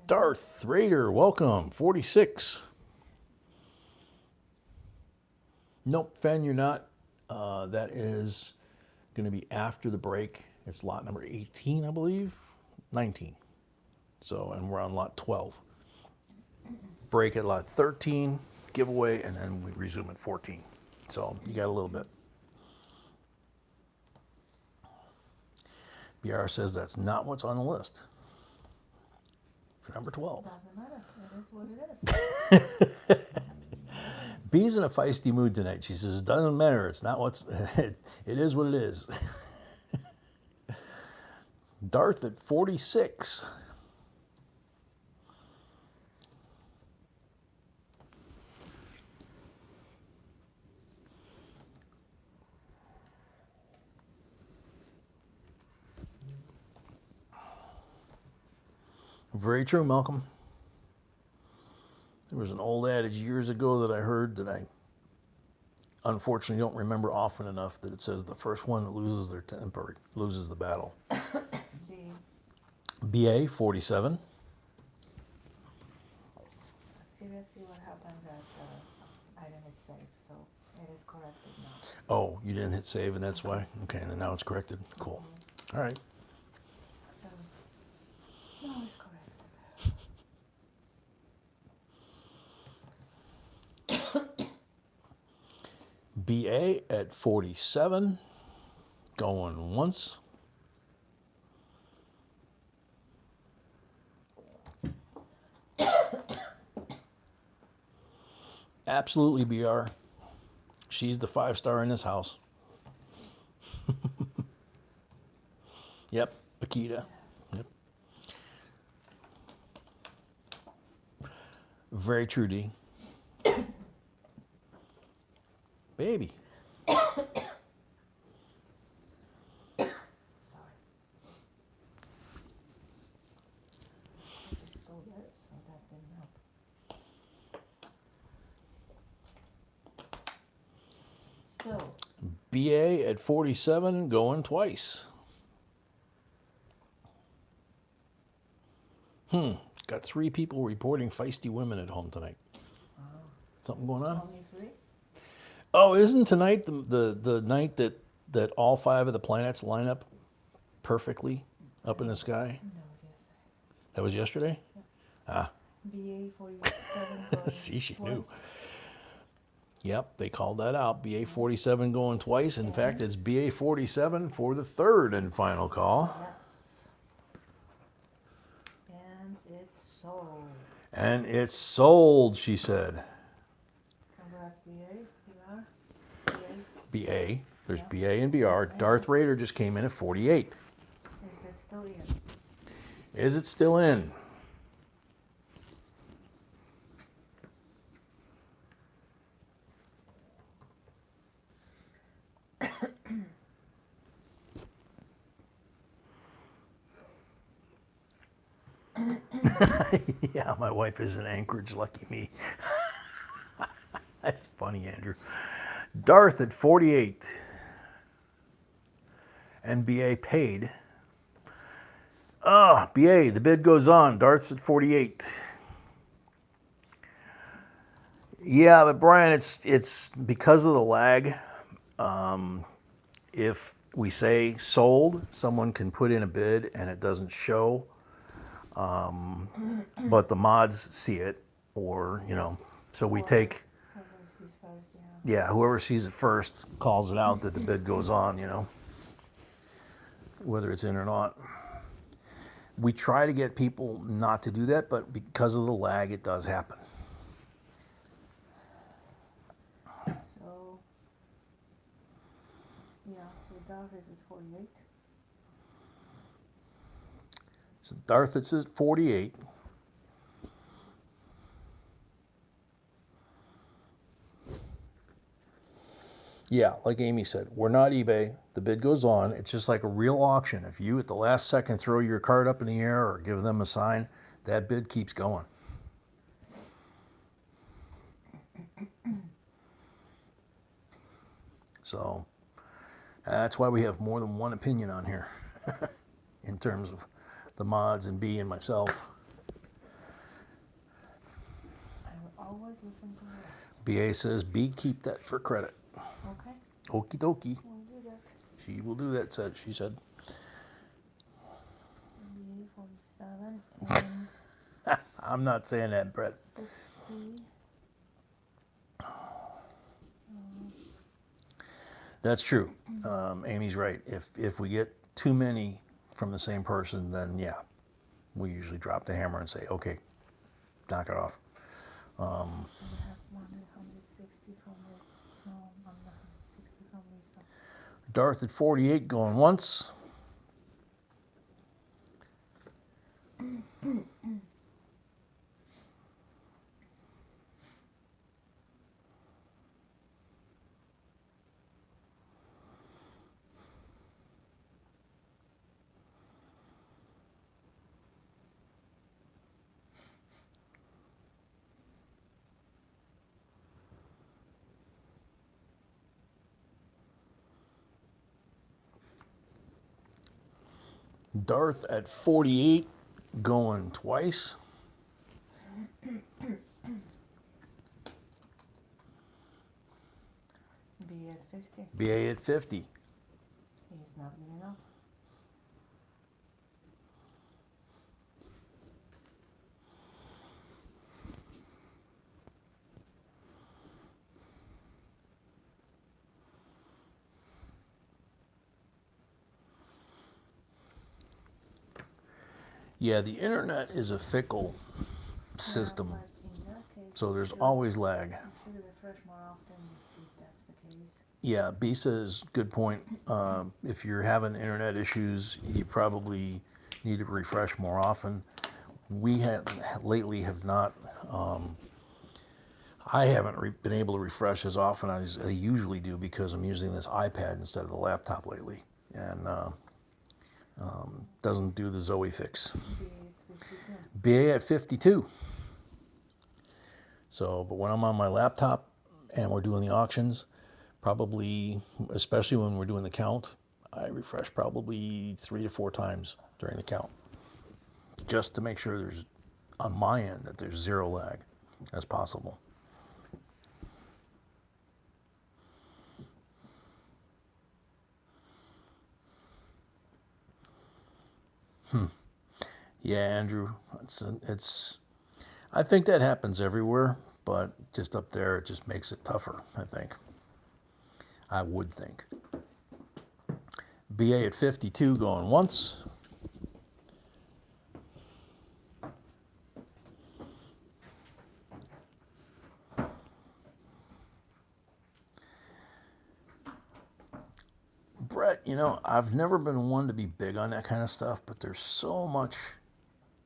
Darth Raider, welcome. 46. Nope, Fen, you're not. That is going to be after the break. It's lot number 18, I believe. 19. So, and we're on lot 12. Break at lot 13, giveaway, and then we resume at 14. So you got a little bit. BR says that's not what's on the list for number 12. Doesn't matter. It is what it is. B's in a feisty mood tonight. She says, it doesn't matter. It's not what's, it is what it is. Darth at 46. Very true, Malcolm. There was an old adage years ago that I heard that I unfortunately don't remember often enough, that it says the first one that loses their temper loses the battle. BA 47. Seriously, what happened that I didn't hit save, so it is corrected now. Oh, you didn't hit save and that's why? Okay, and then now it's corrected. Cool. All right. So, now it's corrected. BA at 47. Going once. Absolutely, BR. She's the 5-star in this house. Yep, Akita. Yep. Very true, D. Baby. Sorry. I just stole it, so that didn't help. So, BA at 47, going twice. Got 3 people reporting feisty women at home tonight. Something going on? only 3? Oh, isn't tonight the night that all 5 of the planets line up perfectly up in the sky? That was yesterday. That was yesterday? Ah, BA 47 going see, she twice. knew. Yep, they called that out. BA 47 going twice. In fact, it's BA 47 for the 3rd and final call. Yes. And it's sold. And it's sold, she said. Congrats, BA. BR. BA. There's Yeah. BA and BR. Darth Raider just came in at 48. Is it still in? Is it still in? Yeah, my wife is in Anchorage. Lucky me. That's funny, Andrew. Darth at 48. And BA paid. BA, the bid goes on. Darth's at 48. Yeah, but Brian, it's because of the lag. If we say sold, someone can put in a bid and it doesn't show, but the mods see it, or so we take. Whoever sees first, yeah. Yeah, whoever sees it first calls it out that the bid goes on, whether it's in or not. We try to get people not to do that, but because of the lag, it does happen. So, yeah, so Darth is at 48. So Darth, it says 48. Yeah, like Amy said, we're not eBay. The bid goes on. It's just like a real auction. If you, at the last second, throw your card up in the air or give them a sign, that bid keeps going. So that's why we have more than one opinion on here in terms of the mods and B and myself. I will always listen to words. BA says, B, keep that for credit. Okay, Okie dokie. we'll do that. She will do that, she said. BA 47 and I'm not saying that, Brett. 60. That's true. Amy's right. If we get too many from the same person, then yeah, we usually drop the hammer and say, okay, knock it off. We have 160 from the, no, 160 from Lisa. Darth at 48 going once. Darth at 48 going twice. BA at 50. BA at 50. He's not giving up. Yeah, the internet is a fickle system. But in that case, So there's always lag. You should refresh more often if that's the case. Yeah, Bisa is good point. If you're having internet issues, you probably need to refresh more often. We have lately have not. I haven't been able to refresh as often as I usually do because I'm using this iPad instead of the laptop lately, and doesn't do the Zoe fix. BA at 52. So, but when I'm on my laptop and we're doing the auctions, probably, especially when we're doing the count, I refresh probably 3 to 4 times during the count, just to make sure there's, on my end, that there's zero lag as possible. Yeah, Andrew, it's. I think that happens everywhere, but just up there, it just makes it tougher, I think. I would think. BA at 52 going once. Brett, you know, I've never been one to be big on that kind of stuff, but there's so much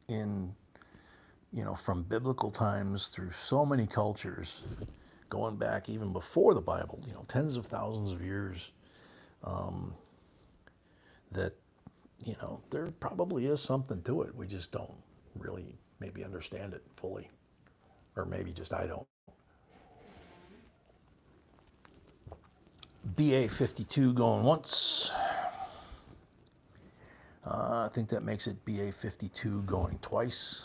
in, you know, from biblical times through so many cultures, going back even before the Bible, you know, tens of thousands of years, that, you know, there probably is something to it. We just don't really maybe understand it fully, or maybe just I don't. BA 52 going once. I think that makes it BA 52 going twice.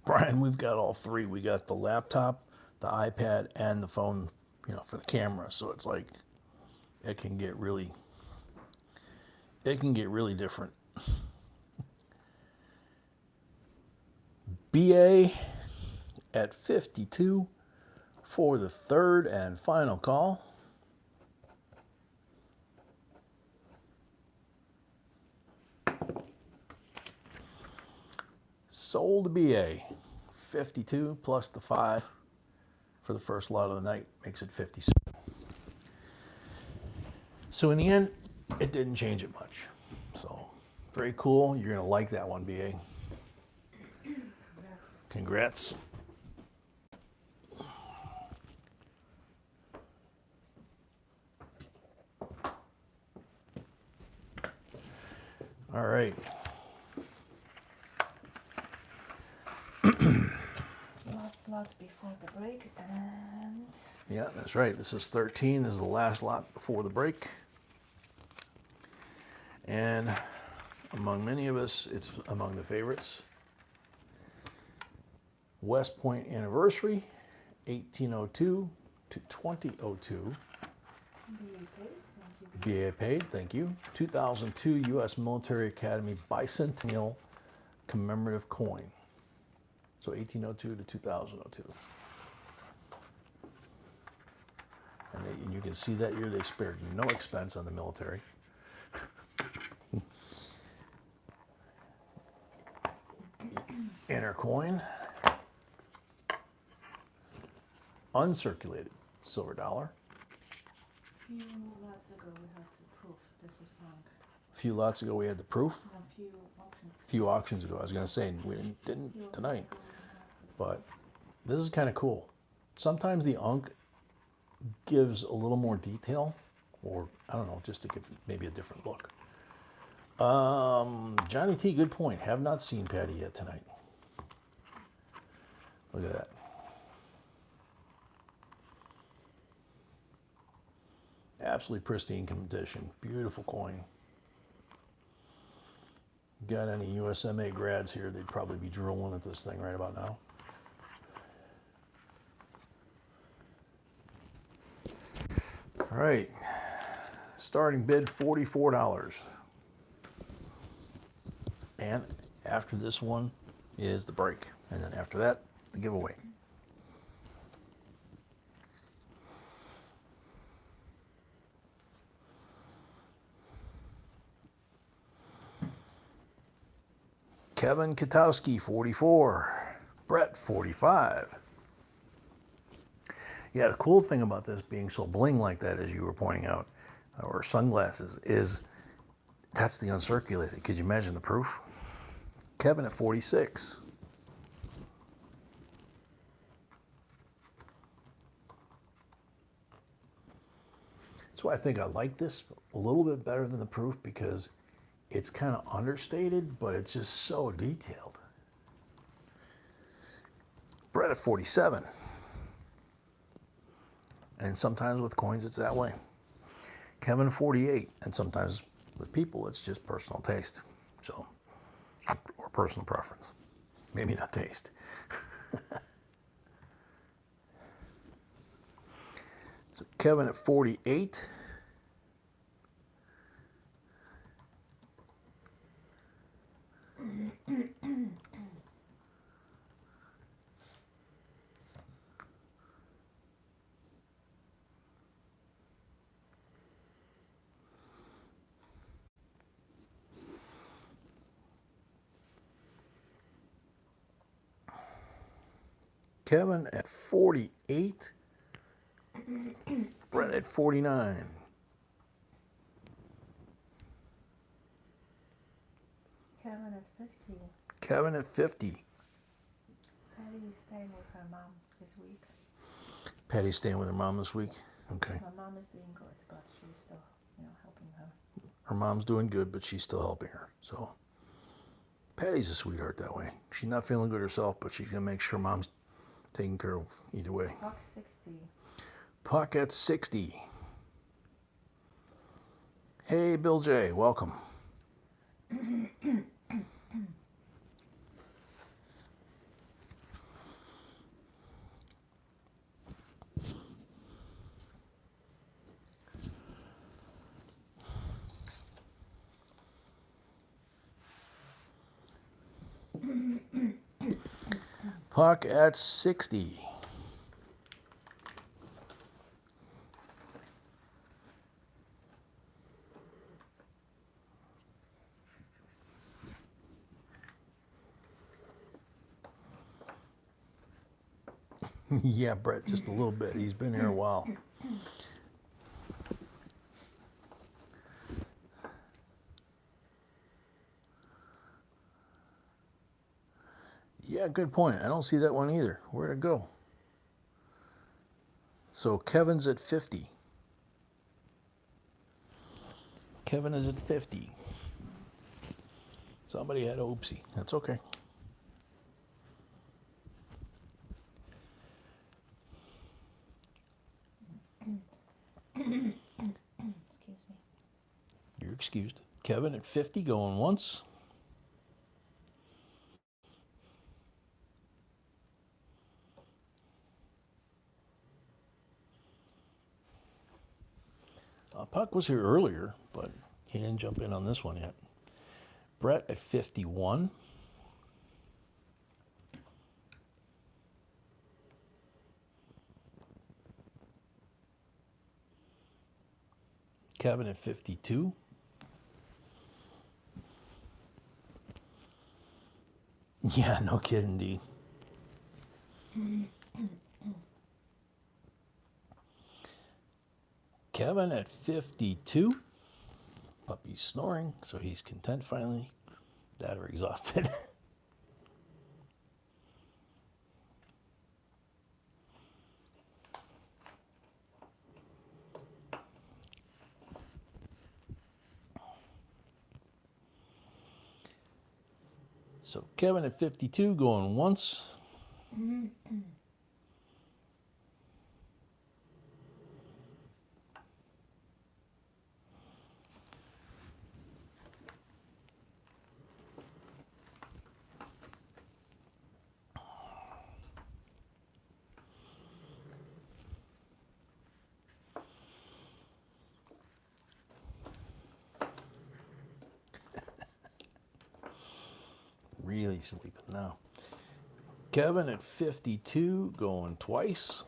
Brian, we've got all three. We got the laptop, the iPad, and the phone, you know, for the camera. So it's like, it can get really different. BA at 52 for the third and final call. Sold BA 52 plus the 5 for the first lot of the night makes it 57. So in the end, it didn't change it much. So very cool. You're gonna like that one, BA. Congrats. All right. Last lot before the break, and Yeah, that's right. This is 13. This is the last lot before the break. And among many of us, it's among the favorites. West Point Anniversary, 1802 to 2002. BA paid, thank you. 2002 U.S. Military Academy Bicentennial Commemorative Coin. So 1802 to 2002. And you can see that year they spared no expense on the military. Inner coin. Uncirculated silver dollar. few lots ago we had the proof. This is wrong. A few lots ago we had the proof. A few options. A few auctions ago. I was going to say we didn't tonight. But this is kind of cool. Sometimes the Unc gives a little more detail, or I don't know, just to give maybe a different look. Johnny T, good point. Have not seen Patty yet tonight. Look at that. Absolutely pristine condition. Beautiful coin. Got any USMA grads here, they'd probably be drooling at this thing right about now. All right, starting bid $44. And after this one is the break. And then after that, the giveaway. Kevin Katowski, 44. Brett, 45. Yeah, the cool thing about this being so bling like that, as you were pointing out, or sunglasses, is that's the uncirculated. Could you imagine the proof? Kevin at 46. That's why I think I like this a little bit better than the proof, because it's kind of understated, but it's just so detailed. Brett at 47. And sometimes with coins, it's that way. Kevin, 48. And sometimes with people, it's just personal taste. So, or personal preference. Maybe not taste. So Kevin at 48. Kevin at 48. Brett at 49. Kevin at 50. Kevin at 50. Patty's staying with her mom this week. Patty's staying with her mom this week. Okay. My mom is doing good, but she's still, helping her. Her mom's doing good, but she's still helping her. So Patty's a sweetheart that way. She's not feeling good herself, but she's going to make sure mom's taken care of either way. Puck 60. Puck at 60. Hey, Bill J, welcome. Puck at 60. Yeah, Brett, just a little bit. He's been here a while. Yeah, good point. I don't see that one either. Where'd it go? So Kevin's at 50. Kevin is at 50. Somebody had oopsie. That's okay. Excuse me. You're excused. Kevin at 50 going once. Puck was here earlier, but he didn't jump in on this one yet. Brett at 51. Kevin at 52. Yeah, no kidding, D. Kevin at 52. Puppy's snoring, so he's content finally. Dad are exhausted. So Kevin at 52 going once. Really sleeping now. Kevin at 52 going twice.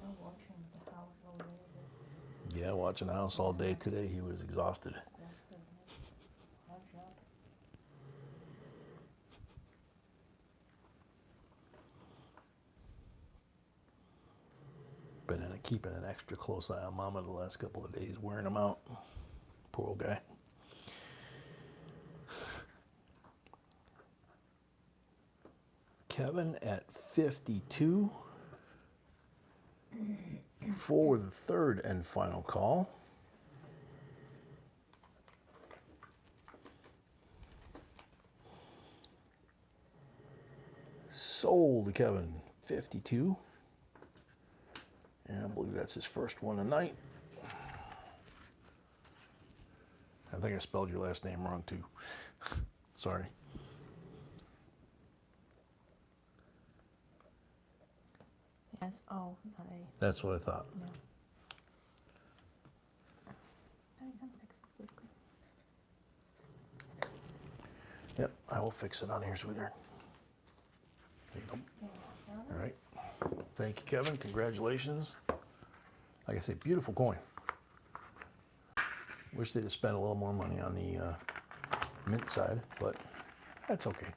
I'm watching the house all day. Yeah, watching the house all day today. He was exhausted. That's good. Hard job. keeping an extra close eye on Mama the last couple of days, wearing him out. Poor old guy. Kevin at 52 for the third and final call. Sold Kevin, 52. And I believe that's his first one tonight. I think I spelled your last name wrong too. Sorry. Yes, oh, not A. That's what I thought. Yeah. I can fix it quickly. Yep, I will fix it on here, sweetheart. There you go. Yeah, All right. Thank you, Kevin. Congratulations. Like I say, beautiful coin. Wish they'd have spent a little more money on the mint side, but that's okay.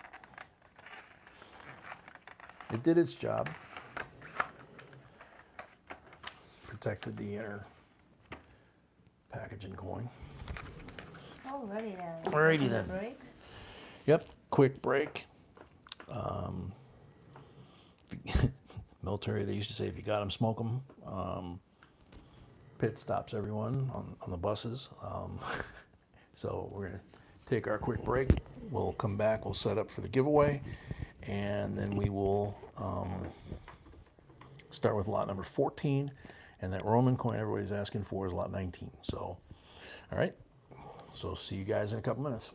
It did its job. Protected the inner packaging coin. Alrighty then. Alrighty Taking a then. Break. Yep, quick break. Military, they used to say if you got them, smoke them. Pit stops everyone on the buses. So we're going to take our quick break. We'll come back, we'll set up for the giveaway, and then we will start with lot number 14. And that Roman coin everybody's asking for is lot 19. So, all right. So see you guys in a couple minutes.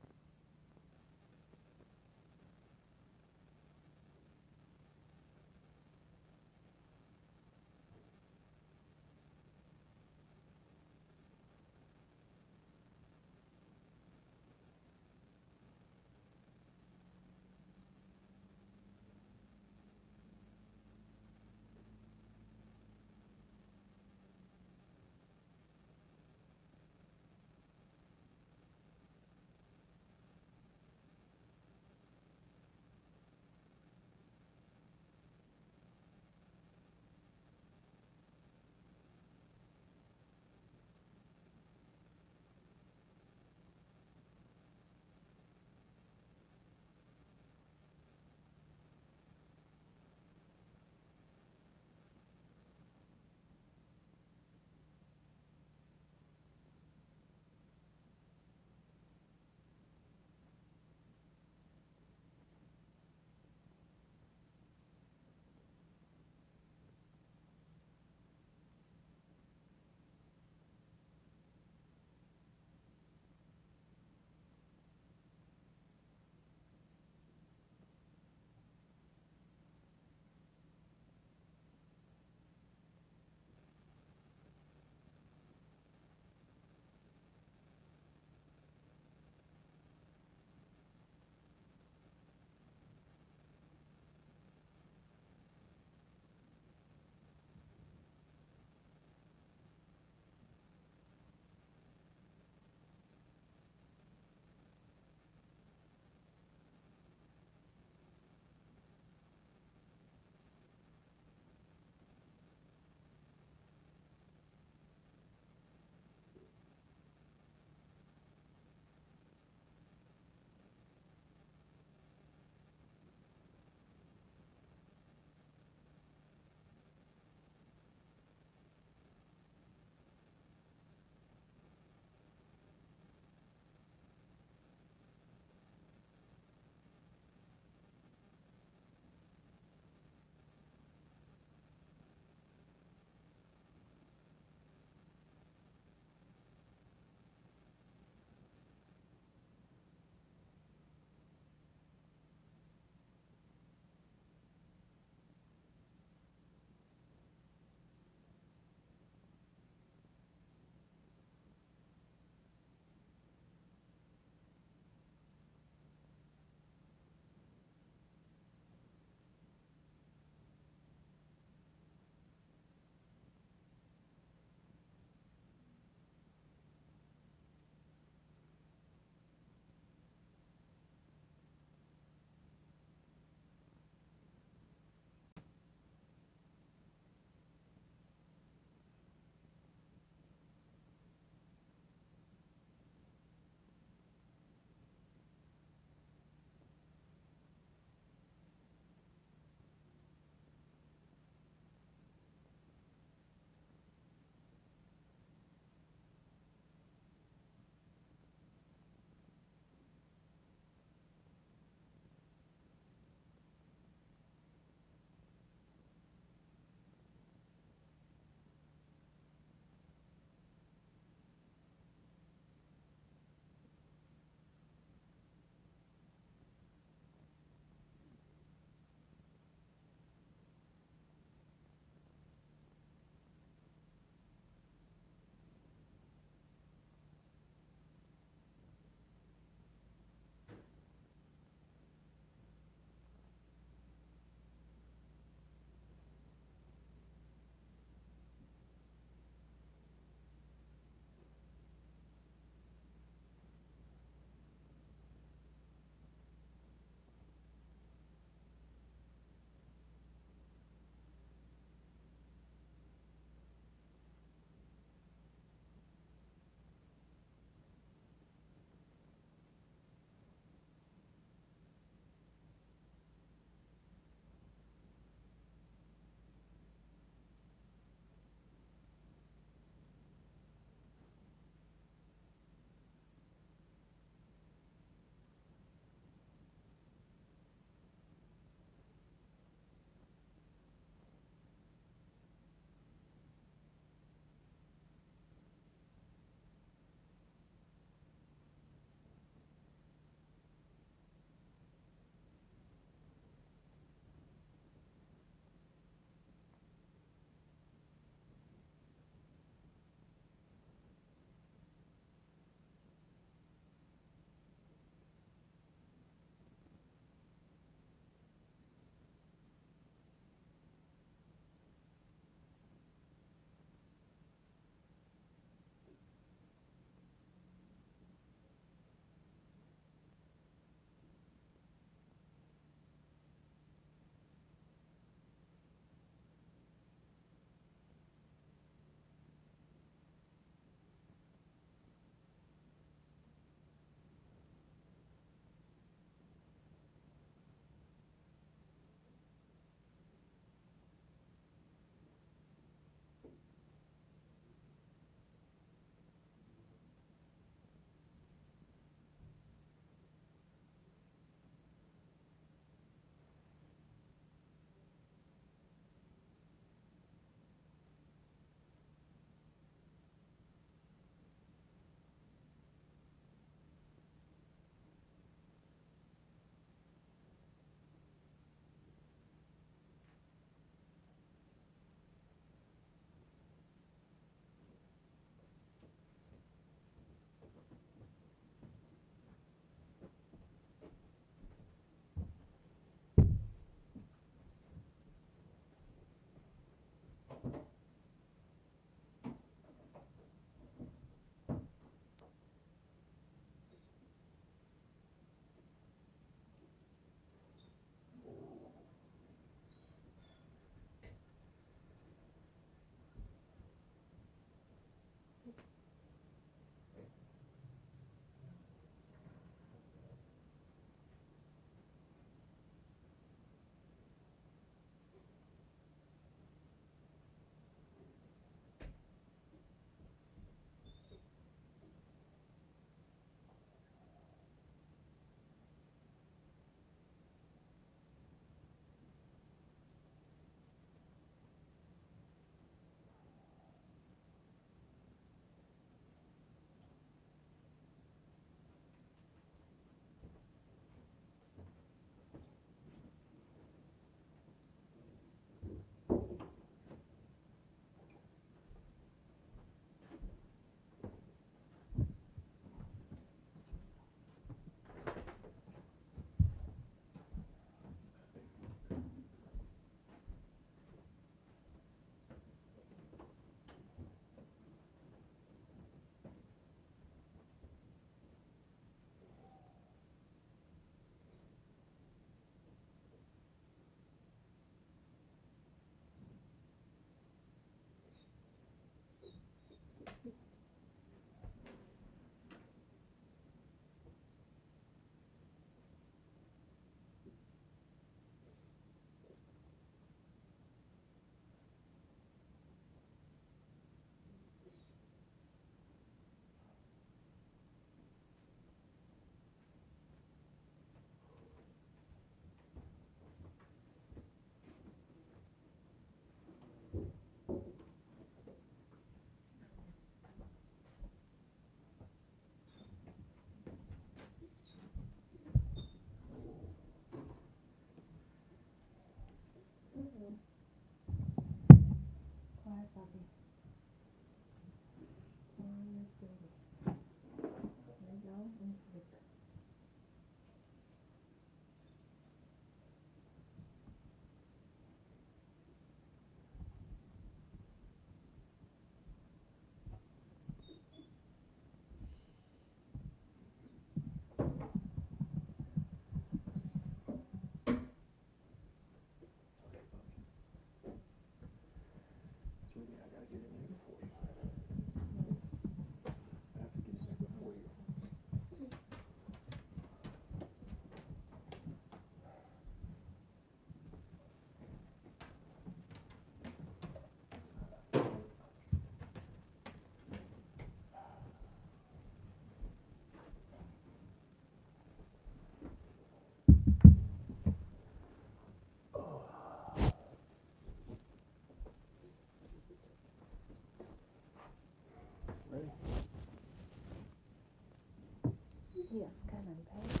Yes, Kevin paid.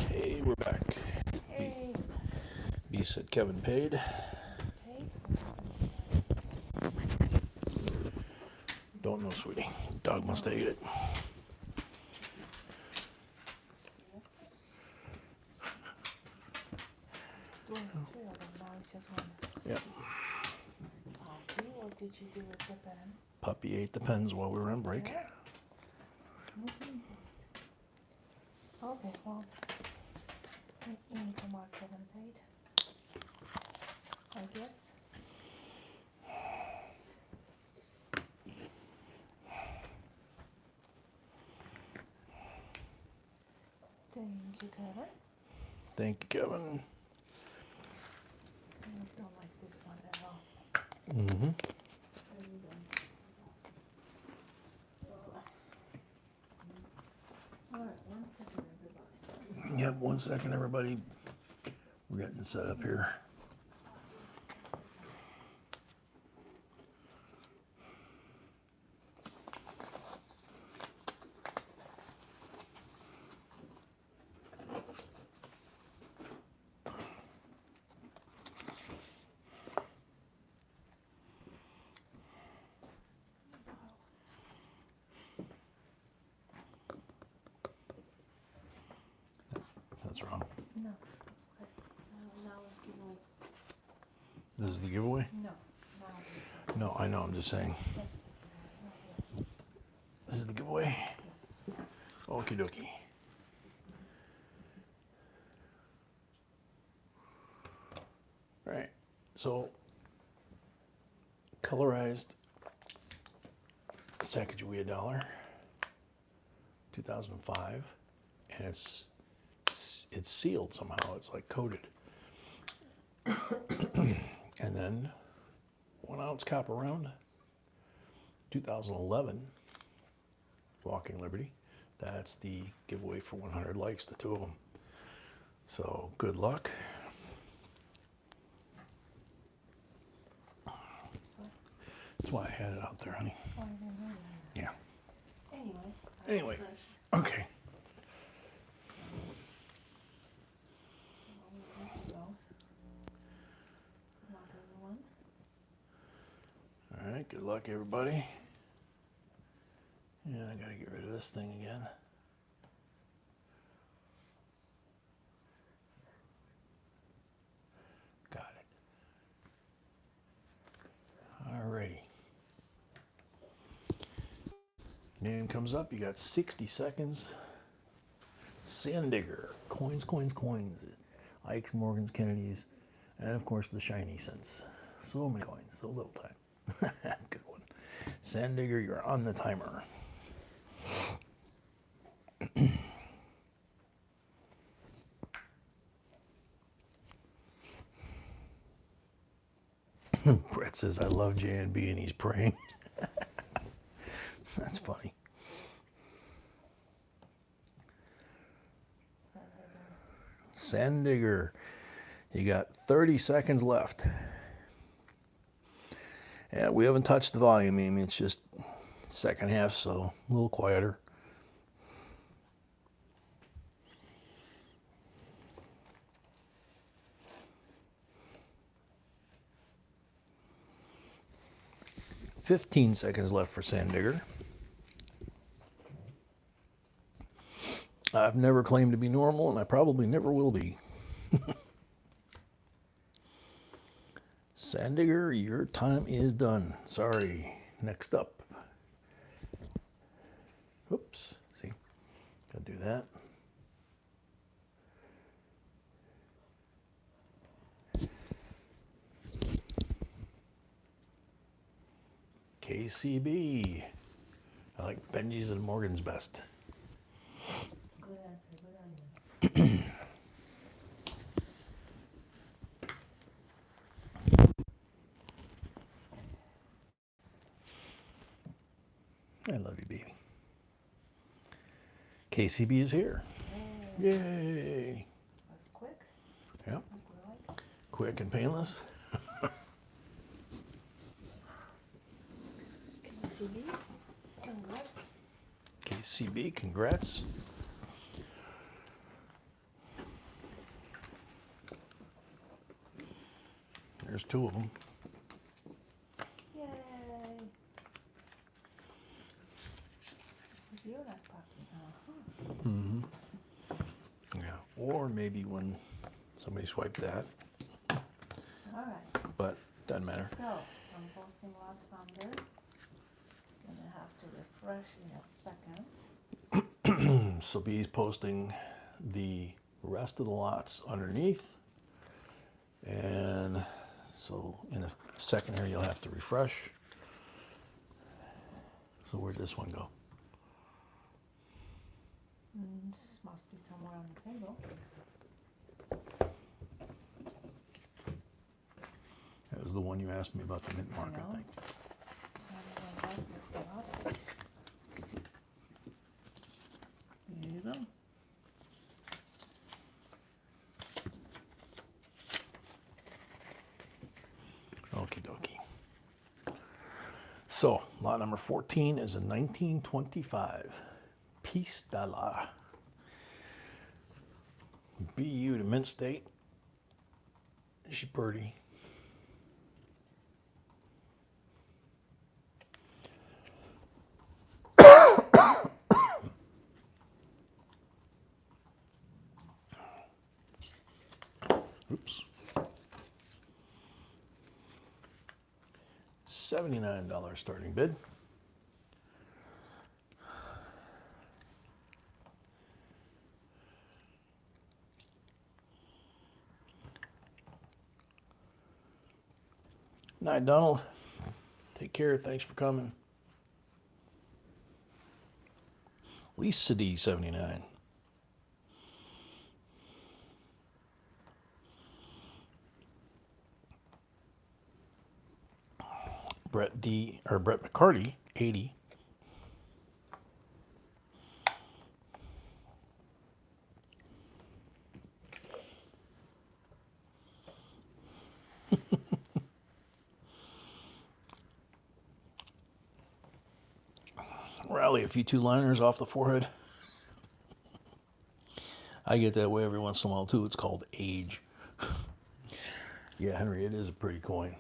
Hey, we're back. Hey, B said Kevin paid. paid. Don't know, sweetie. Dog must have ate it. Yes. Well, it's three of them now. It's just one. Yep. Coffee, or did you do it the pen? Puppy ate the pens while we were on break. Yeah. Okay, well, you need to mark Kevin paid, I guess. Thank you, Kevin. Thank you, Kevin. I don't like this one at all. Mm-hmm. Really don't. All right, 1 second, everybody. Yep, 1 second, everybody. We're getting set up here. That's wrong. No. Okay. Now let's give away. This is the giveaway? No. Now it's No, I know, I'm just saying. This is the giveaway? yes. Okie dokie. Alright, so colorized Sacagawea dollar, 2005, and it's sealed somehow. It's like coated. And then 1 ounce copper round, 2011, Walking Liberty. That's the giveaway for 100 likes, the two of them. So good luck. That's why I had it out there, honey. Oh, I didn't know that. Yeah. Anyway. Anyway, okay. All right, good luck, everybody. And I gotta get rid of this thing again. Got it. All righty. Name comes up, you got 60 seconds. Sandigger, coins, coins, coins. Ike's, Morgan's, Kennedy's, and of course the shiny cents. So many coins, so little time. Good one. Sandigger, you're on the timer. Brett says, I love J&B and he's praying. That's funny. Sandigger, you got 30 seconds left. Yeah, we haven't touched the volume, Amy. It's just second half, so a little quieter. $15 seconds left for Sandigger. I've never claimed to be normal, and I probably never will be. Sandigger, your time is done. Sorry. Next up. Oops. See, gotta do that. KCB. I like Benji's and Morgan's best. Good answer, good answer. I love you, baby. KCB is here. Yay. That's quick. Yep. Like we like. Quick and painless. Can you KCB, congrats. KCB, congrats. There's two of them. Yay! You're not talking. Yeah. Or maybe when somebody swiped that, All right. but doesn't matter. So I'm posting lots under. Gonna have to refresh in a second. So B's posting the rest of the lots underneath. And so in a second here, you'll have to refresh. So where'd this one go? This must be somewhere on the table. That was the one you asked me about, the mint mark, I No. think. Here you go. Okie dokie. So, lot number 14 is a 1925 Pistola. BU to Mint State. She's pretty. Oops. $79 starting bid. Night, Donald. Take care. Thanks for coming. Lisa D 79. Brett McCarty 80. Rally a few two-liners off the forehead. I get that way every once in a while too. It's called age. Yeah, Henry, it is a pretty coin.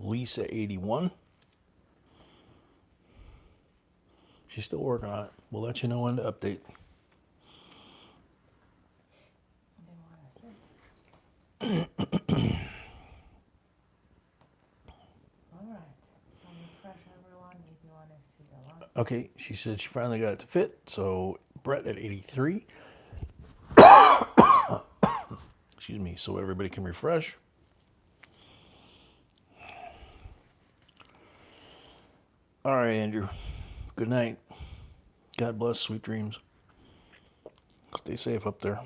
Lisa 81. She's still working on it. We'll let you know when to update. Alright, so refresh everyone if you want to see the lots. Okay, she said she finally got it to fit. So Brett at 83. Excuse me, so everybody can refresh. All right, Andrew. Good night. God bless. Sweet dreams. Stay safe up there.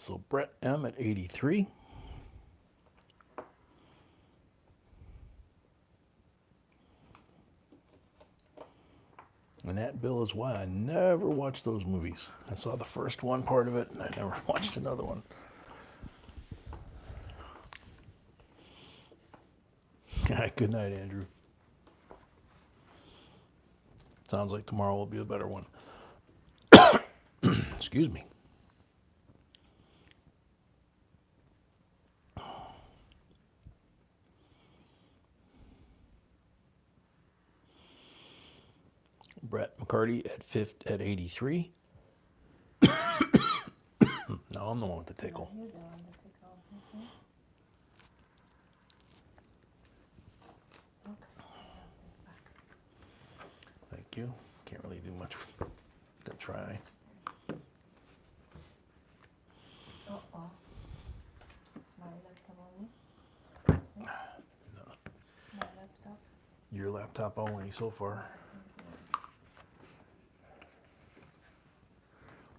So Brett M at 83. And that bill is why I never watched those movies. I saw the first one part of it, and I never watched another one. All right, good night, Andrew. Sounds like tomorrow will be a better one. Excuse me. Brett McCarty at 83. Now I'm the one with the tickle. You're the one that took off, okay? you. Can't really do much to try. Uh-oh. It's my laptop only. No. My laptop. Your laptop only so far.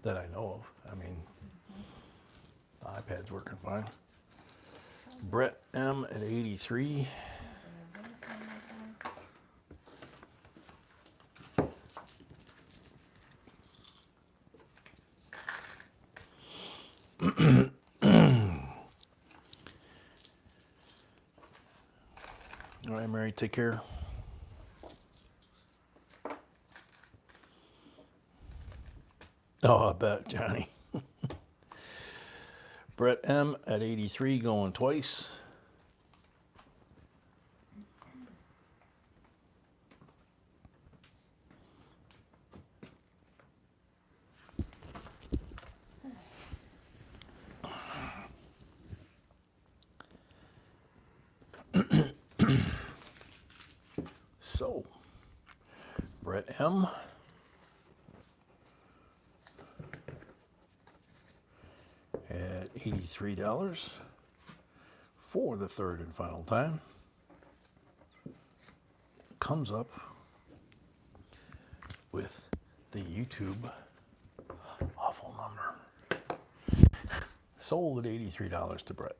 That I know of. I mean, the iPad's working fine. Brett M at 83. All right, Mary, take care. Oh, I bet, Johnny. Brett M at 83 going twice. So, Brett M at $83 for the third and final time. Comes up with the YouTube awful number. Sold at $83 to Brett.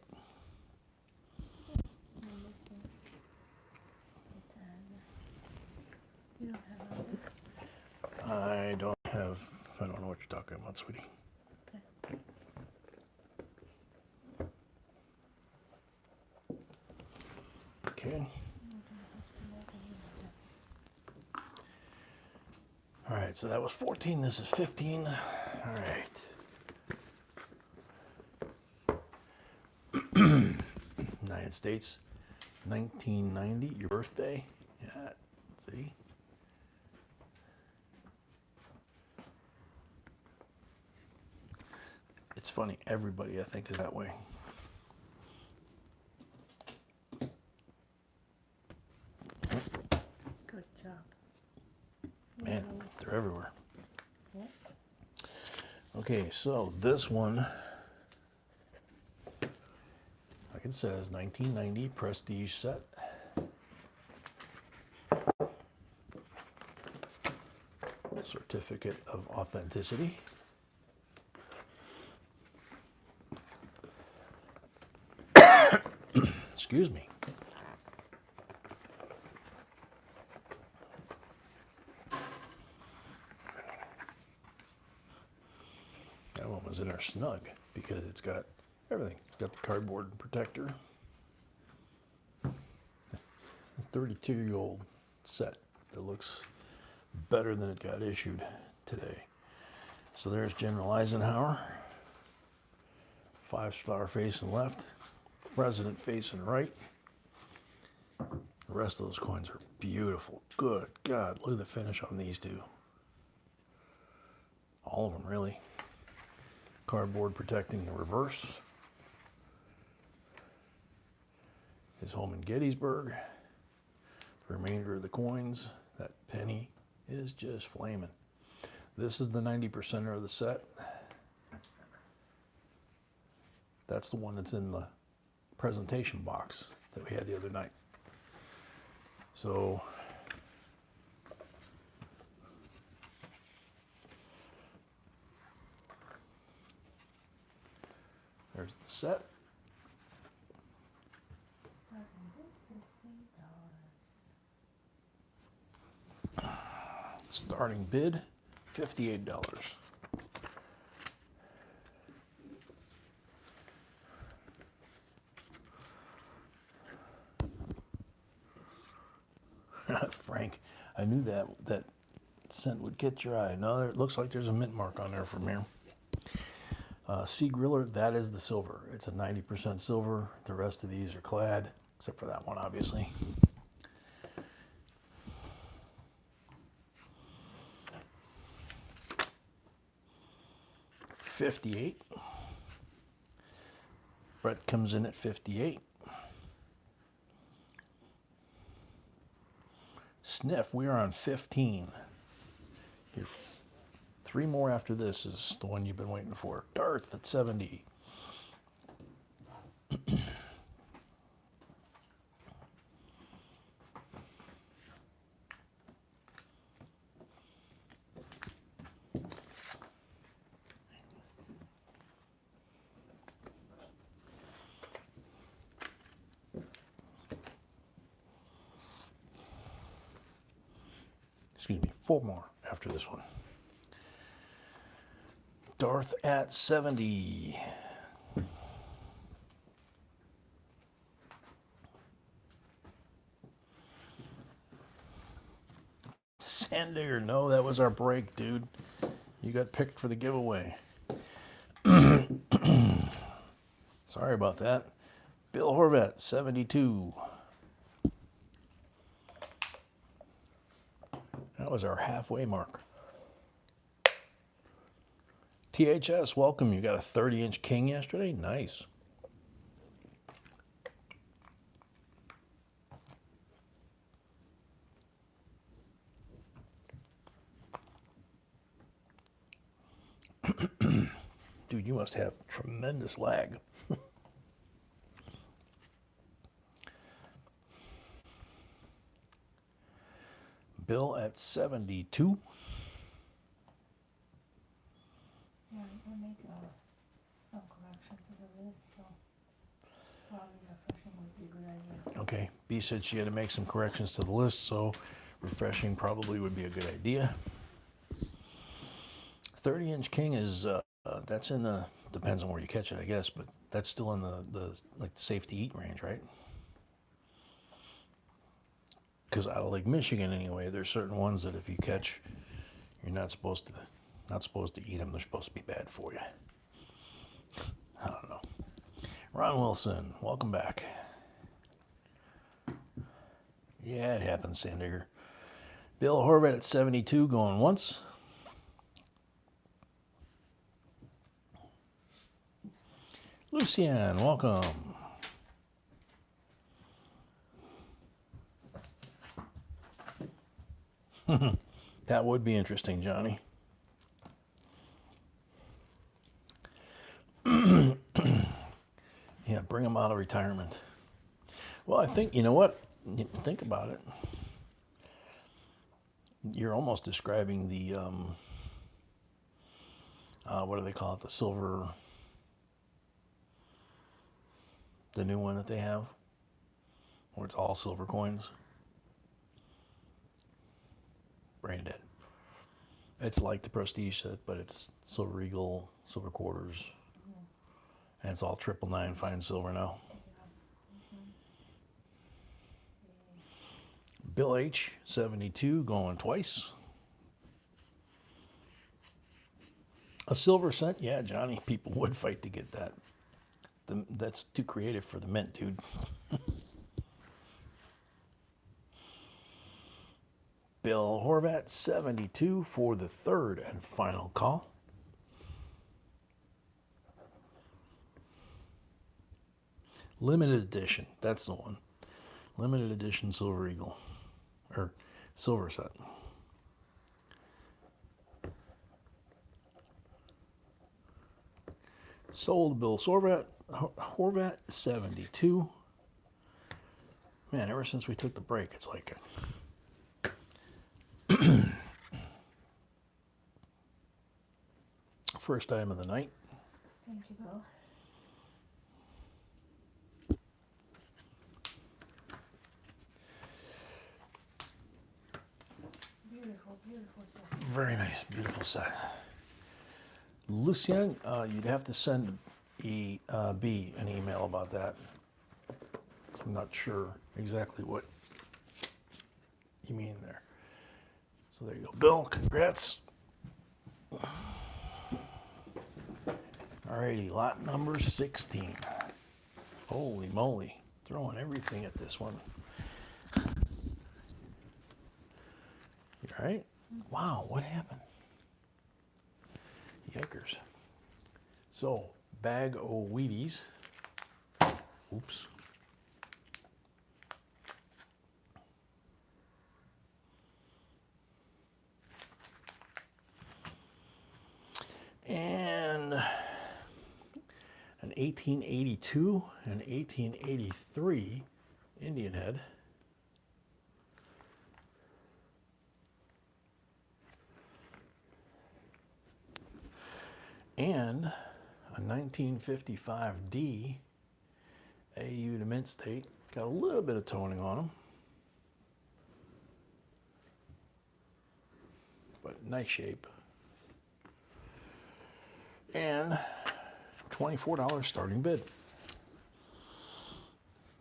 You don't have all this? I don't know what you're talking about, sweetie. Okay. Okay. All right, so that was 14. This is 15. All right. United States, 1990, your birthday. Yeah, see? It's funny, everybody I think is that way. Good job. Man, they're everywhere. Yeah. Okay, so this one, like it says, 1990 prestige set. Certificate of authenticity. Excuse me. That one was in there snug because it's got everything. It's got the cardboard protector. A 32-year-old set that looks better than it got issued today. So there's General Eisenhower. 5-star facing left. President facing right. The rest of those coins are beautiful. Good God, look at the finish on these two. All of them, really. Cardboard protecting the reverse. His home in Gettysburg. The remainder of the coins, that penny is just flaming. This is the 90%er of the set. That's the one that's in the presentation box that we had the other night. So there's the set. Starting bid, $58. Frank, I knew that scent would catch your eye. No, it looks like there's a mint mark on there from here. Sea Griller, that is the silver. It's a 90% silver. The rest of these are clad, except for that one, obviously. $58. Brett comes in at $58. Sniff, we are on 15. Your 3 more after this is the one you've been waiting for. Darth at 70. Excuse me, 4 more after this one. Darth at 70. Sandigger, no, that was our break, dude. You got picked for the giveaway. Sorry about that. Bill Horvat, 72. That was our halfway mark. THS, welcome. You got a 30-inch king yesterday? Nice. Dude, you must have tremendous lag. Bill at 72. Yeah, I make some correction to the list, so probably refreshing would be a good idea. Okay, B said she had to make some corrections to the list, so refreshing probably would be a good idea. 30-inch king is, that's in the, depends on where you catch it, I guess, but that's still in the like safe to eat range, right? Because out of Lake Michigan anyway, there's certain ones that if you catch, you're not supposed to eat them. They're supposed to be bad for you. I don't know. Ron Wilson, welcome back. Yeah, it happens, Sandigger. Bill Horvat at 72 going once. Lucian, welcome. That would be interesting, Johnny. Yeah, bring him out of retirement. Well, I think, you know what? Think about it. You're almost describing the, what do they call it? The silver, the new one that they have, where it's all silver coins. Brain dead. It's like the Prestige set, but it's silver eagle, silver quarters, and it's all 999 fine silver now. Bill H, 72, going twice. A silver cent? Yeah, Johnny, people would fight to get that. That's too creative for the mint, dude. Bill Horvat, 72 for the third and final call. Limited edition, that's the one. Limited edition Silver Eagle, or silver set. Sold Bill Horvat, 72. Man, ever since we took the break, it's like first time of the night. Thank you, Bill. Beautiful, beautiful set. Very nice, beautiful set. Lucien, you'd have to send B an email about that. I'm not sure exactly what you mean there. So there you go. Bill, congrats. Alrighty, lot number 16. Holy moly, throwing everything at this one. You alright? Wow, what happened? Yikers. So, bag o' Wheaties. Oops. And an 1882 and 1883 Indian head. And a 1955D AU to Mint State. Got a little bit of toning on them. But nice shape. And $24 starting bid.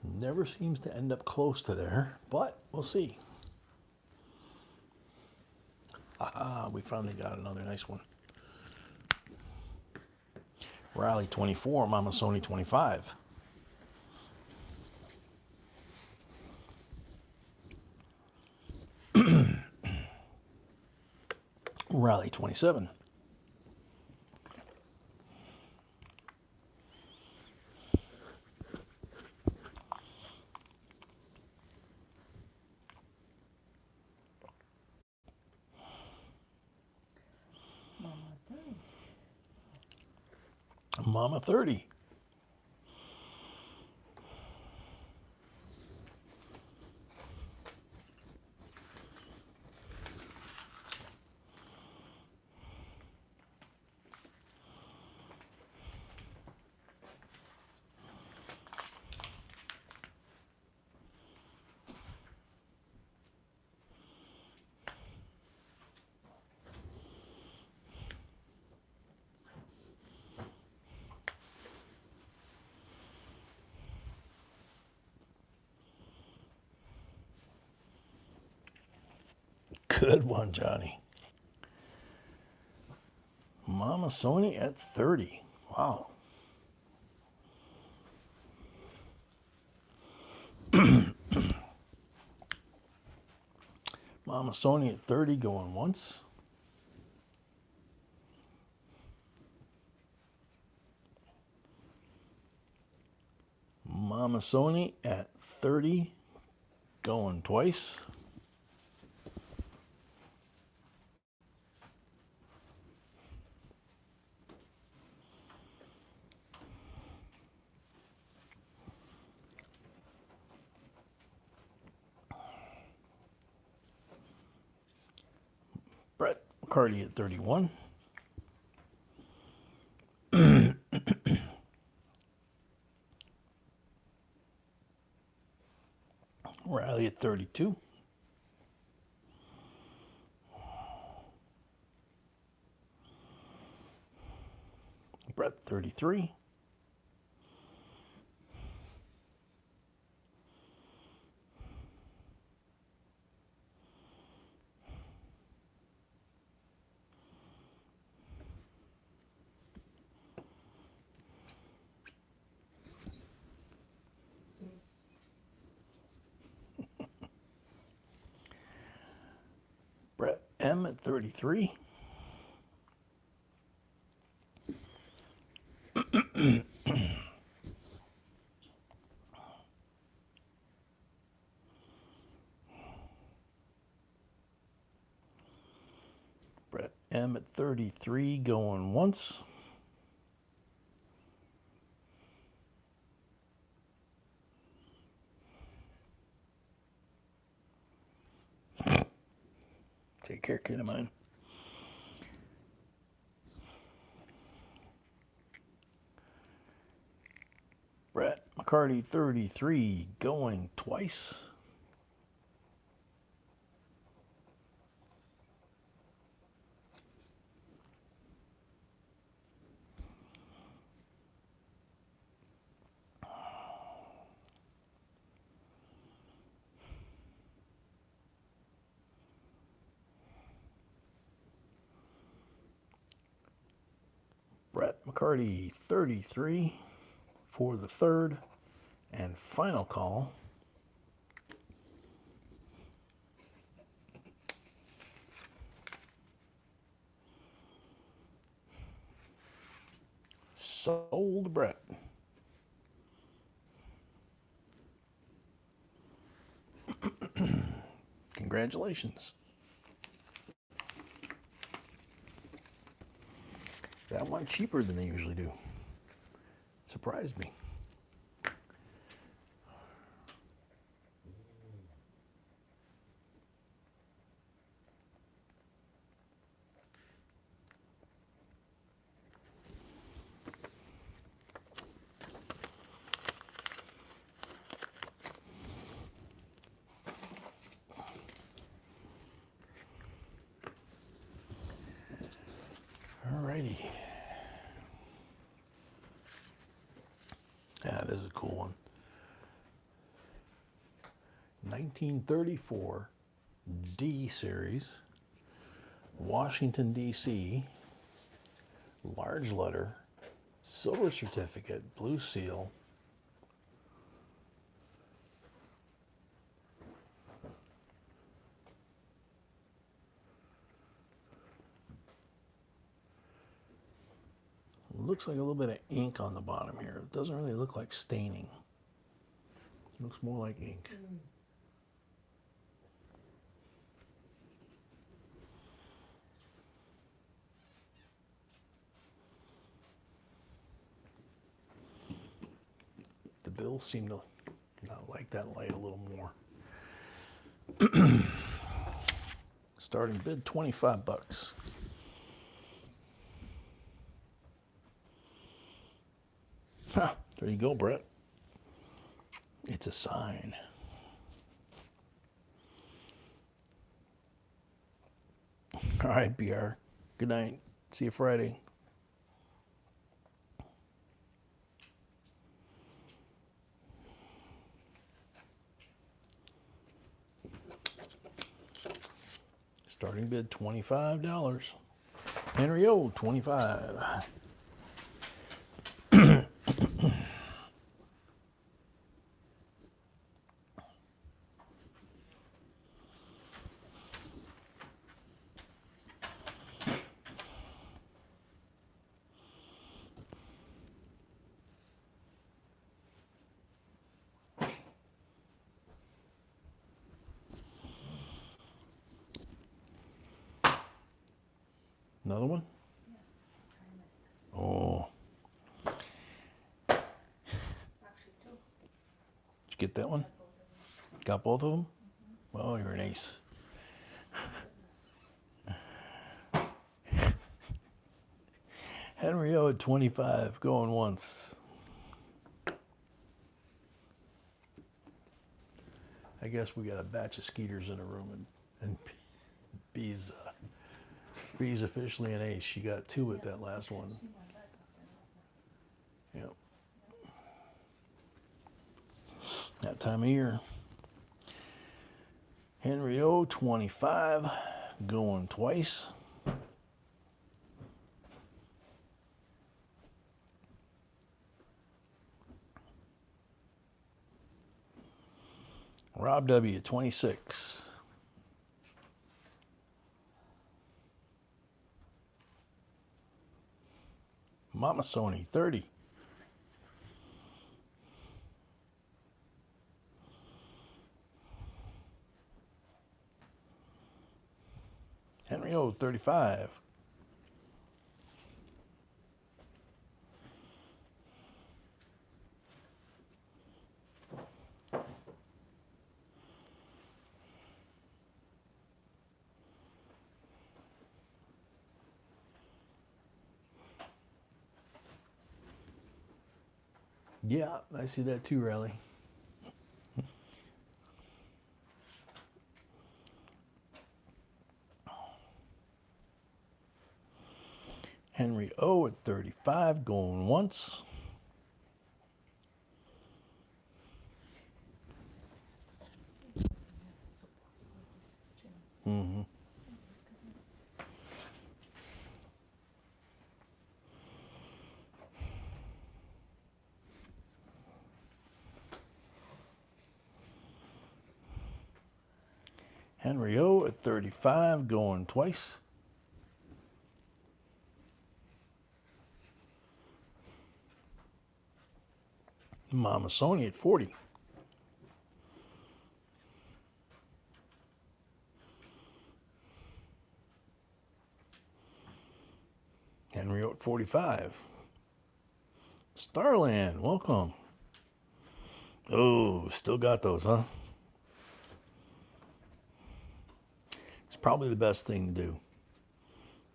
Never seems to end up close to there, but we'll see. We finally got another nice one. Rally 24, Mama Sony 25. Rally 27. Mama 30. Good one, Johnny. Mama Sony at 30. Wow. Mama Sony at 30 going once. Mama Sony at 30 going twice. Brett McCarty at 31. Riley at 32. Brett 33. Brett M at 33. Brett M at 33 going once. Take care, kid of mine. Brett McCarty, 33, going twice. Brett McCarty, 33 for the third and final call. Sold Brett. Congratulations. That lot cheaper than they usually do. Surprised me. Alrighty. Yeah, this is a cool one. 1934 D series, Washington, D.C., large letter, silver certificate, blue seal. Looks like a little bit of ink on the bottom here. It doesn't really look like staining. It looks more like ink. The bills seem to not like that light a little more. Starting bid $25. Huh, there you go, Brett. It's a sign. All right, BR. Good night. See you Friday. Starting bid $25. Henry O, 25. Another one? Yes, I missed. Oh, Actually, two. did you get that one? Both of them. Got both of them? Well, you're an ace. Henry O at 25, going once. I guess we got a batch of skeeters in the room, and B's officially an ace. She got two with that last one. She went back after last night. Yep. That time of year. Henry O, 25, going twice. Rob W, 26. Mama Sony, 30. Henry O, 35. Yeah, I see that too, Riley. Henry O at 35, going once. Mm-hmm. Henry O at 35, going twice. Mama Sony at 40. Henry O at at 45. Starland, welcome. Oh, still got those, huh? It's probably the best thing to do.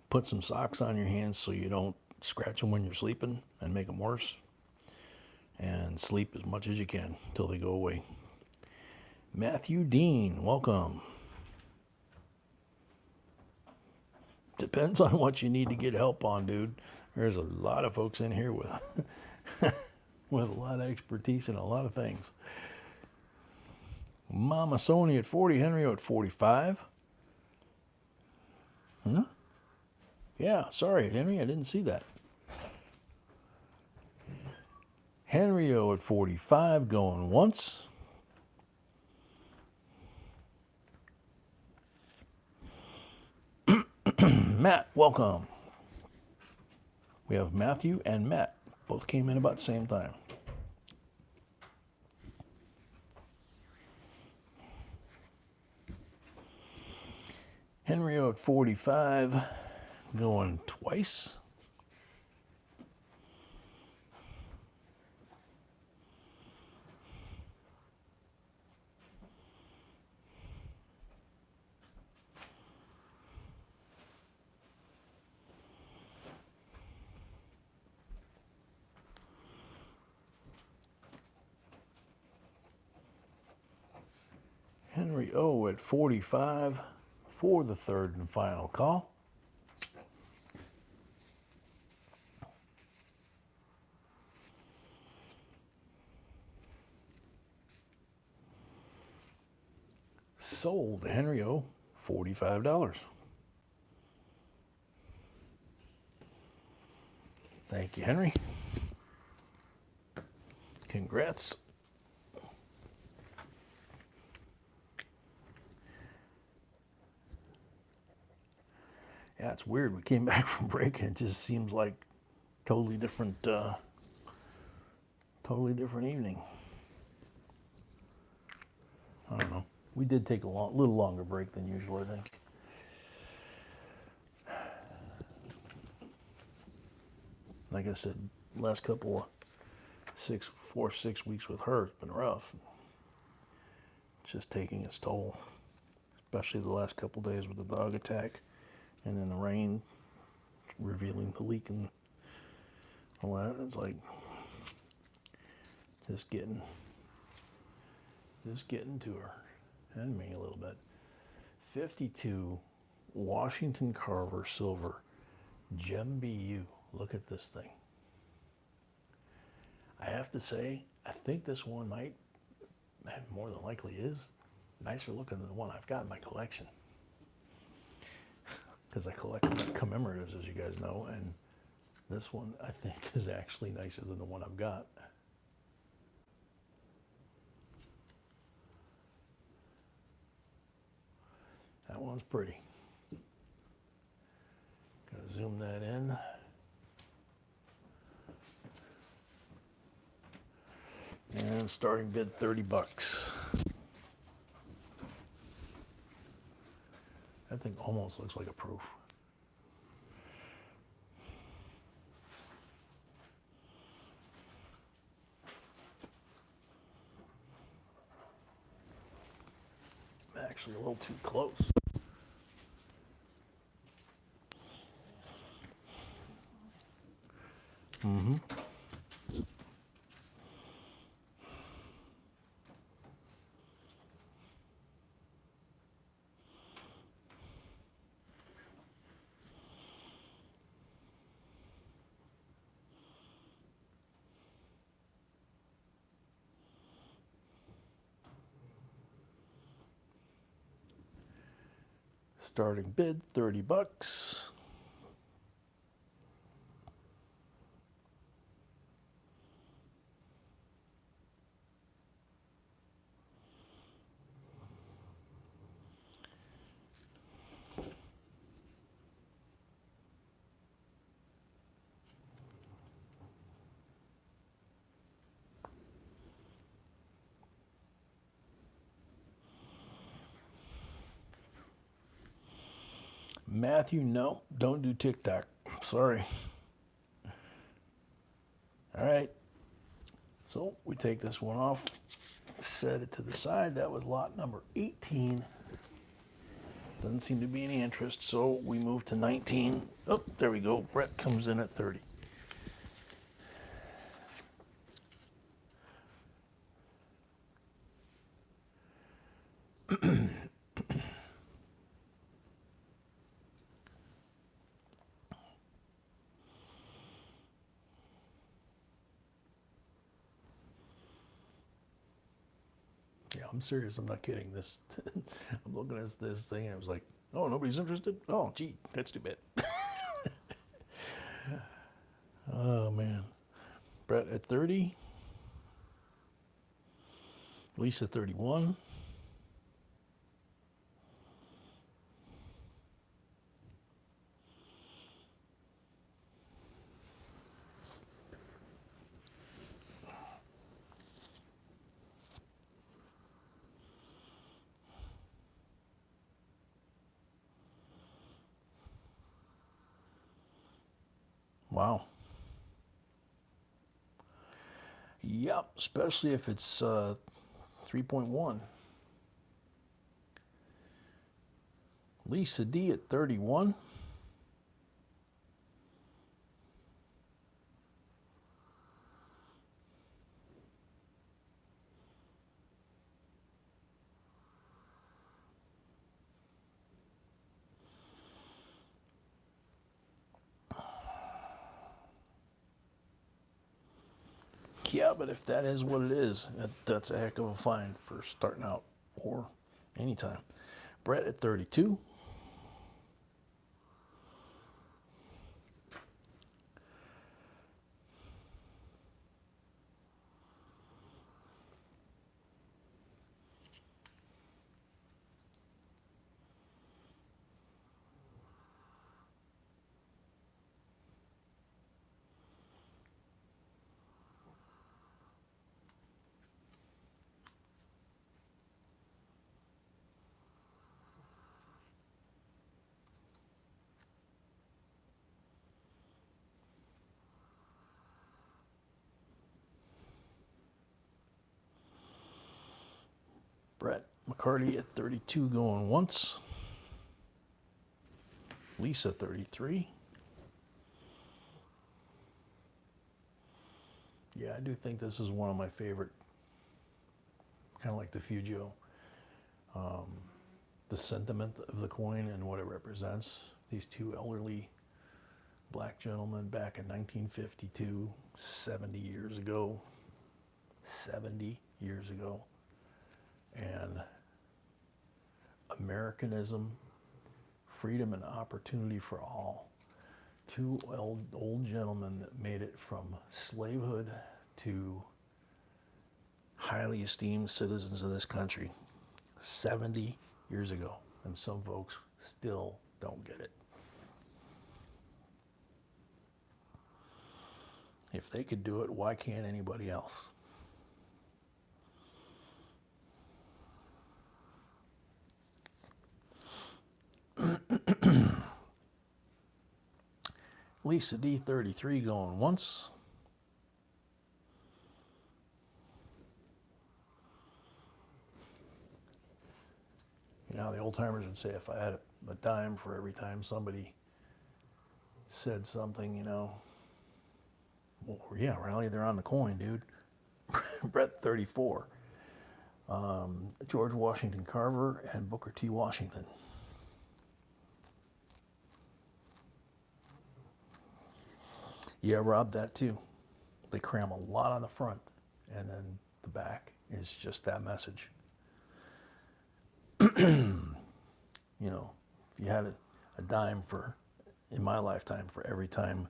Put some socks on your hands so you don't scratch them when you're sleeping and make them worse. And sleep as much as you can until they go away. Matthew Dean, welcome. Depends on what you need to get help on, dude. There's a lot of folks in here with with a lot of expertise in a lot of things. Mama Sony at 40, Henry at 45. Huh? Yeah, sorry, Henry, I didn't see that. Henry O at 45 going once. Matt, welcome. We have Matthew and Matt. Both came in about the same time. Henry O at 45 going twice. Henry O at 45 for the third and final call. Sold to Henry O, $45. Thank you, Henry. Congrats. Yeah, it's weird. We came back from break and it just seems like totally different evening. I don't know. We did take a little longer break than usual, I think. Like I said, last couple of 6 weeks with her, it's been rough. It's just taking its toll, especially the last couple days with the dog attack. And then the rain revealing the leak and all that. It's like just getting to her and me a little bit. 52 Washington Carver Silver Gem BU. Look at this thing. I have to say, I think this one might, and more than likely is, nicer looking than the one I've got in my collection. Because I collect commemoratives, as you guys know, and this one I think is actually nicer than the one I've got. That one's pretty. Gonna zoom that in. And starting bid $30. That thing almost looks like a proof. Actually, a little too close. Mm-hmm. Starting bid, $30. Matthew, no, don't do TikTok. Sorry. All right. So we take this one off, set it to the side. That was lot number 18. Doesn't seem to be any interest, so we move to 19. Oh, there we go. Brett comes in at 30. Yeah, I'm serious. I'm not kidding. This, I'm looking at this thing and it was like, oh, nobody's interested? Oh, gee, that's too bad. Oh, man. Brett at 30. Lisa 31. Wow. Yep, especially if it's 3.1. Lisa D at 31. Yeah, but if that is what it is, that's a heck of a find for starting out or anytime. Brett at 32. Brett McCarty at 32 going once. Lisa 33. Yeah, I do think this is one of my favorite, kind of like the Fugio. The sentiment of the coin and what it represents. These two elderly black gentlemen back in 1952, 70 years ago. 70 years ago. And Americanism, freedom and opportunity for all. Two old gentlemen that made it from slavehood to highly esteemed citizens of this country 70 years ago. And some folks still don't get it. If they could do it, why can't anybody else? Lisa D 33 going once. You know, the old timers would say if I had a dime for every time somebody said something, you know, well, yeah, Riley, they're on the coin, dude. Brett 34. George Washington Carver and Booker T. Washington. Yeah, Rob, that too. They cram a lot on the front, and then the back is just that message. You know, if you had a dime for, in my lifetime, for every time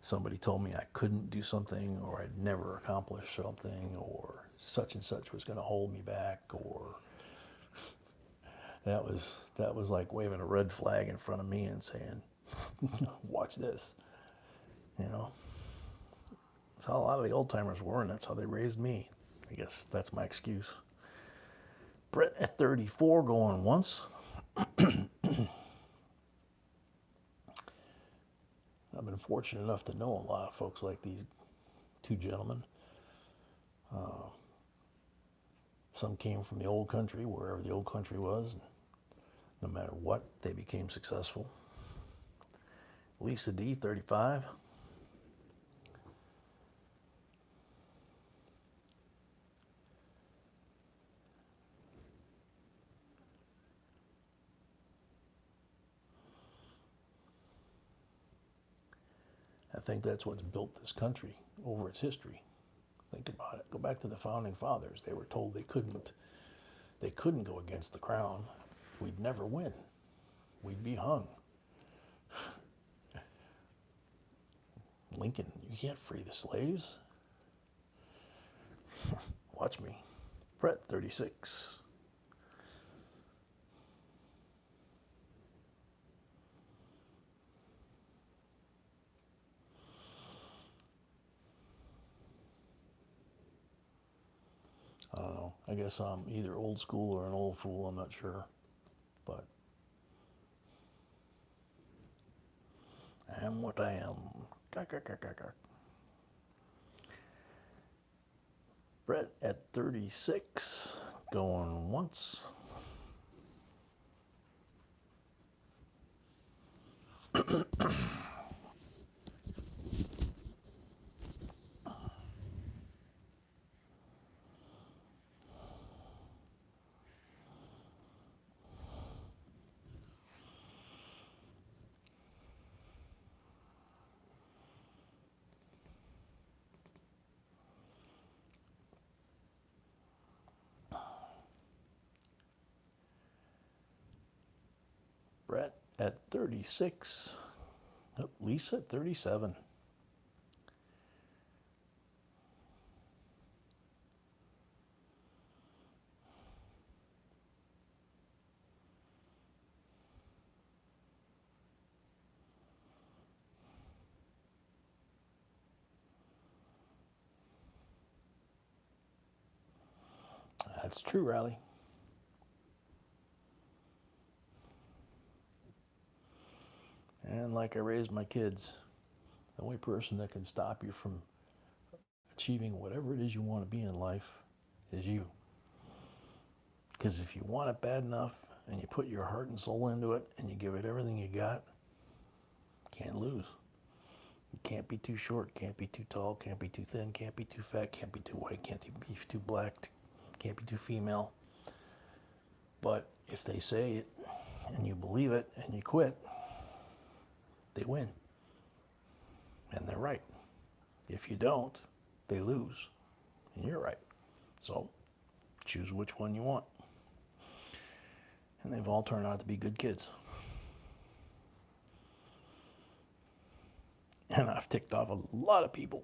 somebody told me I couldn't do something, or I'd never accomplish something, or such and such was going to hold me back, or that was like waving a red flag in front of me and saying, watch this. You know, that's how a lot of the old timers were, and that's how they raised me. I guess that's my excuse. Brett at 34 going once. I've been fortunate enough to know a lot of folks like these two gentlemen. Some came from the old country, wherever the old country was. No matter what, they became successful. Lisa D, 35. I think that's what's built this country over its history. Think about it. Go back to the founding fathers. They were told they couldn't go against the crown. We'd never win. We'd be hung. Lincoln, you can't free the slaves. Watch me. Brett, 36. I don't know. I guess I'm either old school or an old fool. I'm not sure. But I am what I am. Brett at 36. Going once. Brett at 36. Oh, Lisa at 37. That's true, Riley. And like I raised my kids, the only person that can stop you from achieving whatever it is you want to be in life is you. Because if you want it bad enough and you put your heart and soul into it and you give it everything you got, you can't lose. You can't be too short, can't be too tall, can't be too thin, can't be too fat, can't be too white, can't be too black, can't be too female. But if they say it and you believe it and you quit, they win. And they're right. If you don't, they lose. And you're right. So choose which one you want. And they've all turned out to be good kids. And I've ticked off a lot of people.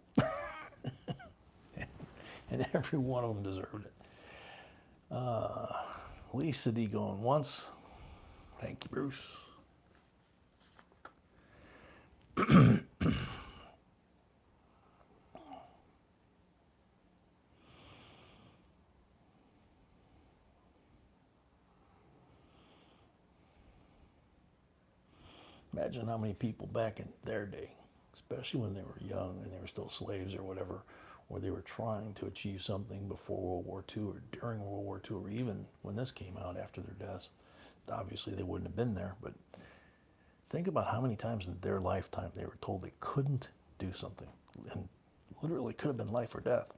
And every one of them deserved it. Lisa D going once. Thank you, Bruce. Imagine how many people back in their day, especially when they were young and they were still slaves or whatever, or they were trying to achieve something before World War II or during World War II or even when this came out after their deaths. Obviously, they wouldn't have been there, but think about how many times in their lifetime they were told they couldn't do something, and literally could have been life or death.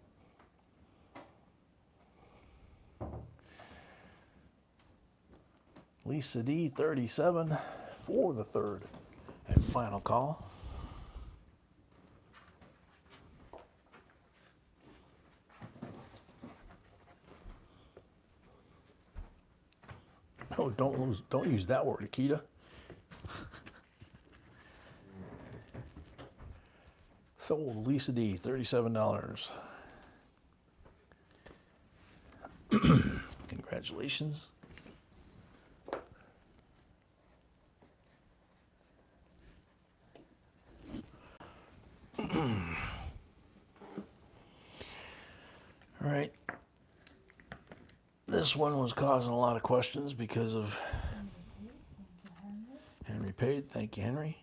Lisa D, 37, for the third and final call. Oh, don't use that word, Akita. Sold Lisa D, $37. Congratulations. All right. This one was causing a lot of questions because of Henry paid. Thank you, Henry.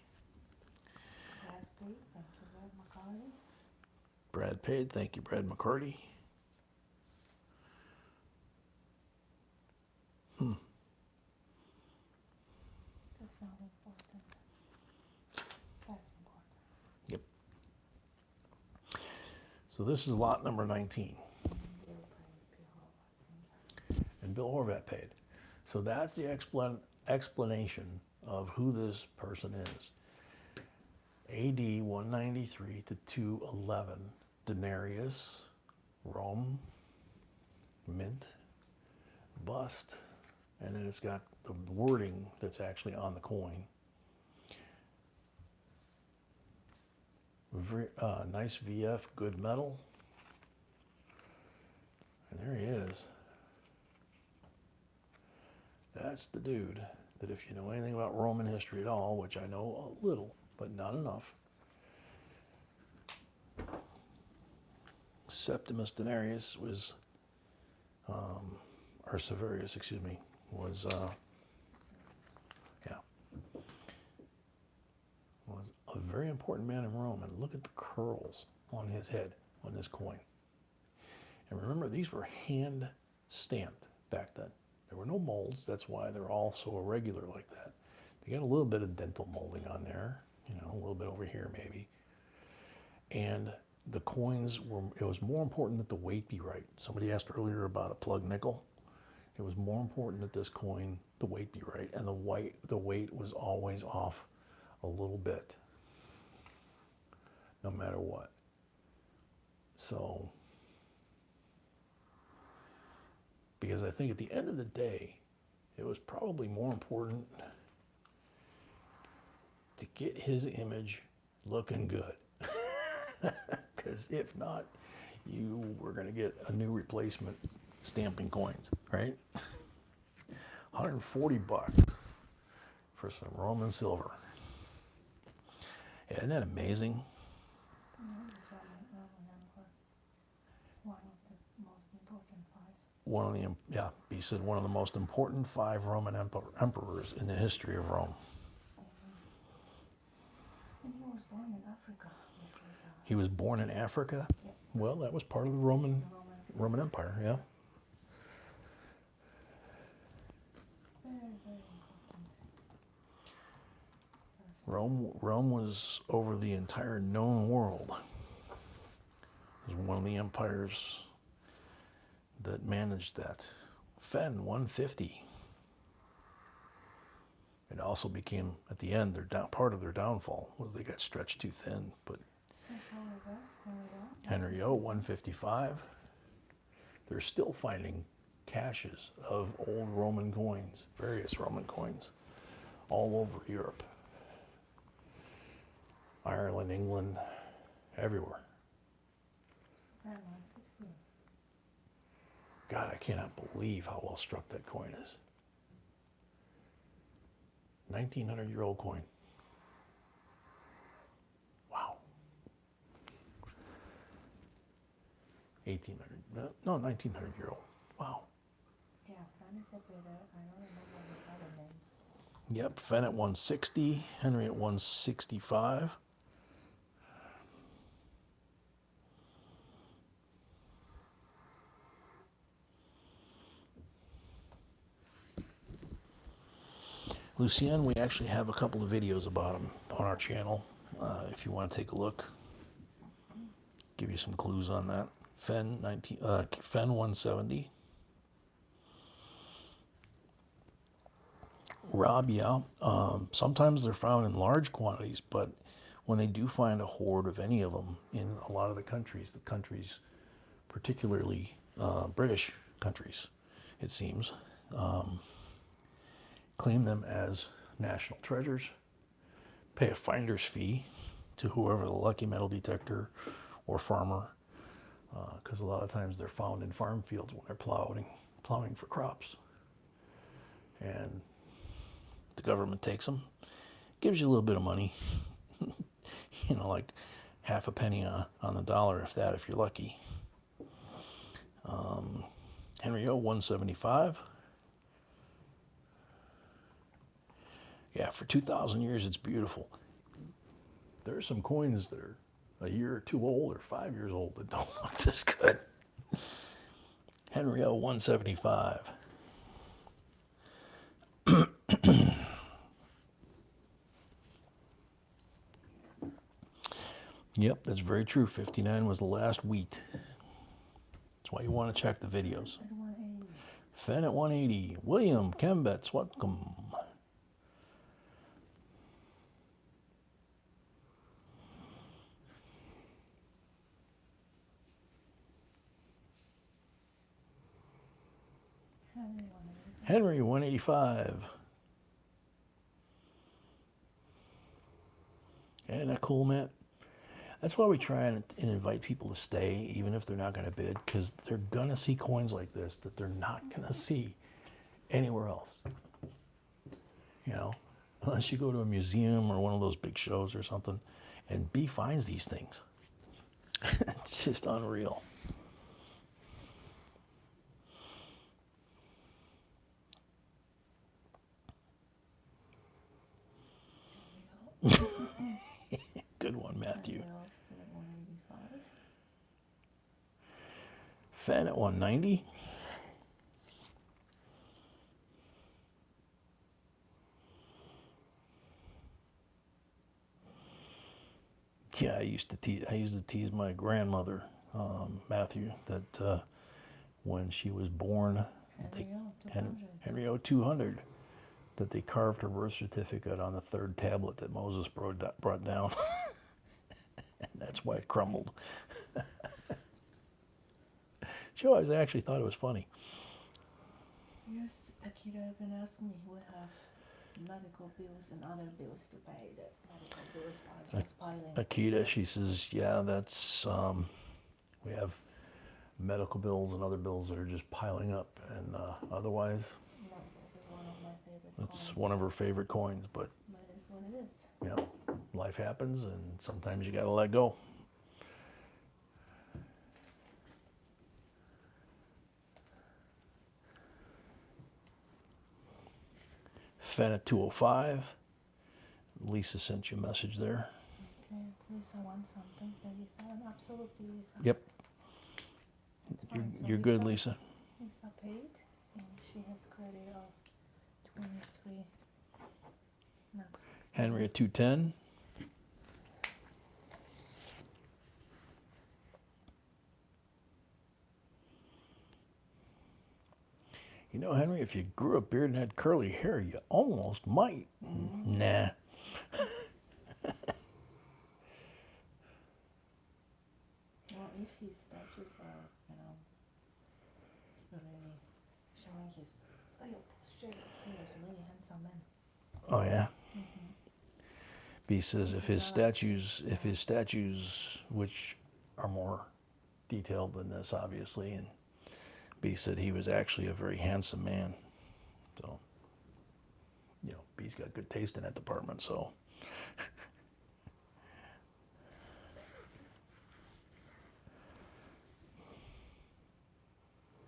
Brad paid. Thank you, Brad McCarty. That's not important. That's important. Yep. So this is lot number 19. And Bill Horvat paid. So that's the explanation of who this person is. AD 193 to 211, denarius, Rome, mint, bust, and then it's got the wording that's actually on the coin. Nice VF, good metal. And there he is. That's the dude that, if you know anything about Roman history at all, which I know a little, but not enough, Septimus Denarius was, or Severius, excuse me, was, was a very important man in Rome. And look at the curls on his head on this coin. And remember, these were hand stamped back then. There were no molds. That's why they're all so irregular like that. They got a little bit of dental molding on there, you know, a little bit over here maybe. And the coins were, it was more important that the weight be right. Somebody asked earlier about a plug nickel. It was more important that this coin, the weight be right. And the weight was always off a little bit, no matter what. So, because I think at the end of the day, it was probably more important to get his image looking good. Because if not, you were going to get a new replacement stamping coins, right? 140 bucks for some Roman silver. Isn't that amazing? One of the, yeah, he said one of the most important 5 Roman emperors in the history of Rome. And he was born in Africa. He was born in Africa? Yeah. Well, that was part of the Roman Empire, yeah. Very, very important. Rome was over the entire known world. It was one of the empires that managed that. Fen 150. It also became, at the end, part of their downfall was they got stretched too thin. But Henry O 155. They're still finding caches of old Roman coins, various Roman coins, all over Europe, Ireland, England, everywhere. God, I cannot believe how well struck that coin is. 1900-year-old coin. Wow. 1800, no, 1900-year-old. Wow. Yeah, Fen is a bit, I don't remember the other name. Yep, Fen at 160, Henry at 165. Lucien, we actually have a couple of videos about him on our channel. If you want to take a look, give you some clues on that. Fen 170. Rabia, sometimes they're found in large quantities, but when they do find a hoard of any of them in a lot of the countries, particularly British countries, it seems, claim them as national treasures, pay a finder's fee to whoever the lucky metal detector or farmer, because a lot of times they're found in farm fields when they're plowing for crops. And the government takes them, gives you a little bit of money, you know, like half a penny on the dollar, if you're lucky. Henry O 175. Yeah, for 2,000 years, it's beautiful. There are some coins that are a year or two old or 5 years old that don't look this good. Henry O 175. Yep, that's very true. 59 was the last wheat. That's why you want to check the videos. At 180. Fen at 180. William Kembetz, welcome. Henry 180. Henry 185. Isn't that cool, Matt? That's why we try and invite people to stay, even if they're not going to bid, because they're going to see coins like this that they're not going to see anywhere else. You know, unless you go to a museum or one of those big shows or something, and B finds these things. It's just unreal. Good one, Matthew. Fen at 190. Yeah, I used to tease my grandmother, Matthew, that when she was born, Henry O 200, that they carved her birth certificate on the third tablet that Moses brought down. And that's why it crumbled. She always actually thought it was funny. Yes, Akira can ask me who have medical bills and other bills to pay. The medical bills are just piling. Akita, she says, yeah, that's, we have medical bills and other bills that are just piling up. And otherwise, No, this is one of my favorite it's coins. one of her favorite coins. But, But it's what it is. yeah, life happens and sometimes you got to let go. Fen at 205. Lisa sent you a message there. Okay, Lisa wants something. 37, absolutely, Lisa. Yep. It's fine. So You're good, Lisa. Lisa paid, and she has credit of 23. Next. Henry at 210. You know, Henry, if you grew a beard and had curly hair, you almost might. Mm-hmm. Nah. Well, if his statues are, really showing his real shape, he was a really handsome man. Oh yeah. Mm-hmm. B says if his statues, which are more detailed than this, obviously, and B said he was actually a very handsome man. So, you know, B's got good taste in that department, so.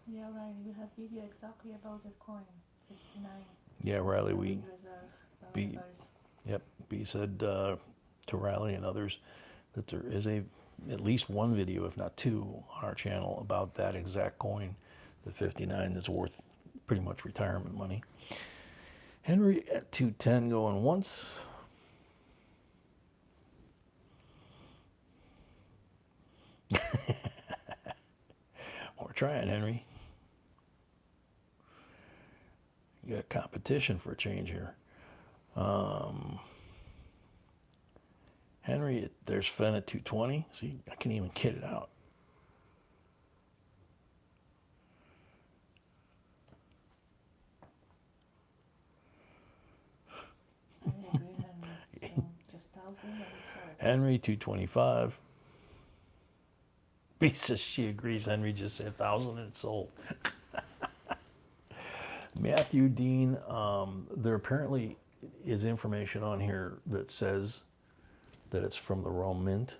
Yeah, right. You have video exactly about the coin, 59. Yeah, Riley, we, Reserve, B, yep, B said to Riley and others that there is at least one video, if not two, on our channel about that exact coin, the 59, that's worth pretty much retirement money. Henry at 210 going once. We're trying, Henry. You got competition for a change here. Henry, there's Fen at 220. See, I can't even get it out. I agree, Henry. So just 1,000 and sorry. Henry 225. B says she agrees. Henry just said 1,000 and it's sold. Matthew Dean, there apparently is information on here that says that it's from the Rome Mint.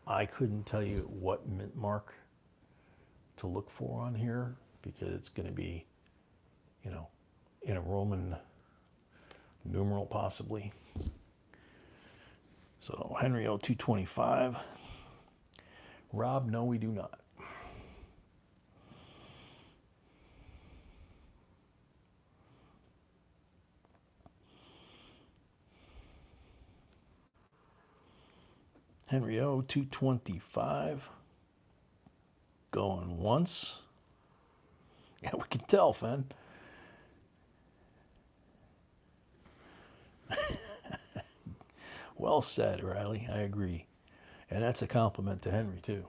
I couldn't tell you what mint mark to look for on here because it's going to be, you know, in a Roman numeral possibly. So Henry O 225. Rob, no, we do not. Henry O 225. Going once. Yeah, we can tell, Fen. Well said, Riley. I agree. And that's a compliment to Henry, too.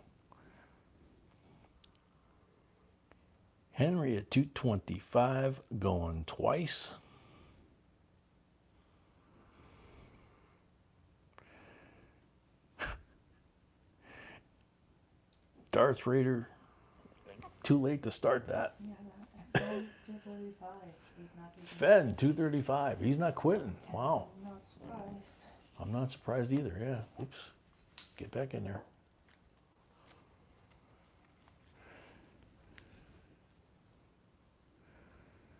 Henry at 225, going twice. Darth Raider, too late to start that. Yeah, 235. He's not even. Fen, 235. He's not quitting. Wow. I'm not surprised. I'm not surprised either, yeah. Oops. Get back in there.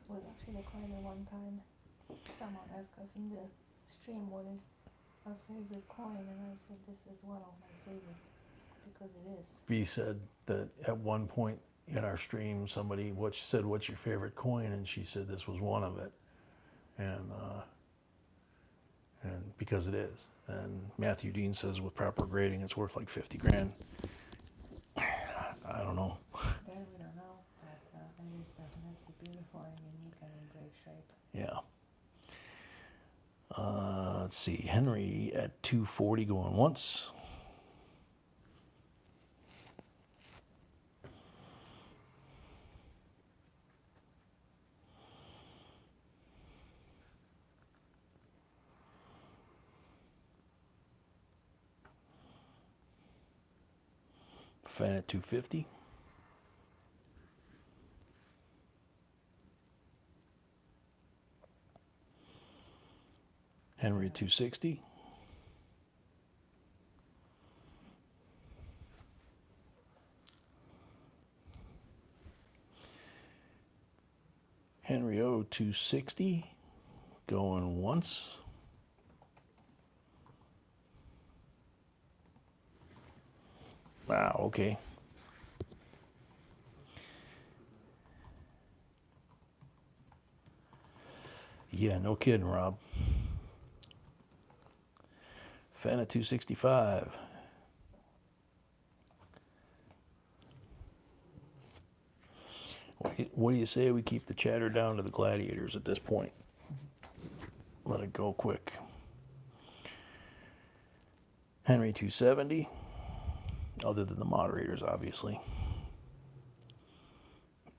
It was actually quite a one time. Someone asked us in the stream what is our favorite coin, and I said this is one of my favorites because it is. B said that at one point in our stream, somebody said, "What's your favorite coin?" And she said this was one of it, and because it is. And Matthew Dean says with proper grading, it's worth like 50 grand. I don't know. That we don't know, but it is definitely beautiful and unique and in great shape. Yeah. Let's see. Henry at 240 going once. Fan at 250. Henry at 260. Henry O 260 going once. Wow, okay. Yeah, no kidding, Rob. Fan at 265. What do you say we keep the chatter down to the gladiators at this point? Let it go quick. Henry 270. Other than the moderators, obviously.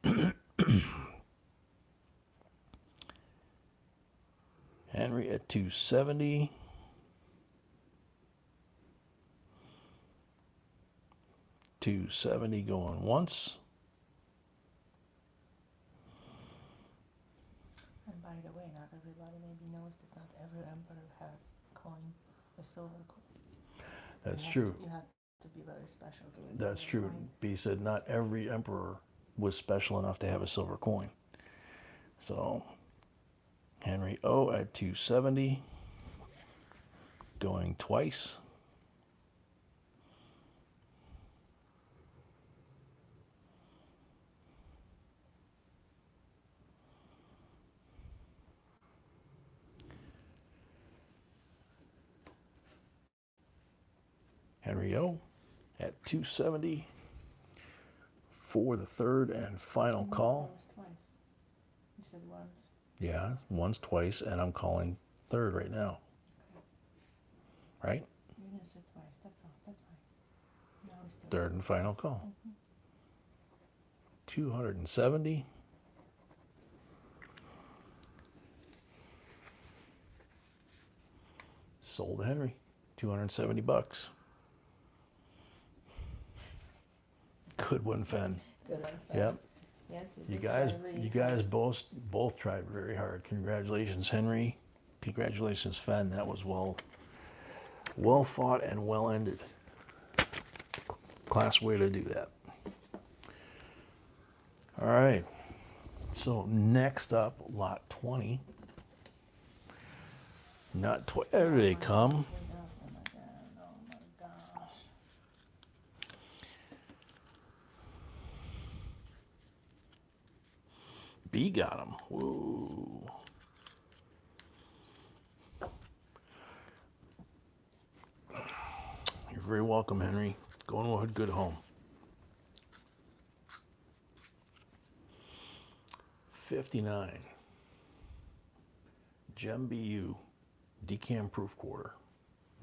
Henry at 270. $270 going once. And by the way, not everybody maybe knows that not every emperor had coin, a silver coin. That's true. You had to be very special to it. That's true. B said not every emperor was special enough to have a silver coin. So Henry O at 270 going twice. Henry O at 270 for the third and final call. Twice. You said once. Yeah, once, twice, and I'm calling third right now. Right? You didn't say twice. That's all. That's fine. Now it's Third and final call. 270. Sold to Henry. $270. Good one, Fen. good one. Yep. Yes, we You did guys, try really you guys both tried very hard. Congratulations, Henry. Congratulations, Fen. That was well fought and well ended. Class way to do that. All right. So next up, lot 20. Not 20. There they come. Oh my God. B got him. Whoa. You're very welcome, Henry. Going to a good home. 59. Gem BU. Decam proof quarter.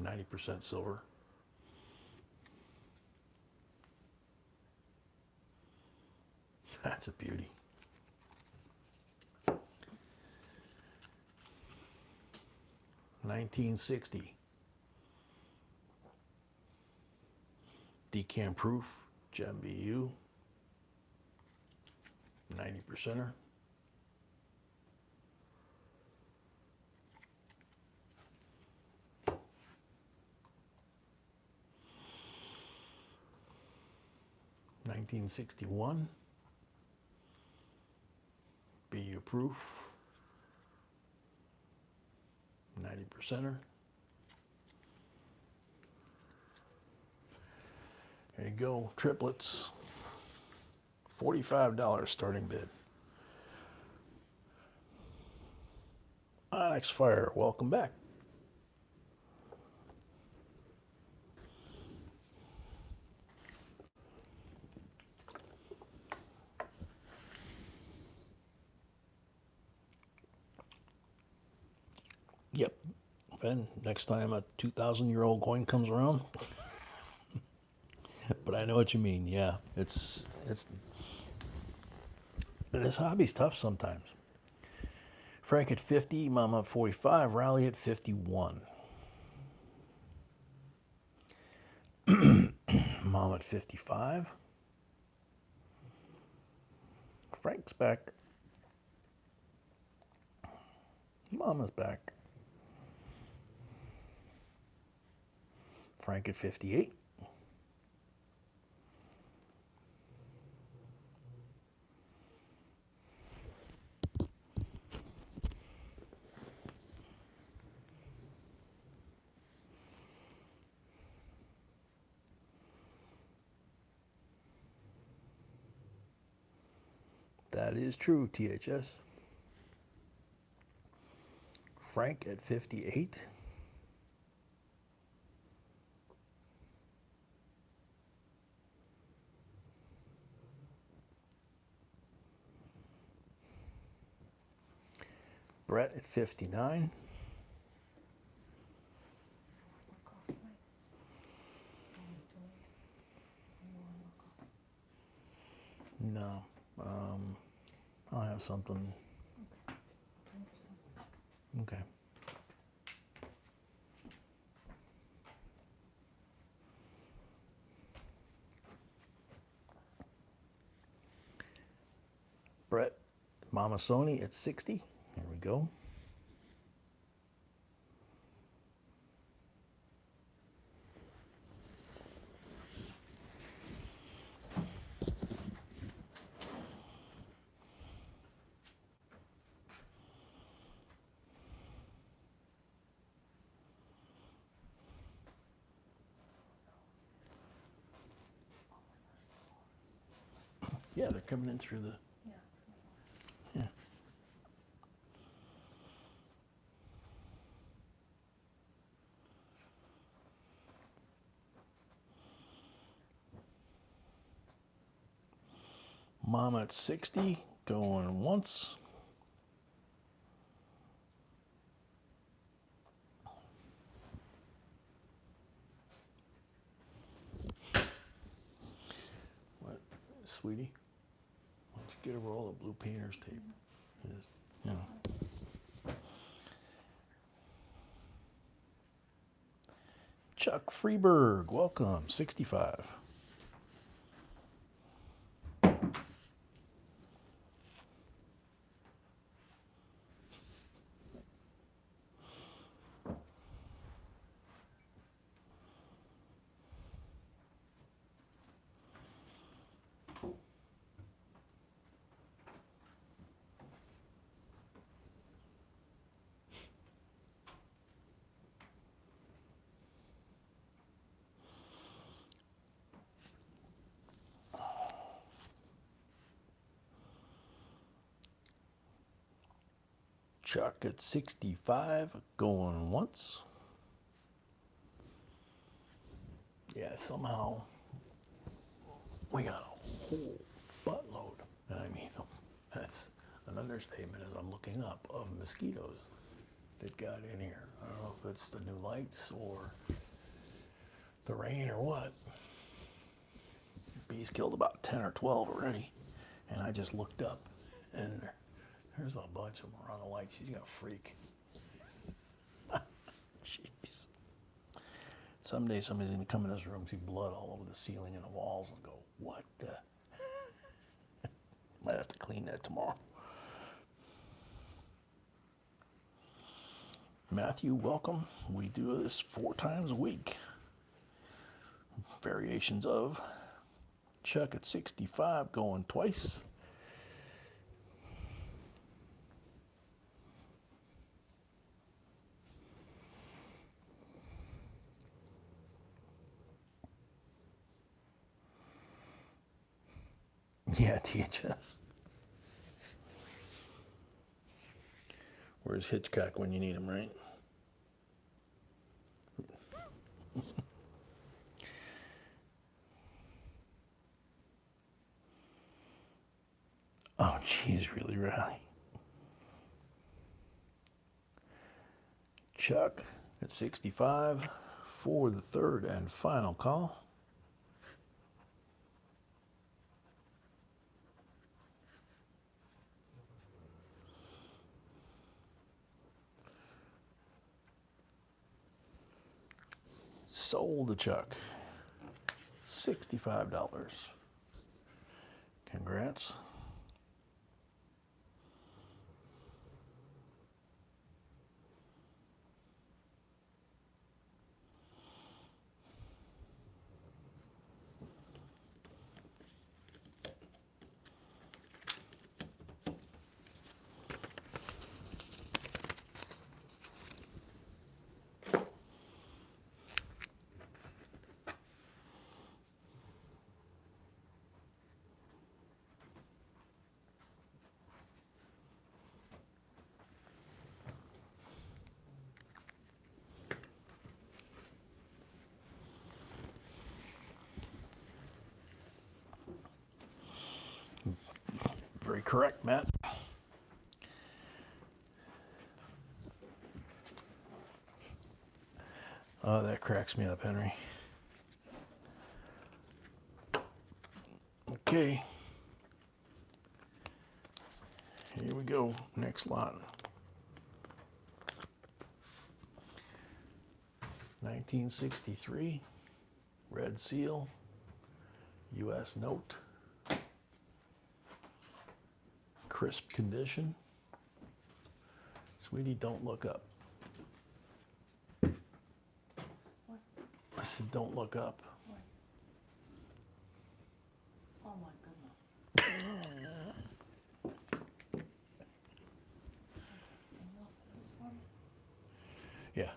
90% silver. That's a beauty. $19.60. Decam proof, Gem BU, 90%er. $19.61. BU proof, 90%er. There you go, triplets. $45 starting bid. Onyx Fire, welcome back. Yep. Ben, next time a 2,000-year-old coin comes around. But I know what you mean. Yeah, it's this hobby's tough sometimes. Frank at 50, Mama at 45, Rally at 51. Mom at 55. Frank's back. Mama's back. Frank at 58. That is true, THS. Frank at 58. Brett at 59. No. I'll have something. Okay. Brett, Mama Sony at 60. There we go. Yeah, they're coming in through the... Yeah. Mama at 60, going once. What, sweetie? Why don't you get a roll of blue painter's tape? Just, you know. Chuck Freeberg, welcome, 65. Chuck at 65, going once. Yeah, somehow we got a whole buttload. I mean, that's an understatement as I'm looking up of mosquitoes that got in here. I don't know if it's the new lights or the rain or what. Bees killed about 10 or 12 already. And I just looked up and there's a bunch of them around the lights. She's gonna freak. Jeez. Someday somebody's gonna come in this room, see blood all over the ceiling and the walls and go, what the? Might have to clean that tomorrow. Matthew, welcome. We do this 4 times a week. Variations of Chuck at 65, going twice. Yeah, THS. Where's Hitchcock when you need him, right? Oh, geez, really, Riley? Chuck at 65 for the third and final call. Sold to Chuck. $65. Congrats. Very correct, Matt. Oh, that cracks me up, Henry. Okay. Here we go. Next lot. 1963. Red seal. U.S. note. Crisp condition. Sweetie, don't look up. What? I said, don't look up. What? Oh my goodness. Can you open this for me? Yeah.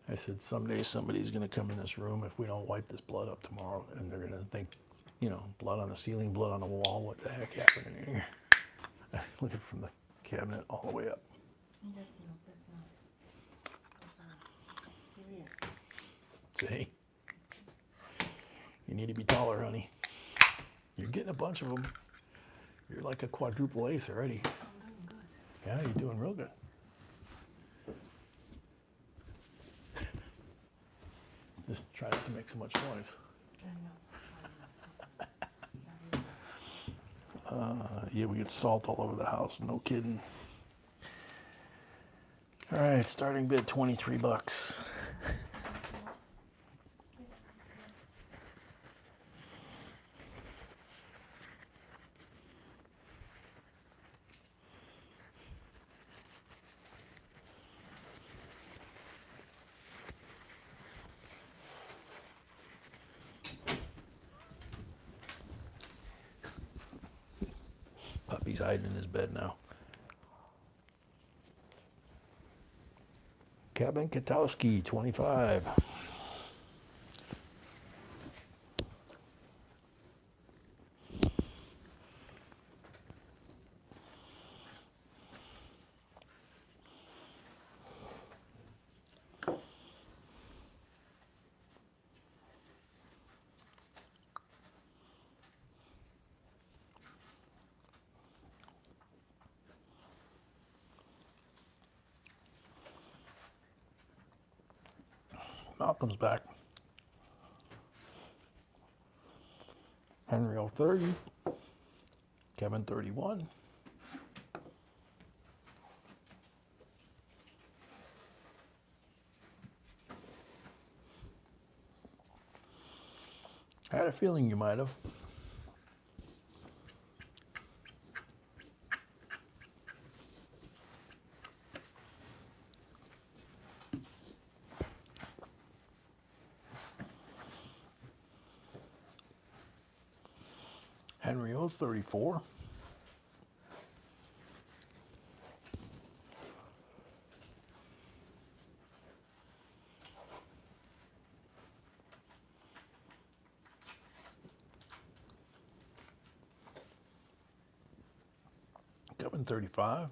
I said, someday somebody's going to come in this room if we don't wipe this blood up tomorrow, and they're going to think, you know, blood on the ceiling, blood on the wall, what the heck happened in here? Looking from the cabinet all the way up. That's not. Here he is. See? You need to be taller, honey. You're getting a bunch of them. You're like a quadruple ace already. I'm doing good. Yeah, you're doing real good. Just try not to make so much noise. I know. Yeah, we get salt all over the house. No kidding. All right, starting bid $23. Puppy's hiding in his bed now. Kevin Katowski, 25. Malcolm's back. Henry 030. Kevin 31. I had a feeling you might have. Henry 034. Kevin 35.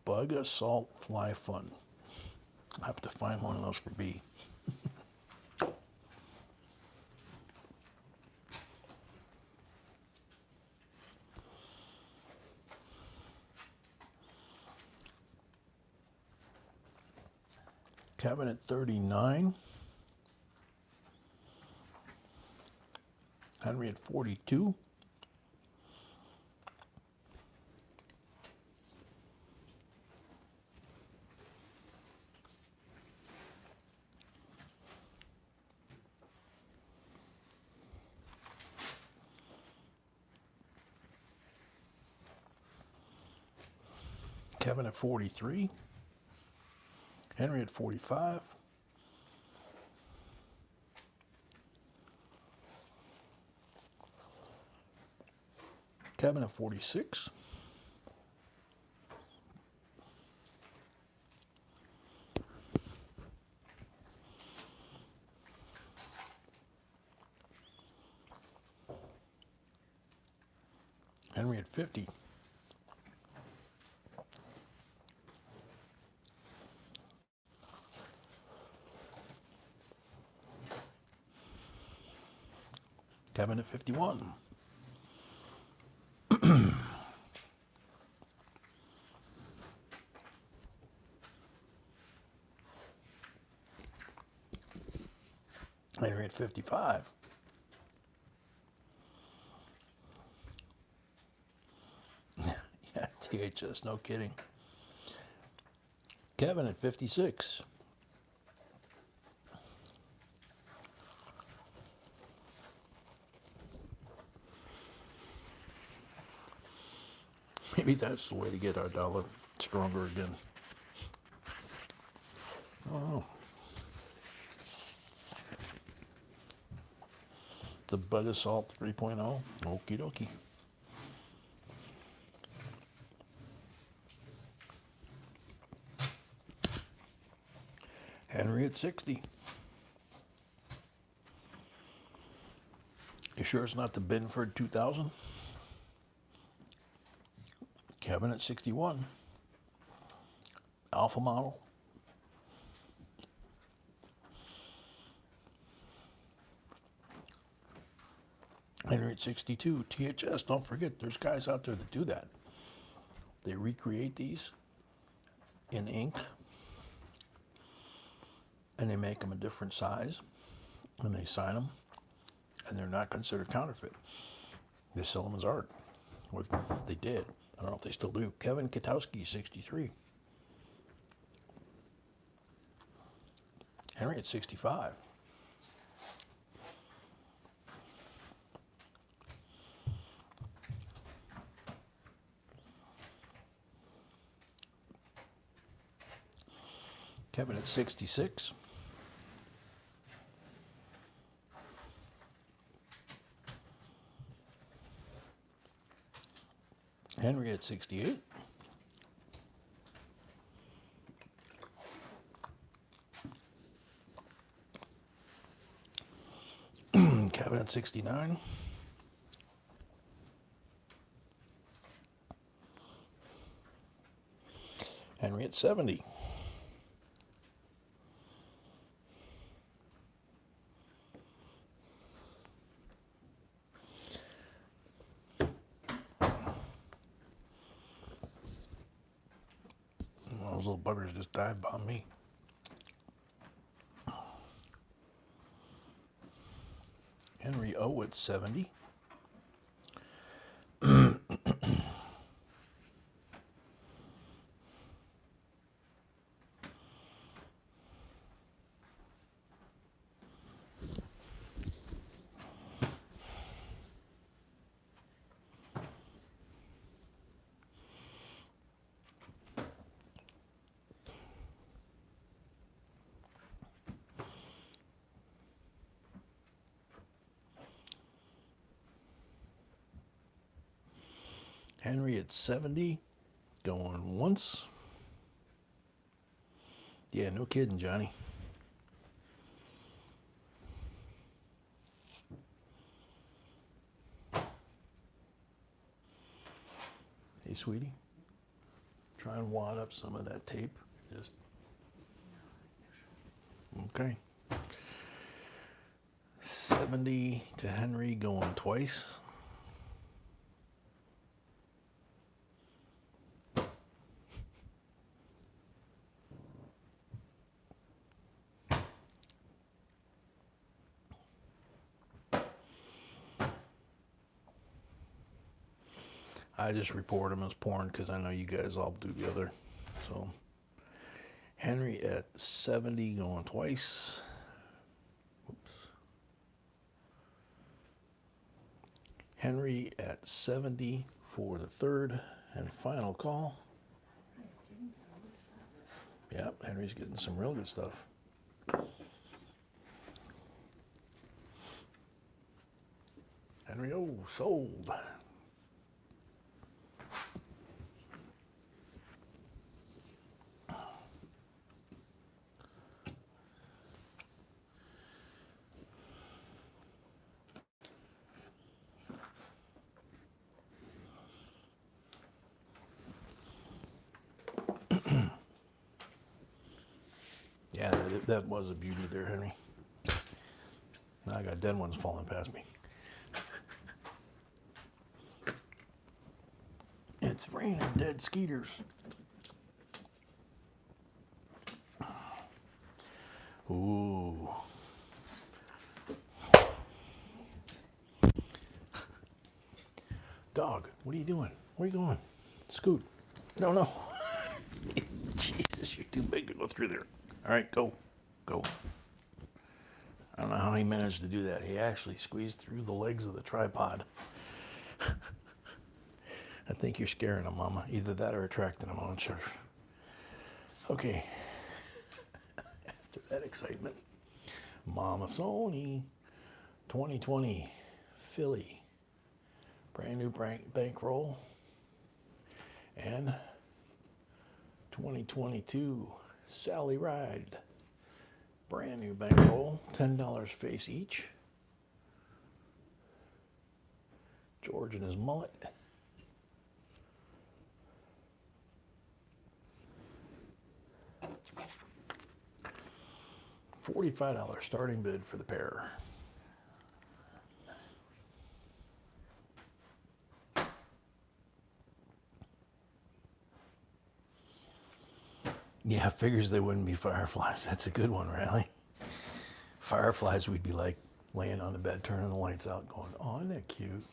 Bug assault fly fun. I have to find one of those for B. Kevin at 39. Henry at 42. Kevin at 43. Henry at 45. Kevin at 46. Henry at 50. Kevin at 51. Henry at 55. Yeah, THS, no kidding. Kevin at 56. Maybe that's the way to get our dollar stronger again. Oh. The Bug Assault 3.0. Okie dokie. Henry at 60. You sure it's not the Binford 2000? Kevin at 61. Alpha model. Henry at 62. THS, don't forget, there's guys out there that do that. They recreate these in ink, and they make them a different size, and they sign them, and they're not considered counterfeit. They sell them as art. Or they did. I don't know if they still do. Kevin Katowski, 63. Henry at 65. Kevin at 66. Henry at 68. Kevin at 69. Henry at 70. Those little buggers just dive bomb me. Henry O at 70. Henry at 70, going once. Yeah, no kidding, Johnny. Hey, sweetie. Try and wad up some of that tape. Just okay. 70 to Henry, going twice. I just report them as porn because I know you guys all do the other. So Henry at 70, going twice. Oops. Henry at 70 for the third and final call. Yep, Henry's getting some real good stuff. Henry O, sold. Yeah, that was a beauty there, Henry. Now I got dead ones falling past me. It's raining dead skeeters. Ooh. Dog, what are you doing? Where are you going? Scoot. No. Jesus, you're too big to go through there. All right, go. I don't know how he managed to do that. He actually squeezed through the legs of the tripod. I think you're scaring him, Mama. Either that or attracting him, I'm not sure. Okay. After that excitement, Mama Sony, 2020, Philly, brand new bankroll, and 2022, Sally Ride, brand new bankroll, $10 face each. George and his mullet. $45 starting bid for the pair. Yeah, figures they wouldn't be fireflies. That's a good one, Riley. Fireflies, we'd be like laying on the bed, turning the lights out, going, oh, isn't that cute?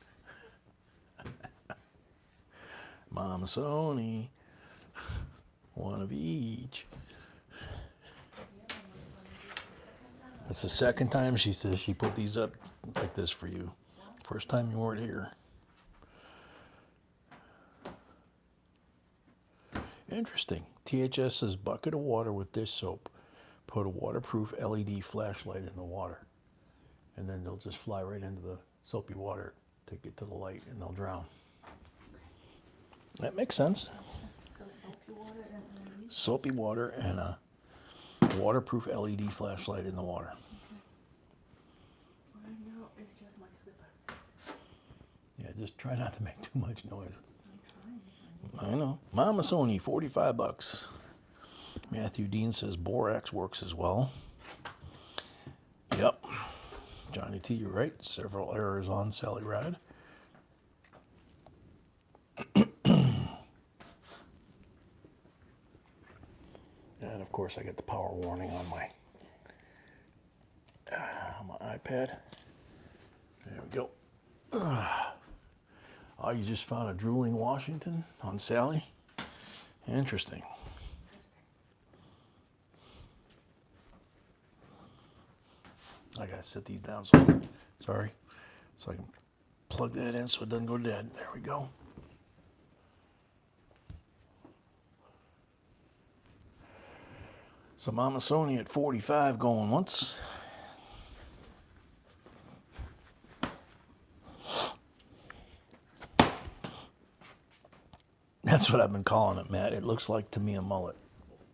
Mama Sony, one of each. That's the second time she says she put these up like this for you. First time you weren't here. Interesting. THS says bucket of water with dish soap. Put a waterproof LED flashlight in the water. And then they'll just fly right into the soapy water to get to the light and they'll drown. That makes sense. So soapy water and LED? Soapy water and a waterproof LED flashlight in the water. Well, no, it's just my slipper. Yeah, just try not to make too much noise. I'm trying. I know. Mama Sony, $45. Matthew Dean says borax works as well. Yep. Johnny T, you're right. Several errors on Sally Ride. then, of course, I get the power warning on my iPad. There we go. Oh, you just found a drooling Washington on Sally? Interesting. I gotta set these down so I can plug that in so it doesn't go dead. There we go. So Mama Sony at 45 going once. That's what I've been calling it, Matt. It looks like to me a mullet.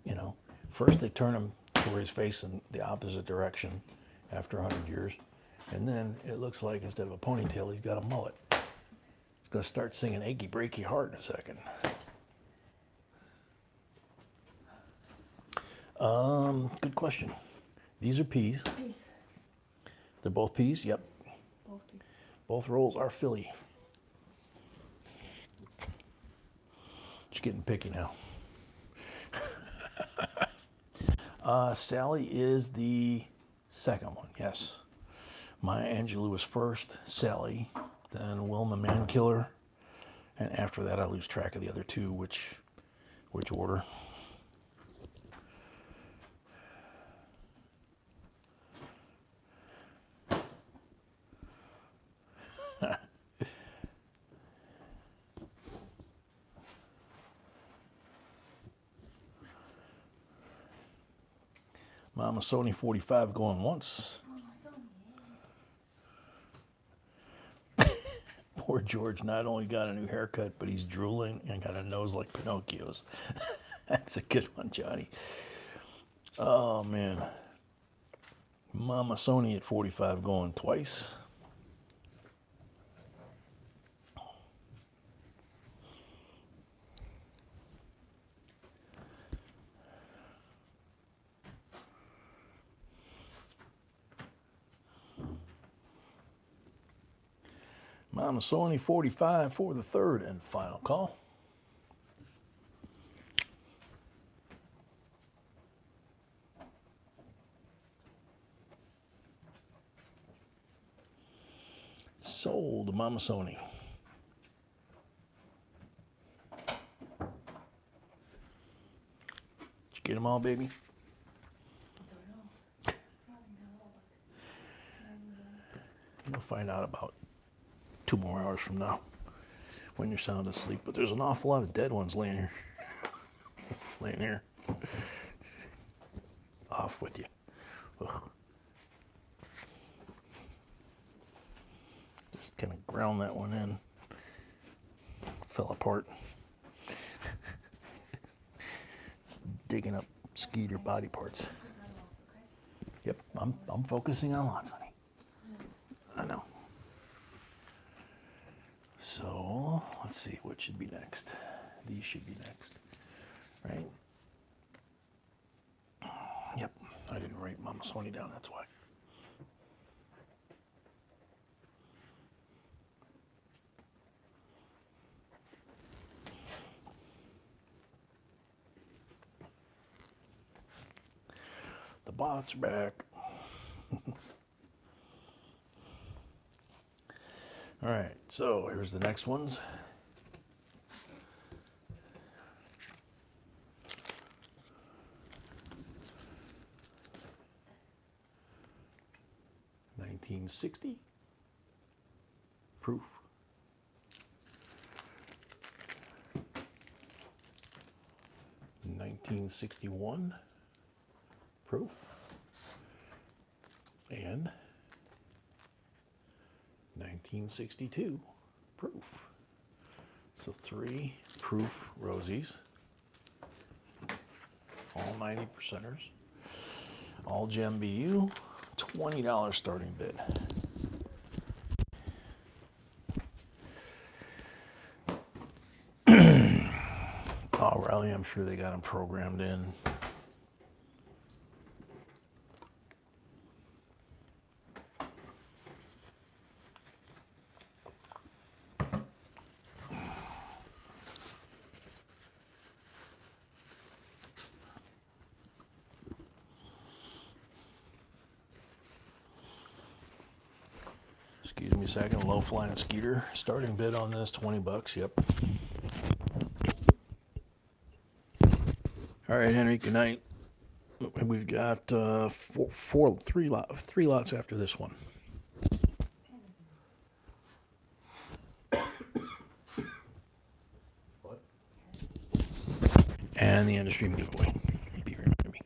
You know, first they turn him to where he's facing the opposite direction after 100 years. And then it looks like instead of a ponytail, he's got a mullet. He's going to start singing Achy Breaky Heart in a second. Good question. These are peas. Peas. They're both peas? Yep. Both peas. Both rolls are Philly. Just getting picky now. Sally is the second one, yes. Maya Angelou is first, Sally, then Wilma Mankiller, and after that I lose track of the other two, which order. Mama Sony 45 going once. Poor George not only got a new haircut, but he's drooling and got a nose like Pinocchio's. That's a good one, Johnny. Oh, man. Mama Sony at 45 going twice. Mama Sony 45 for the third and final call. Sold, Mama Sony. Did you get them all, baby? You'll find out about 2 more hours from now when you're sound asleep. But there's an awful lot of dead ones laying here. Laying here. Off with you. Ugh. Just kind of ground that one in. Fell apart. Digging up Skeeter body parts. Yep, I'm focusing on lots, honey. I know. So, let's see, what should be next? These should be next, right? Yep, I didn't write Mama Sony down, that's why. The bots are back. All right, so here's the next ones. $1960. Proof. $1961. Proof. And 1962 proof. So 3 proof rosies, all 90 percenters, all gem BU, $20 starting bid. Oh, Riley, I'm sure they got them programmed in. Excuse me a second. Low flying skeeter. Starting bid on this, $20. Yep. All right, Henry. Good night. We've got three lots after this one. What? And the industry giveaway. Be reminded me.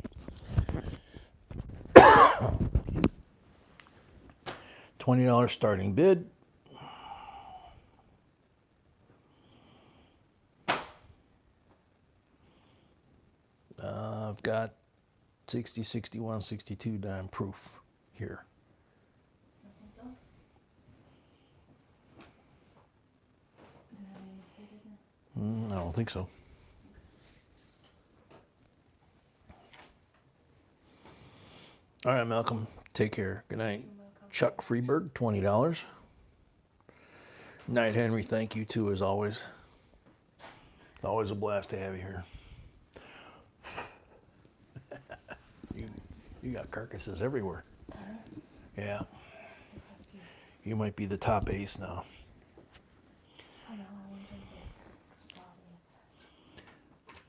$20 starting bid. I've got 60, 61, 62 dime proof here. I don't think so. All right, Malcolm. Take care. Good night. Chuck Freeberg, $20. Night, Henry. Thank you, too, as always. It's always a blast to have you here. You got carcasses everywhere. Yeah. You might be the top ace now. I know, I wonder if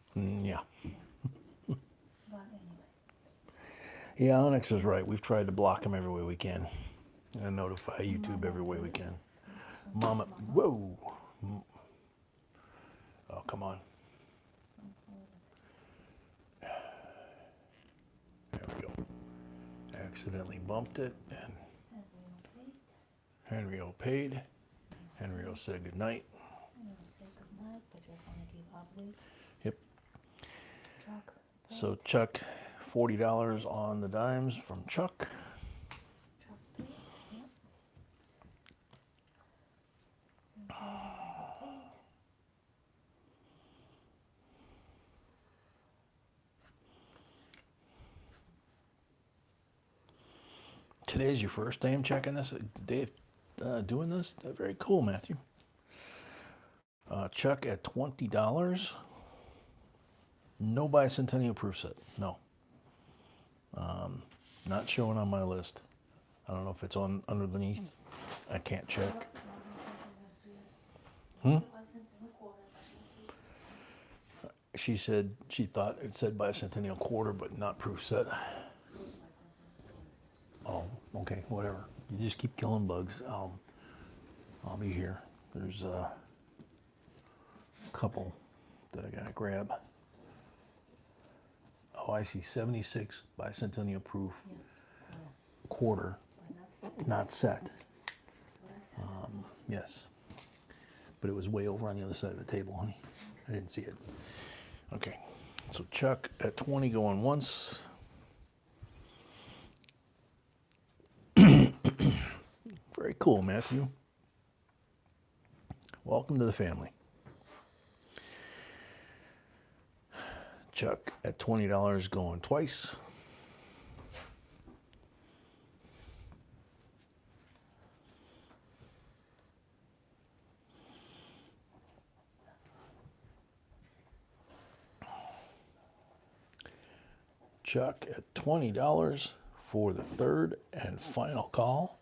it's Yeah. but anyway. Yeah, Onyx is right. We've tried to block him every way we can. And notify YouTube every way we can. Mama, whoa. Oh, come on. There we go. Accidentally bumped it, and EliseOBautist. Henry said goodnight. Say goodnight, but just want to give updates. Yep. Chuck. So Chuck, $40 on the dimes from Chuck. Chuck paid. Yep. Today's your first day I'm checking this, day of doing this? Very cool, Matthew. Chuck at $20. No bicentennial proof set. No. Not showing on my list. I don't know if it's on underneath. I can't check. She said she thought it said bicentennial quarter, but not proof set. Oh, okay, whatever. You just keep killing bugs. I'll be here. There's a couple that I gotta grab. Oh, I see 76 bicentennial proof quarter, not set. Yes, but it was way over on the other side of the table, honey. I didn't see it. Okay, so Chuck at 20 going once. Very cool, Matthew. Welcome to the family. Chuck at $20 going twice. Chuck at $20 for the third and final call.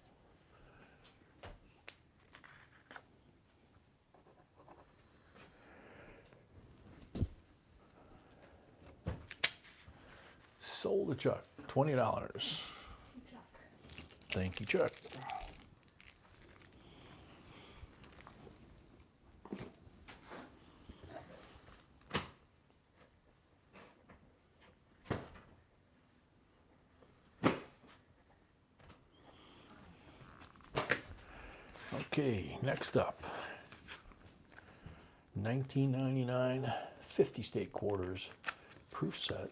Sold to Chuck, $20. Thank you, Chuck. Okay, next up, 1999 50 state quarters proof set,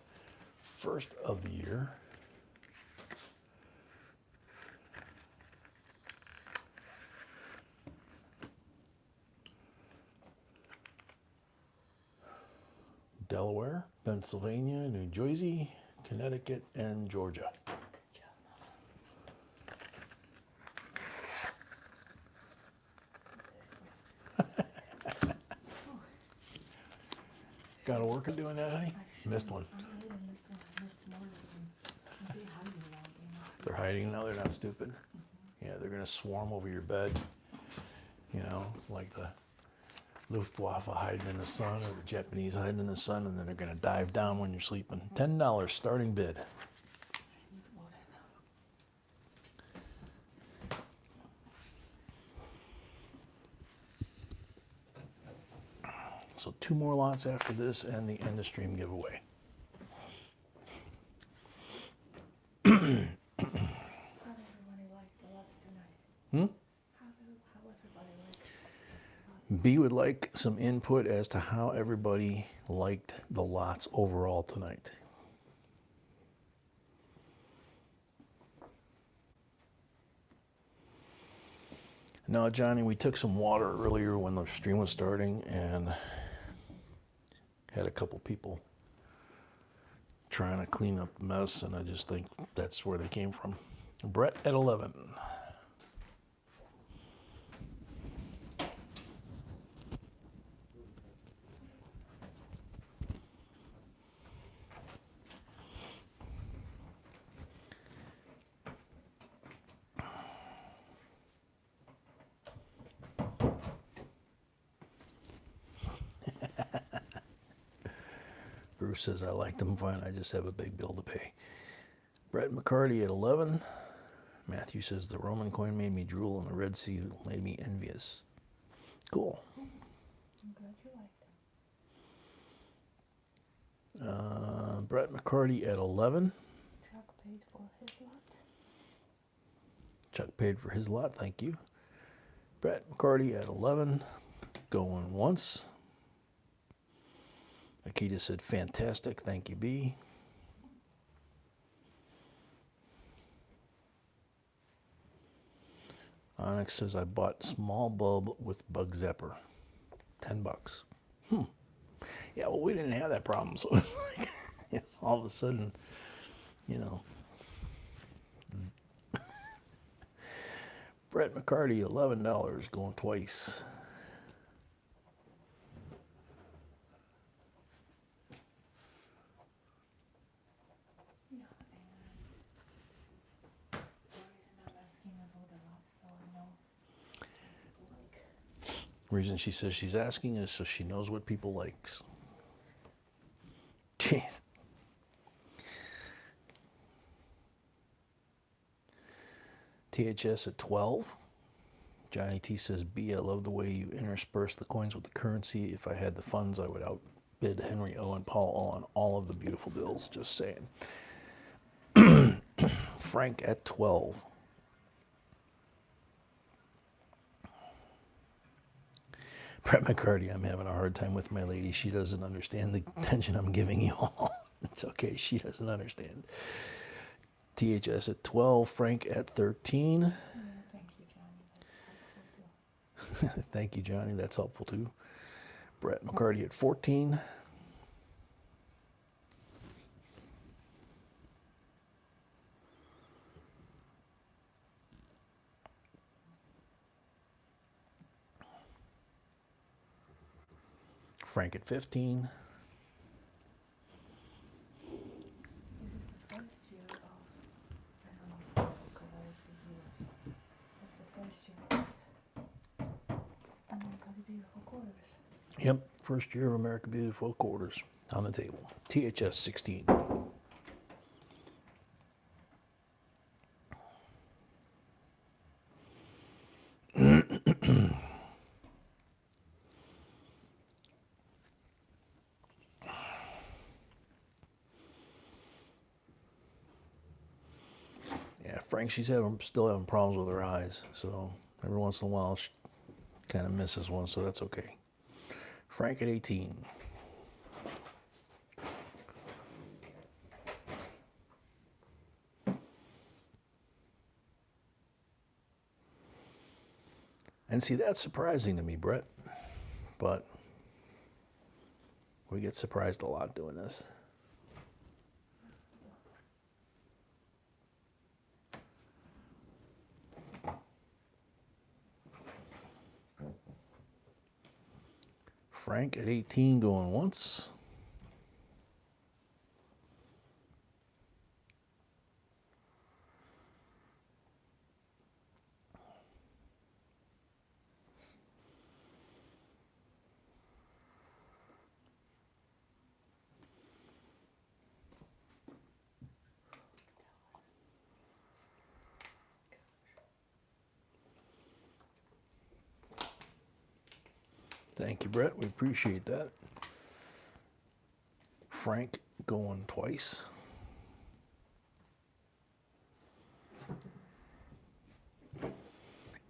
first of the year. Delaware, Pennsylvania, New Jersey, Connecticut, and Georgia. Got to work at doing that, honey? Missed one. They're hiding now. They're not stupid. Yeah, they're going to swarm over your bed, you know, like the Luftwaffe hiding in the sun or the Japanese hiding in the sun, and then they're going to dive down when you're sleeping. $10 starting bid. So 2 more lots after this and the end of stream giveaway. How did everybody like the lots tonight? How everybody liked B would like some input as to how everybody liked the lots overall tonight. No, Johnny, we took some water earlier when the stream was starting and had a couple people trying to clean up the mess, and I just think that's where they came from. Brett at 11. Bruce says, I like them fine, I just have a big bill to pay. Brett McCarty at 11. Matthew says, the Roman coin made me drool and the Red Sea made me envious. Cool. I'm glad you liked them. Brett McCarty at 11. Chuck paid for his lot. Chuck paid for his lot, thank you. Brett McCarty at 11. Going once. Akita said, fantastic, thank you, B. Onyx says, I bought small bulb with bug zapper. $10. Yeah, well, we didn't have that problem, so it's like, you know, all of a sudden, you know. Brett McCarty, $11, going twice. Reason she says she's asking is so she knows what people likes. Jeez. THS at 12. Johnny T says, B, I love the way you intersperse the coins with the currency. If I had the funds, I would outbid Henry O and Paul on all of the beautiful bills. Just saying. Frank at 12. Brett McCarty, I'm having a hard time with my lady. She doesn't understand the attention I'm giving you all. It's okay. She doesn't understand. THS at 12. Frank at 13. Yeah, thank you, Johnny. That's helpful too. Thank you, Johnny. That's helpful too. Brett McCarty at 14. Frank at 15. Is it the first year of, I don't know, because I was busy. It's the first year of America the Beautiful Quarters. Yep, first year of America Beautiful Quarters on the table. THS 16. Yeah, Frank, she's still having problems with her eyes, so every once in a while she kind of misses one, so that's okay. Frank at 18. And see, that's surprising to me, Brett, but we get surprised a lot doing this. Frank at 18 going once. Thank you, Brett. We appreciate that. Frank going twice.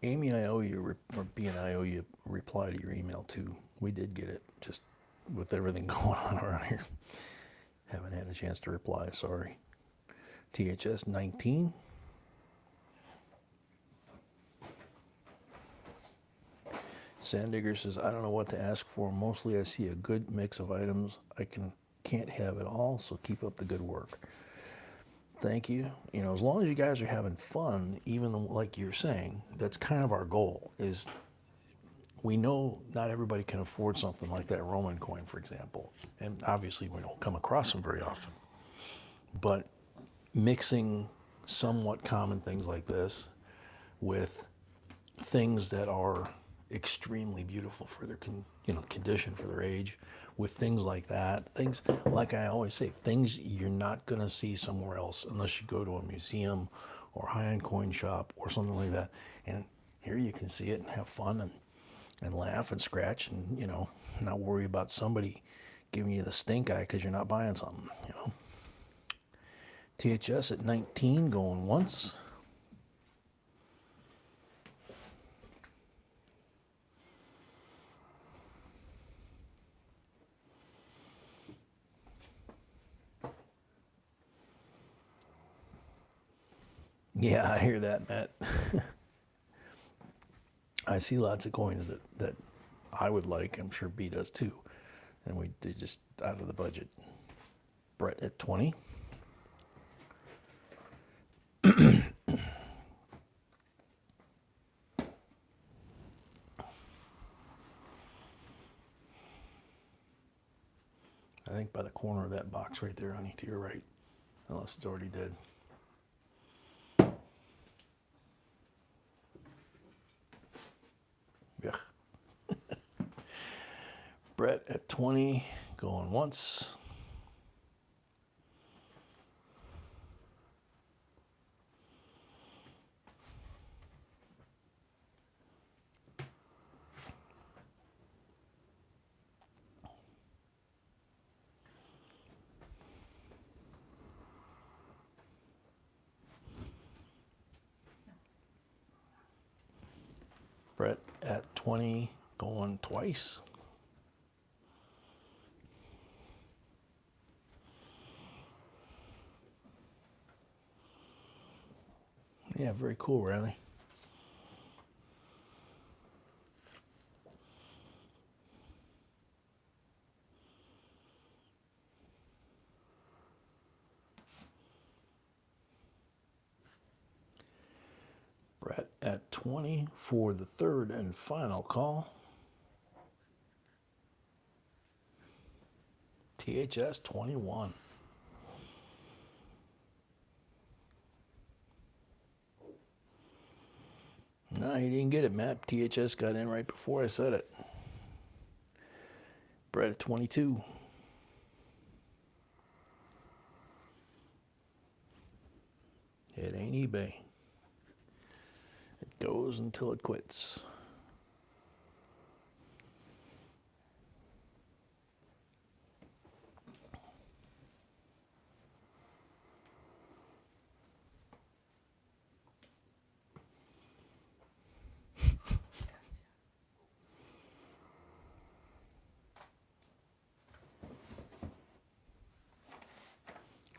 Amy, I owe you, or B and I owe you a reply to your email too. We did get it, just with everything going on around here. Haven't had a chance to reply, sorry. THS 19. Sandigger says, I don't know what to ask for. Mostly I see a good mix of items. Can't have it all, so keep up the good work. Thank you. You know, as long as you guys are having fun, even like you're saying, that's kind of our goal. Is we know not everybody can afford something like that Roman coin, for example, and obviously we don't come across them very often. But mixing somewhat common things like this with things that are extremely beautiful for their condition, for their age, with things like that, things like I always say, things you're not going to see somewhere else unless you go to a museum or high-end coin shop or something like that. And here you can see it and have fun and laugh and scratch and, not worry about somebody giving you the stink eye because you're not buying something, THS at 19 going once. Yeah, I hear that, Matt. I see lots of coins that I would like. I'm sure B does too. And they're just out of the budget. Brett at 20. I think by the corner of that box right there, honey, to your right. Unless it's already dead. Yeah. Brett at 20, going once. Brett at 20, going twice. Yeah, very cool, Riley. Brett at 20 for the third and final call. THS 21. No, you didn't get it, Matt. THS got in right before I said it. Brett at 22. It ain't eBay. It goes until it quits.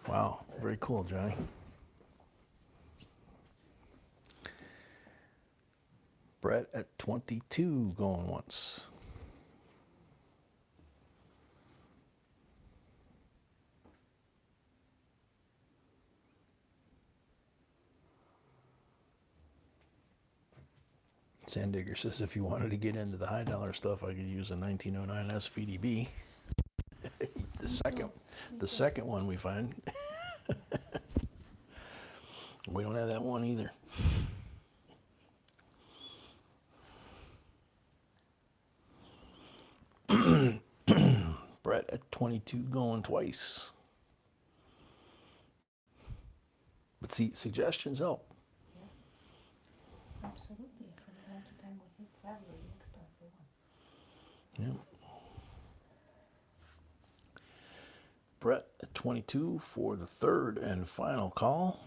Wow, very cool, Johnny. Brett at 22 going once. Sandigger says if you wanted to get into the high dollar stuff, I could use a 1909 SVDB. The second one we find. We don't have that one either. Brett at 22 going twice. But see, suggestions help. Absolutely. From time to time we hit February expensive one. Yep. Brett at 22 for the third and final call.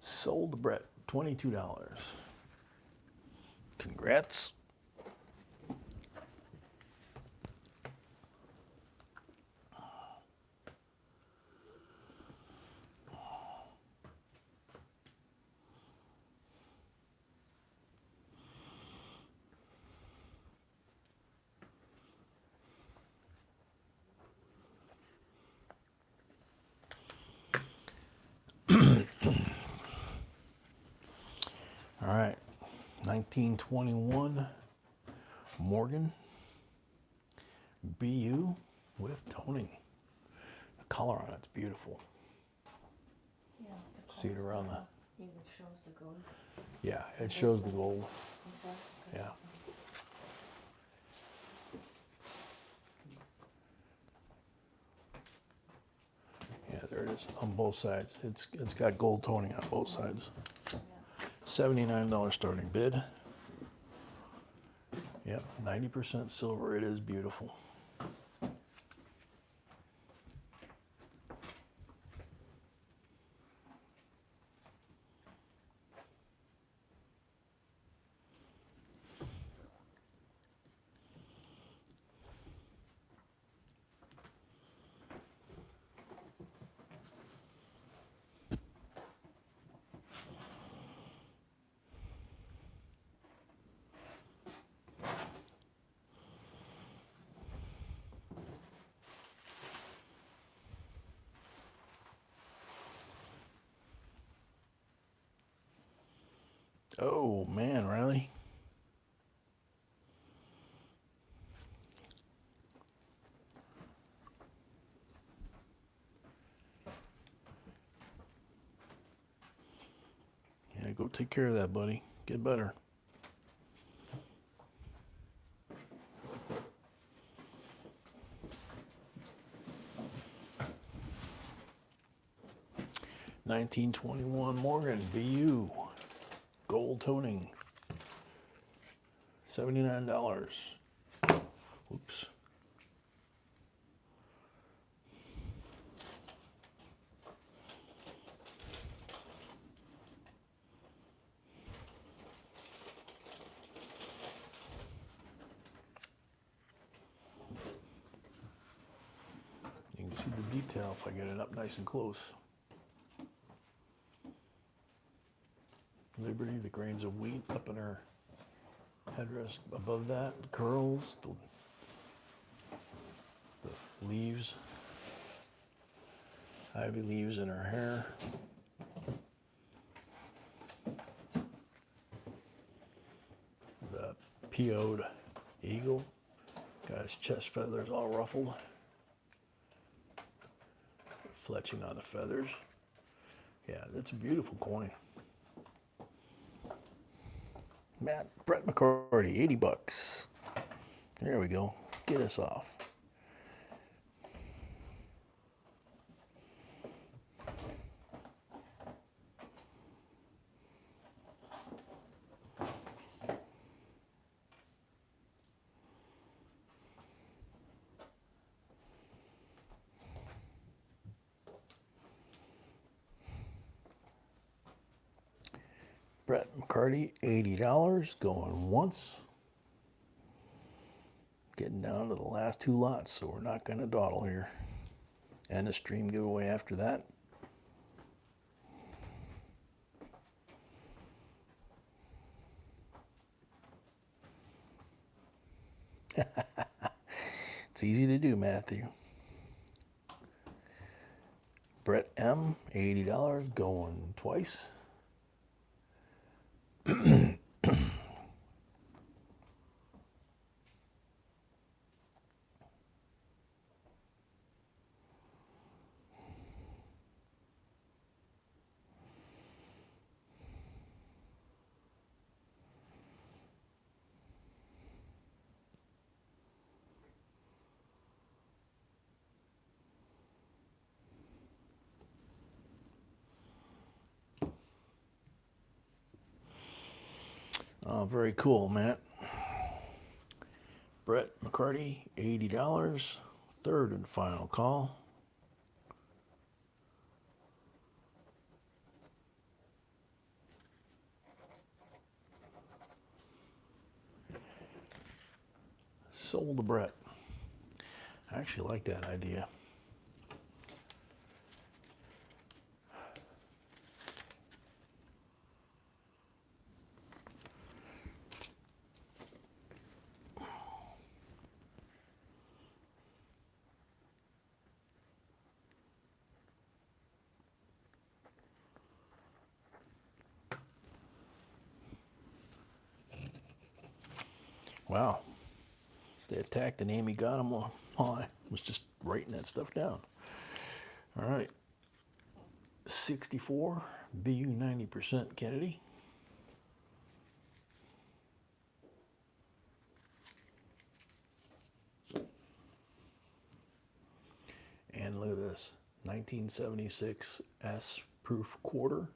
Sold to Brett, $22. Congrats. All right, 1921 Morgan BU with toning. The color on it's beautiful. Yeah. The See it colors around the. even shows the gold. Yeah, it shows the gold. Okay. Yeah. Yeah, there it is on both sides. It's got gold toning on both sides. Yeah. $79 starting bid. Yep, 90% silver. It is beautiful. Oh man, Riley. Yeah, go take care of that, buddy. Get better. $19.21 Morgan BU gold toning. $79. Oops. You can see the detail if I get it up nice and close. Liberty, the grains of wheat up in her headdress above that, the curls, the leaves, ivy leaves in her hair. The PO'd eagle, got his chest feathers all ruffled, fletching on the feathers. Yeah, that's a beautiful coin. Brett McCarty, $80. There we go. Get us off. Brett McCarty, $80, going once. Getting down to the last two lots, so we're not going to dawdle here. And a stream giveaway after that. It's easy to do, Matthew. Brett M, $80, going twice. Oh, very cool, Matt. Brett McCarty, $80. Third and final call. Sold to Brett. I actually like that idea. Wow. They attacked and Amy got him while I was just writing that stuff down. All right. 64, BU 90% Kennedy. And look at this, 1976 S proof quarter.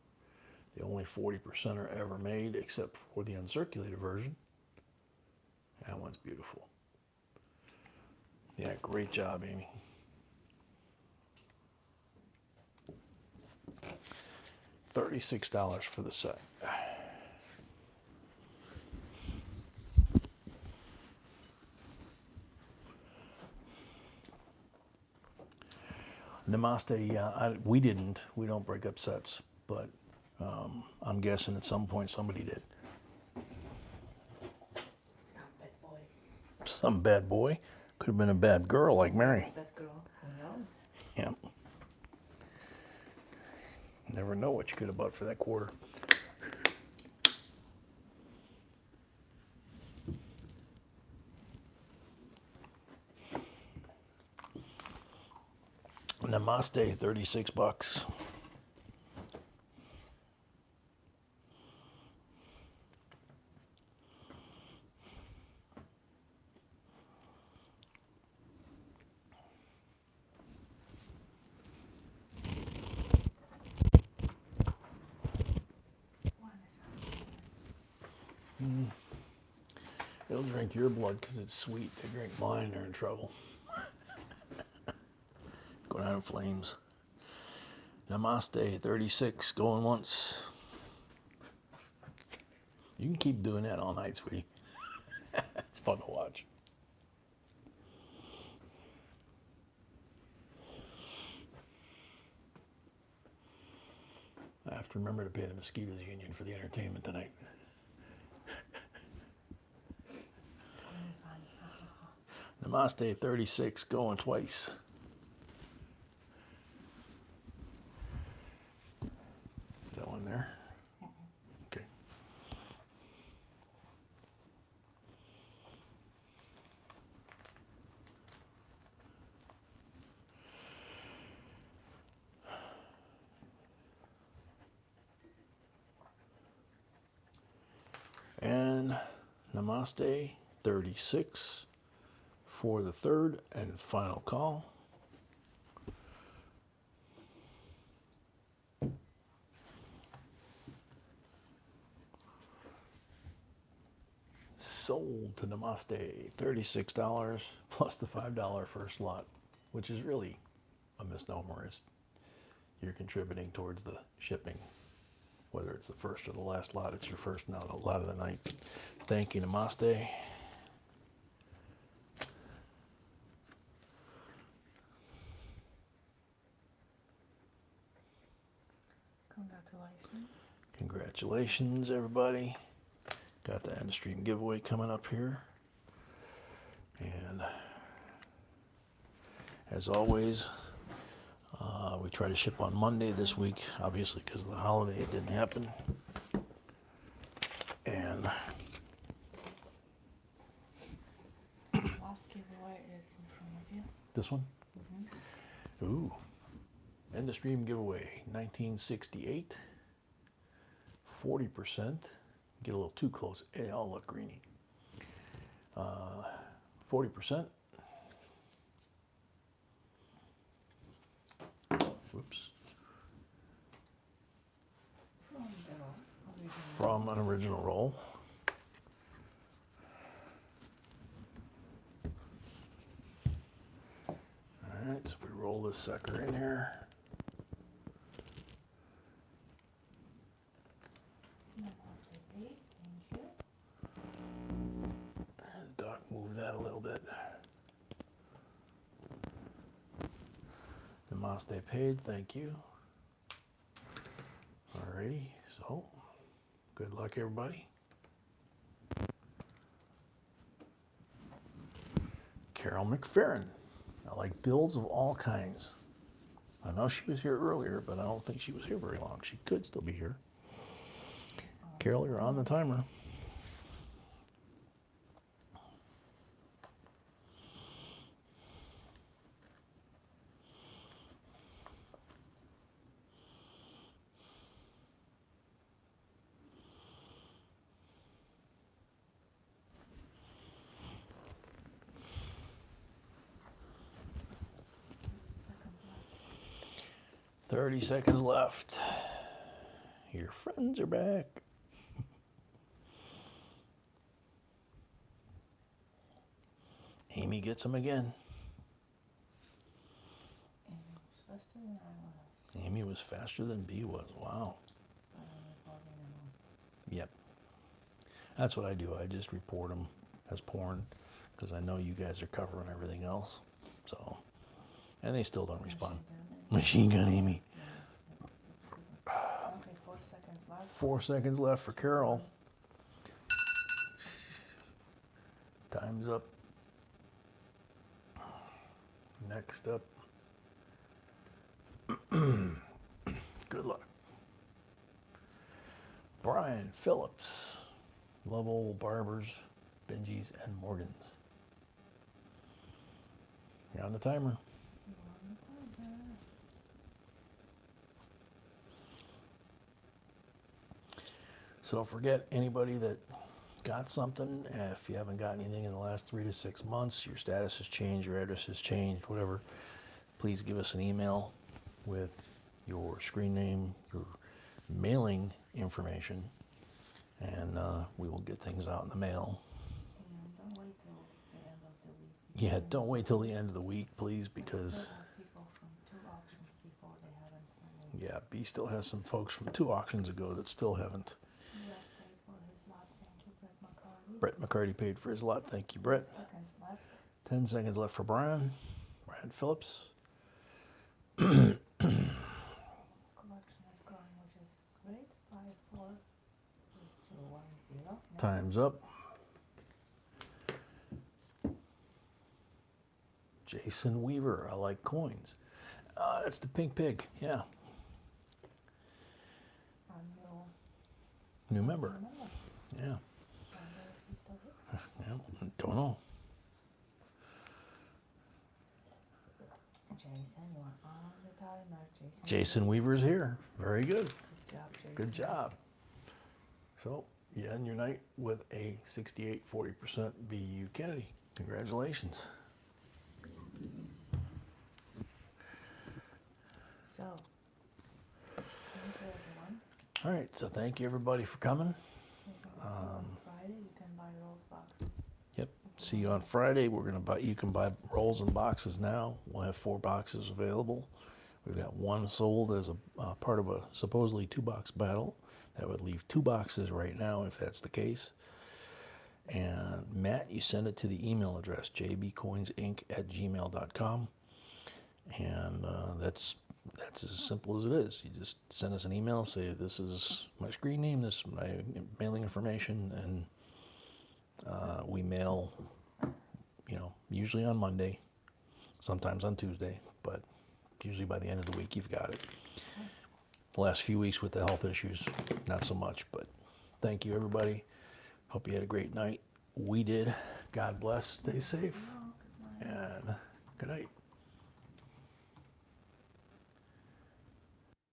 The only 40% are ever made except for the uncirculated version. That one's beautiful. Yeah, great job, Amy. $36 for the set. Namaste, yeah, we don't break up sets, but I'm guessing at some point somebody did. Some bad boy. Some bad boy. Could have been a bad girl like Mary. Bad girl. Who knows? Yeah. Never know what you could have bought for that quarter. Namaste, $36. They'll drink your blood because it's sweet. They drink mine, they're in trouble. Going out in flames. Namaste, 36, going once. You can keep doing that all night, sweetie. It's fun to watch. I have to remember to pay the Mosquitoes Union for the entertainment tonight. Namaste, 36, going twice. That one there? Okay. And Namaste, 36. For the third and final call. Sold to Namaste, $36 plus the $5 first lot, which is really a misnomer. It's, you're contributing towards the shipping. Whether it's the first or the last lot, it's your first lot of the night. Thank you, Namaste. Congratulations. Congratulations, everybody. Got the end of stream giveaway coming up here. And as always, we try to ship on Monday this week. Obviously, because of the holiday, it didn't happen. And Last giveaway is in front of you. this one? Mm-hmm. Ooh. End of stream giveaway, 1968. 40%. Get a little too close. They all look greeny. 40%. Whoops. From the original. From an original roll. right, so we roll this sucker in here. Namaste, please. Thank you. Doc, move that a little bit. Namaste paid, thank you. Alrighty, so good luck, everybody. Carol McFerrin. I like bills of all kinds. I know she was here earlier, but I don't think she was here very long. She could still be here. Carol, you're on the timer. Seconds left. 30 seconds left. Your friends are back. Amy gets them again. And it was faster than I was. Amy was faster than B was. Wow. But I'm reporting the most. Yep. That's what I do. I just report them as porn because I know you guys are covering everything else. So, and they still don't respond. Machine gun Amy. Okay, 4 seconds left. 4 seconds left for Carol. Time's up. Next up. Good luck. Brian Phillips. Love old barbers, Benjis, and Morgans. You're on the timer. So don't forget, anybody that got something, if you haven't got anything in the last 3 to 6 months, your status has changed, your address has changed, whatever, please give us an email with your screen name, your mailing information, and we will get things out in the mail. And don't wait till the end of the week. Yeah, don't wait till the end of the week, please, because Still have people from 2 auctions before they haven't sent in. yeah, B still has some folks from 2 auctions ago that still haven't. Brett paid for his lot. Thank you, Brett McCarty. Brett McCarty paid for his lot. Thank you, Brett. Seconds left. 10 seconds left for Brian. Brian Phillips. His collection is growing, which is great. 5, 4, 3, 2, 1, 0. Next. Time's up. Jason Weaver. I like coins. That's the pink pig. Yeah. New member. Yeah. Wonder if he's still here. Yeah. Don't know. Jason, you are on the timer. Jason Weaver's here. Very good. Good job, Jason. Good job. So, you end your night with a 68-40% BU Kennedy. Congratulations. So, thank you, everyone. All right, so thank you everybody for coming. See you on Friday. You can buy rolls boxes. Yep. See you on Friday. We're gonna buy. You can buy rolls and boxes now. We'll have 4 boxes available. We've got 1 sold as a part of a supposedly 2-box battle. That would leave 2 boxes right now if that's the case. And Matt, you send it to the email address jbcoinsinc@gmail.com, and that's as simple as it is. You just send us an email, say this is my screen name, this is my mailing information, and we mail, usually on Monday, sometimes on Tuesday, but usually by the end of the week you've got it. The last few weeks with the health issues, not so much, but thank you everybody. Hope you had a great night. We did. God bless. Stay safe. And good night.